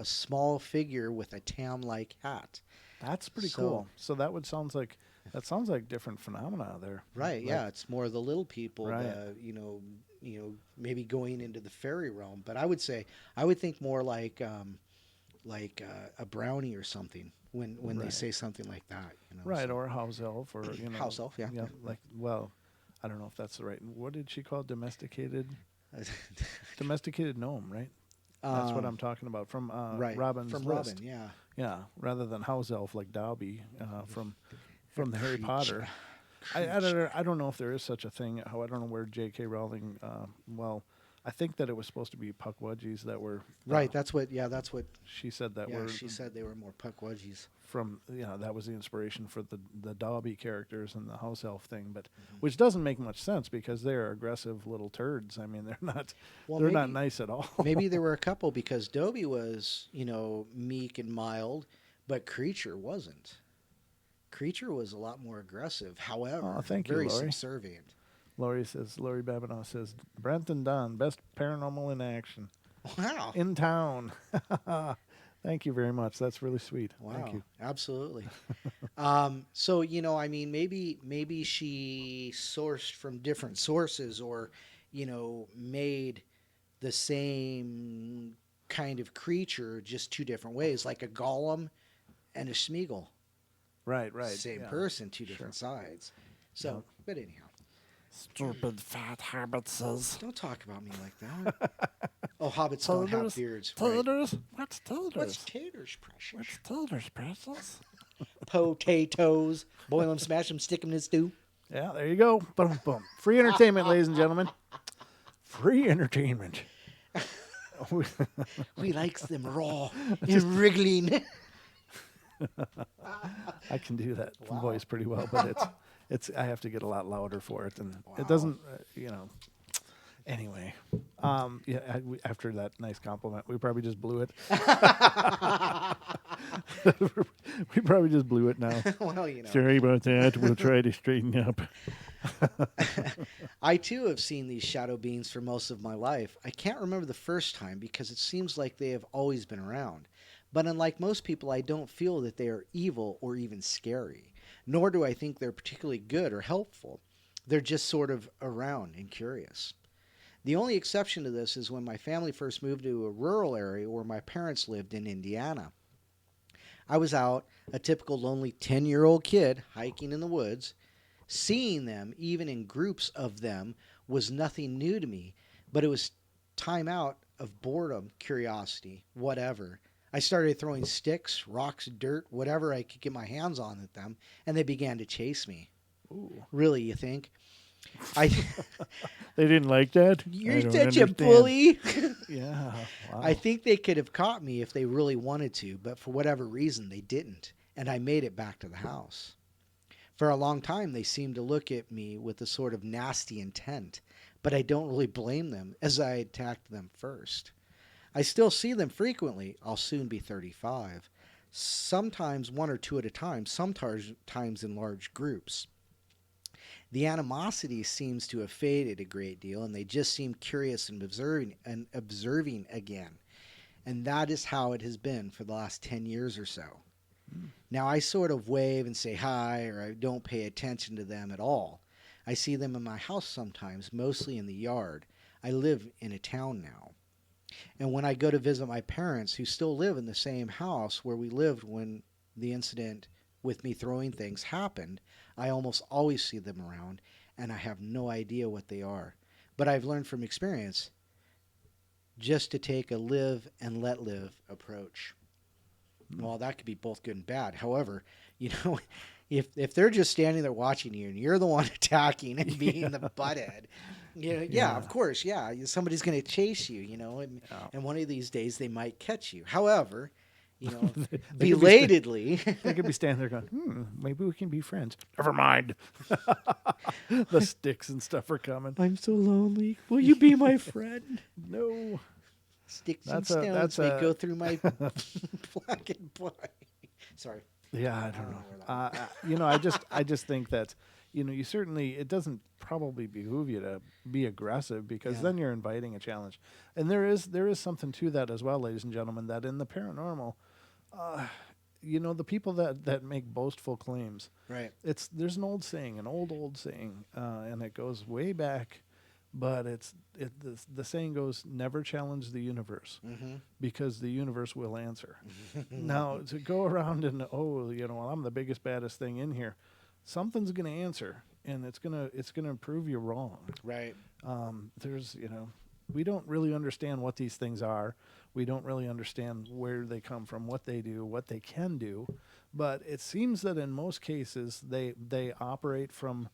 S2: small figure with a tam-like hat.
S1: That's pretty
S2: So
S1: cool. So that sounds like different phenomena there.
S2: right,
S1: Like,
S2: yeah, it's more the little people,
S1: right.
S2: maybe going into the fairy realm. But I would think more like a brownie or something when they
S1: Right.
S2: say something like that.
S1: Right,
S2: So
S1: or a house elf, or
S2: house elf, yeah,
S1: yeah, like, well, I don't know if that's the right. What did she call it?
S2: yeah.
S1: Domesticated gnome, right? That's what I'm talking about from
S2: Right
S1: Robin's
S2: from
S1: list.
S2: Robin, yeah.
S1: Yeah, rather than house elf like Dobby from the Harry
S2: Creature,
S1: Potter.
S2: creature.
S1: I don't know if there is such a thing. How I don't know where J.K. Rowling. Well, I think that it was supposed to be puckwudgies that were.
S2: Right, that's what. Yeah, that's what.
S1: She said that
S2: Yeah,
S1: were
S2: she said they were more puckwudgies.
S1: from. That was the inspiration for the Dobby characters and the house elf thing, but
S2: Mm-hmm.
S1: which doesn't make much sense because they're aggressive little turds. I mean, they're not.
S2: Well,
S1: They're not nice at all.
S2: maybe there were a couple because Dobie was, meek and mild, but Creature wasn't. Creature was a lot more aggressive.
S1: Oh,
S2: However,
S1: thank you,
S2: very
S1: Lori.
S2: subservient.
S1: Lori Babinow says, Brenton Dunn, best paranormal in action.
S2: Wow.
S1: In town. Thank you very much. That's really sweet.
S2: Wow.
S1: Thank you.
S2: Absolutely. So I mean, maybe she sourced from different sources, or made the same kind of creature just two different ways, like a golem and a Smeagol.
S1: Right.
S2: Same
S1: Yeah.
S2: person, two
S1: Sure.
S2: different sides. So, but anyhow,
S3: Stupid fat hobbitses.
S2: don't talk about me like that. Oh, hobbits don't have beards. Right.
S3: Taters? What's taters?
S2: What's taters, precious?
S3: What's taters, precious?
S2: Potatoes. Boil them, smash them, stick them in stew.
S1: Yeah, there you go. Boom, boom. Free entertainment, ladies and gentlemen. Free entertainment.
S2: We likes them raw and wriggling.
S1: I can do that
S2: Wow.
S1: voice pretty well, but it's I have to get a lot louder for it, and
S2: Wow.
S1: it doesn't, Anyway, after that nice compliment, we probably just blew it. We probably just blew it now.
S2: Well,
S1: Sorry about that. We'll try to straighten up.
S2: I too have seen these shadow beings for most of my life. I can't remember the first time because it seems like they have always been around. But unlike most people, I don't feel that they are evil or even scary, nor do I think they're particularly good or helpful. They're just sort of around and curious. The only exception to this is when my family first moved to a rural area where my parents lived in Indiana. I was out, a typical lonely 10-year-old kid, hiking in the woods. Seeing them, even in groups of them, was nothing new to me, but it was time out of boredom, curiosity, whatever. I started throwing sticks, rocks, dirt, whatever I could get my hands on at them, and they began to chase me.
S1: Ooh.
S2: Really, you think? I
S1: They didn't like that? I
S2: You're
S1: don't
S2: such a
S1: understand.
S2: bully.
S1: Yeah. Wow.
S2: I think they could have caught me if they really wanted to, but for whatever reason, they didn't, and I made it back to the house. For a long time, they seemed to look at me with a sort of nasty intent, but I don't really blame them, as I attacked them first. I still see them frequently. I'll soon be 35. Sometimes one or two at a time, sometimes in large groups. The animosity seems to have faded a great deal, and they just seem curious and observing again. And that is how it has been for the last 10 years or so. Now, I sort of wave and say hi, or I don't pay attention to them at all. I see them in my house sometimes, mostly in the yard. I live in a town now. And when I go to visit my parents, who still live in the same house where we lived when the incident with me throwing things happened, I almost always see them around, and I have no idea what they are. But I've learned from experience just to take a live and let live approach. Well, that could be both good and bad. However, if they're just standing there watching you and you're the one attacking and being the butthead, of course, somebody's going to chase you, and one of these days they might catch you. However, belatedly,
S1: They could be standing there going, maybe we can be friends. Never mind. The sticks and stuff are coming.
S2: I'm so lonely. Will you be my friend?
S1: No.
S2: Sticks
S1: That's
S2: and stones may
S1: a-
S2: go through my black and white. Sorry.
S1: Yeah, I
S2: don't know
S1: don't know. I just think that, you certainly, it doesn't probably behoove you to be aggressive, because
S2: Yeah.
S1: then you're inviting a challenge. And there is something to that as well, ladies and gentlemen, that in the paranormal, the people that make boastful claims,
S2: Right.
S1: there's an old saying, old saying, and it goes way back, but the saying goes, never challenge the universe, because the universe will answer. Now, to go around and, well, I'm the biggest, baddest thing in here, something's going to answer, and it's gonna prove you wrong.
S2: Right.
S1: There's, we don't really understand what these things are. We don't really understand where they come from, what they do, what they can do. But it seems that in most cases they operate from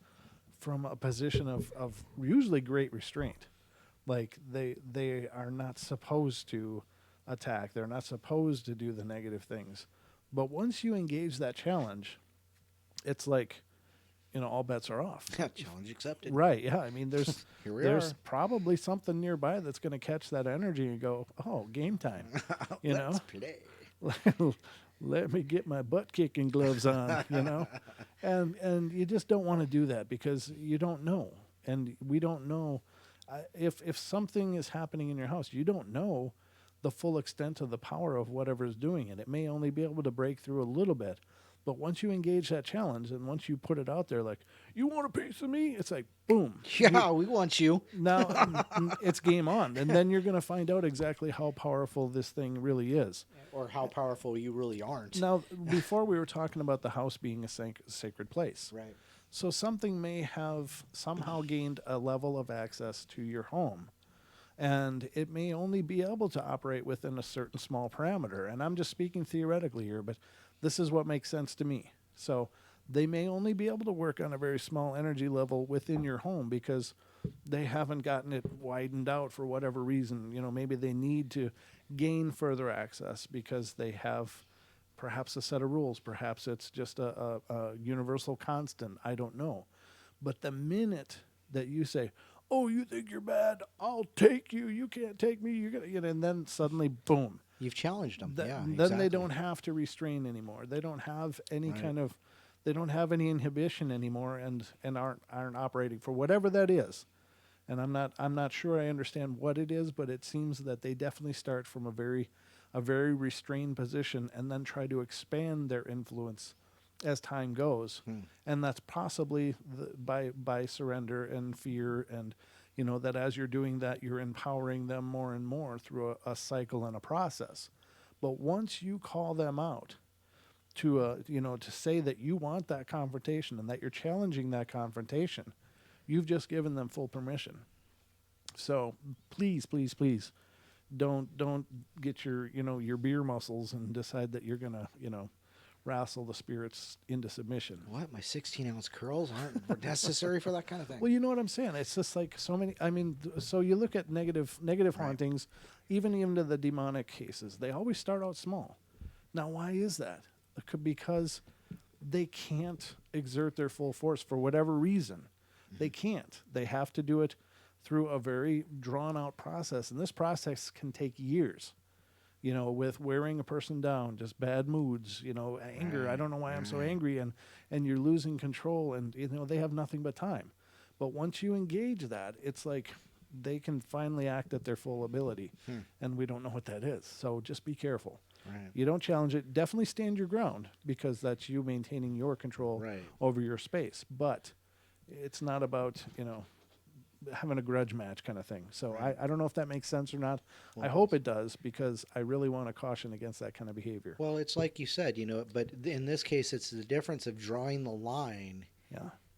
S1: a position of usually great restraint. Like they are not supposed to attack. They're not supposed to do the negative things. But once you engage that challenge, it's like, all bets are off.
S2: Challenge accepted.
S1: Right, yeah. I mean, there's
S2: Here we
S1: there's
S2: are.
S1: probably something nearby that's going to catch that energy and go, "Oh, game time."
S2: Let's play.
S1: Let me get my butt kicking gloves on, and you just don't want to do that, because you don't know, and we don't know if something is happening in your house. You don't know the full extent of the power of whatever is doing it. It may only be able to break through a little bit. But once you engage that challenge, and once you put it out there, like, you want a piece of me? It's like, boom.
S2: Yeah, we want you.
S1: Now it's game on. And then you're going to find out exactly how powerful this thing really is.
S2: Or how powerful you really aren't.
S1: Now, before we were talking about the house being a sacred place.
S2: Right.
S1: So something may have somehow gained a level of access to your home. And it may only be able to operate within a certain small parameter. And I'm just speaking theoretically here, but this is what makes sense to me. So they may only be able to work on a very small energy level within your home, because they haven't gotten it widened out for whatever reason. Maybe they need to gain further access because they have perhaps a set of rules. Perhaps it's just a universal constant. I don't know. But the minute that you say, "Oh, you think you're bad? I'll take you. You can't take me. You're gonna," and then suddenly, boom.
S2: You've challenged them.
S1: Then
S2: Exactly.
S1: they don't have to restrain anymore. They don't have any
S2: Right.
S1: they don't have any inhibition anymore, and aren't operating for whatever that is. And I'm not sure I understand what it is, but it seems that they definitely start from a very restrained position, and then try to expand their influence as time goes. And that's possibly by surrender and fear, and that as you're doing that, you're empowering them more and more through a cycle and a process. But once you call them out to to say that you want that confrontation and that you're challenging that confrontation, you've just given them full permission. So please, please, please, don't get your beer muscles and decide that you're gonna wrestle the spirits into submission.
S2: What? My 16-ounce curls aren't necessary for that kind of thing?
S1: Well, you know what I'm saying. It's just like so many. I mean, so you look at negative hauntings, even into the demonic cases. They always start out small. Now, why is that? Because they can't exert their full force for whatever reason. They can't. They have to do it through a very drawn-out process, and this process can take years. With wearing a person down, just bad moods, anger. I don't know why I'm so angry, and you're losing control, and they have nothing but time. But once you engage that, it's like they can finally act at their full ability, and we don't know what that is. So just be careful.
S2: Right.
S1: You don't challenge it. Definitely stand your ground, because that's you maintaining your control over your space. But it's not about having a grudge match kind of thing. So I don't know if that makes sense or not. Well, I hope it does, because I really want to caution against that kind of behavior.
S2: Well, it's like you said, but in this case, it's the difference of drawing the line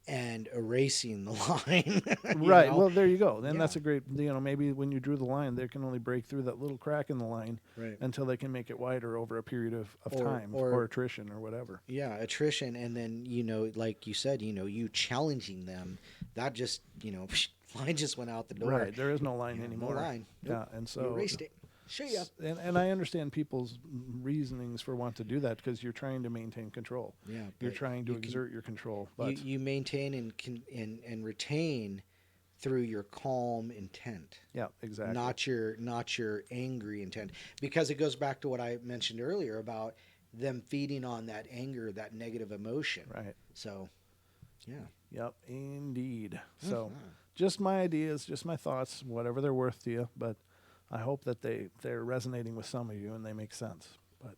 S2: and erasing the line.
S1: Right. Well, there you go. Then that's a great, maybe when you drew the line, they can only break through that little crack in the line until they can make it wider over a period of time or attrition or whatever.
S2: Yeah, attrition. And then, like you said, you challenging them, that just, line just went out the door.
S1: Right. There is no line anymore.
S2: No line. Nope.
S1: Yeah. And so
S2: you erased it. Sure, yeah.
S1: And I understand people's reasonings for wanting to do that, because you're trying to maintain control.
S2: Yeah,
S1: you're trying to exert your control. But
S2: you maintain and retain through your calm intent.
S1: Yeah, exactly.
S2: Not your angry intent, because it goes back to what I mentioned earlier about them feeding on that anger, that negative emotion.
S1: Right.
S2: So Yeah.
S1: Yep, indeed. So,
S2: Mhm.
S1: just my ideas, just my thoughts, whatever they're worth to you. But I hope that they're resonating with some of you and they make sense. But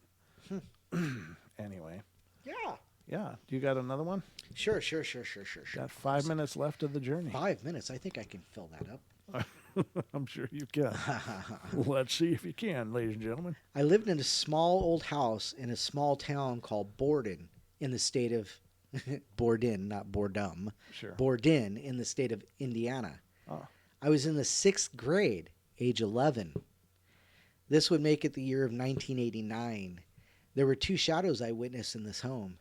S1: anyway,
S2: Yeah.
S1: yeah. Do you got another one?
S2: Sure, sure, sure, sure, sure, sure.
S1: Got 5 minutes left of the journey.
S2: 5 minutes. I think I can fill that up.
S1: I'm sure you can. Let's see if you can, ladies and gentlemen.
S2: I lived in a small old house in a small town called Borden in the state of Borden, not Boredom.
S1: Sure.
S2: Borden in the state of Indiana.
S1: Oh,
S2: I was in the 6th grade, age 11. This would make it the year of 1989. There were 2 shadows I witnessed in this home.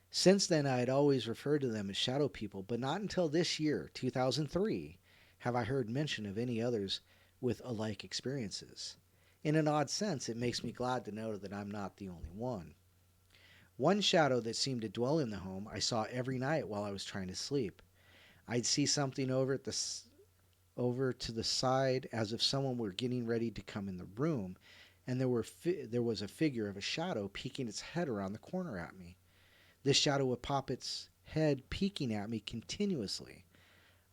S2: Since then, I had always referred to them as shadow people, but not until this year, 2003, have I heard mention of any others with alike experiences. In an odd sense, it makes me glad to know that I'm not the only one. One shadow that seemed to dwell in the home I saw every night while I was trying to sleep. I'd see something over to the side as if someone were getting ready to come in the room, and there was a figure of a shadow peeking its head around the corner at me. This shadow would pop its head peeking at me continuously,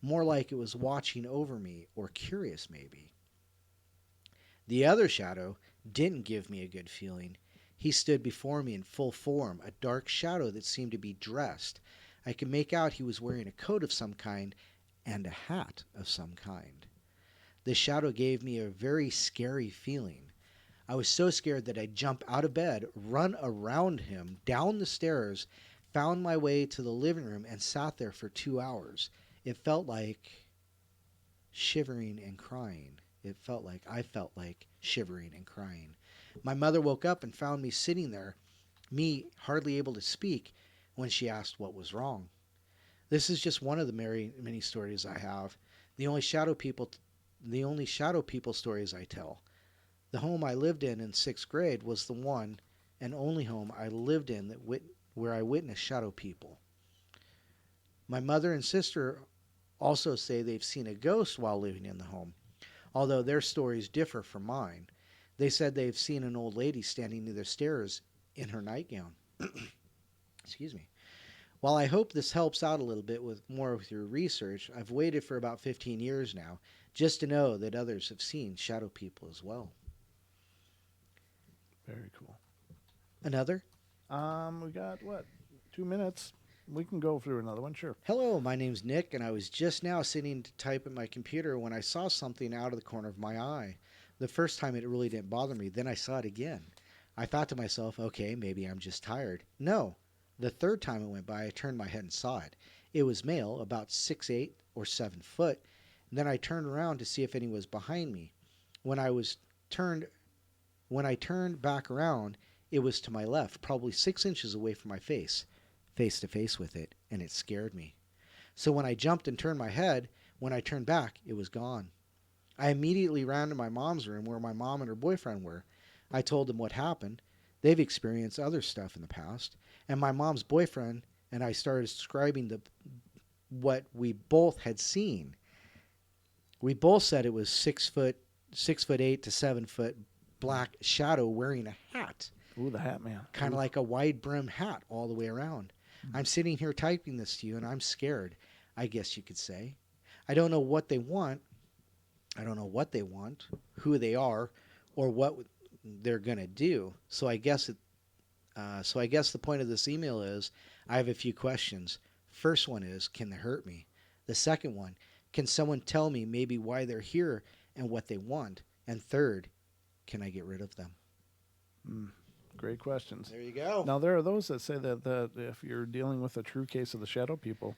S2: more like it was watching over me or curious maybe. The other shadow didn't give me a good feeling. He stood before me in full form, a dark shadow that seemed to be dressed. I could make out he was wearing a coat of some kind and a hat of some kind. This shadow gave me a very scary feeling. I was so scared that I'd jump out of bed, run around him, down the stairs, found my way to the living room, and sat there for 2 hours. It felt like shivering and crying. I felt like shivering and crying. My mother woke up and found me sitting there, me hardly able to speak, when she asked what was wrong. This is just one of the many stories I have. The only shadow people stories I tell. The home I lived in 6th grade was the one and only home I lived in where I witnessed shadow people. My mother and sister also say they've seen a ghost while living in the home, although their stories differ from mine. They said they've seen an old lady standing near the stairs in her nightgown. Excuse me. While I hope this helps out a little bit with your research, I've waited for about 15 years now just to know that others have seen shadow people as well.
S1: very cool.
S2: Another?
S1: We got what? 2 minutes. We can go through another one, sure.
S2: Hello, my name's Nick, and I was just now sitting to type at my computer when I saw something out of the corner of my eye. The first time it really didn't bother me, then I saw it again. I thought to myself, okay, maybe I'm just tired. No. The third time it went by, I turned my head and saw it. It was male, about 6'8" or 7 foot. And then I turned around to see if anyone was behind me. When I turned back around, it was to my left, probably 6 inches away from my face to face with it, and it scared me. So when I jumped and turned my head, when I turned back, it was gone. I immediately ran to my mom's room where my mom and her boyfriend were. I told them what happened. They've experienced other stuff in the past, and my mom's boyfriend and I started describing what we both had seen. We both said it was 6'8" to 7 foot black shadow wearing a hat.
S1: Ooh, the Hat Man.
S2: Kind of like a wide brim hat all the way around. I'm sitting here typing this to you, and I'm scared, I guess you could say. I don't know what they want. Who they are, or what they're going to do. So I guess the point of this email is I have a few questions. First one is, can they hurt me? The second one, can someone tell me maybe why they're here and what they want? And third, can I get rid of them?
S1: Great questions.
S2: There you go.
S1: Now, there are those that say that if you're dealing with a true case of the shadow people,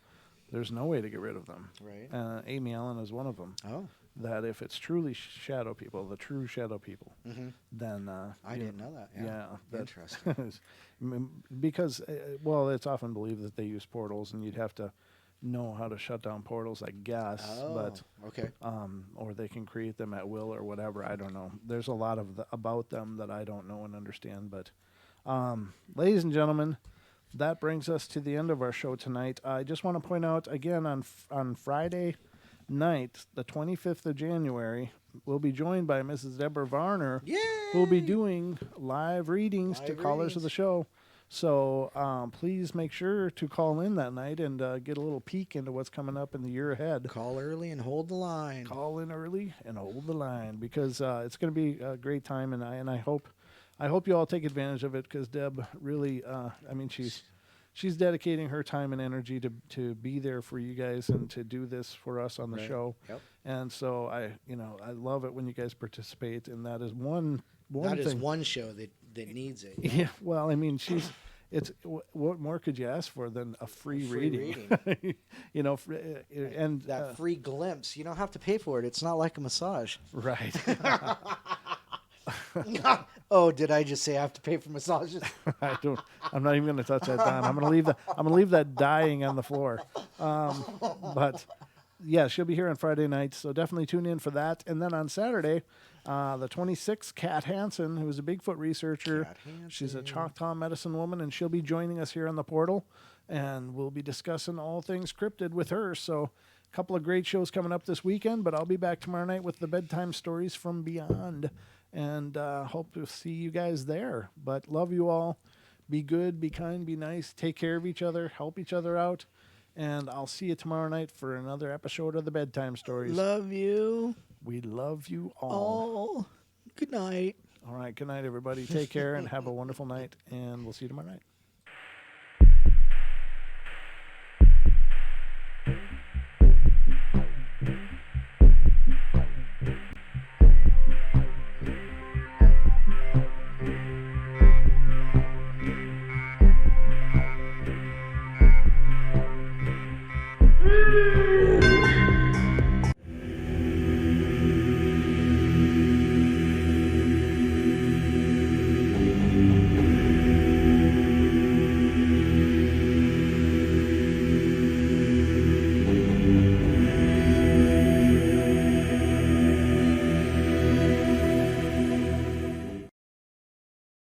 S1: there's no way to get rid of them.
S2: Right.
S1: Amy Allen is one of them.
S2: Oh.
S1: That if it's truly shadow people, the true shadow people, then...
S2: I didn't know that.
S1: Yeah.
S2: Interesting.
S1: Because, well, it's often believed that they use portals, and you'd have to know how to shut down portals, I guess.
S2: Oh,
S1: but
S2: okay.
S1: or they can create them at will or whatever. I don't know. There's a lot of about them that I don't know and understand. But, ladies and gentlemen, that brings us to the end of our show tonight. I just want to point out again on Friday night, the 25th of January, we'll be joined by Mrs. Deborah Varner,
S2: Yay!
S1: who will be doing live readings to callers of the show. So please make sure to call in that night and get a little peek into what's coming up in the year ahead.
S2: Call early and hold the line.
S1: Call in early and hold the line because it's going to be a great time, and I hope you all take advantage of it because Deb really, I mean, she's dedicating her time and energy to be there for you guys and to do this for us on the
S2: Right.
S1: show.
S2: Yep.
S1: And so I love it when you guys participate, and that is one
S2: That
S1: thing.
S2: is one show that needs it.
S1: Yeah, well, I mean, what more could you ask for than a free reading? You know, and
S2: That free glimpse. You don't have to pay for it. It's not like a massage.
S1: right.
S2: Oh, did I just say I have to pay for massages?
S1: I'm not even going to touch that dime. I'm going to leave that dying on the floor. But yeah, she'll be here on Friday nights, so definitely tune in for that. And then on Saturday, the 26th, Kat Hansen, who is a Bigfoot researcher.
S2: Kat Hansen.
S1: She's a Choctaw medicine woman, and she'll be joining us here on the portal, and we'll be discussing all things cryptid with her. So a couple of great shows coming up this weekend, but I'll be back tomorrow night with the Bedtime Stories from Beyond, and hope to see you guys there. But love you all. Be good, be kind, be nice, take care of each other, help each other out. And I'll see you tomorrow night for another episode of the Bedtime Stories.
S2: Love you.
S1: We love you all.
S2: Oh, good night.
S1: All right, good night, everybody. Take care and have a wonderful night, and we'll see you tomorrow night.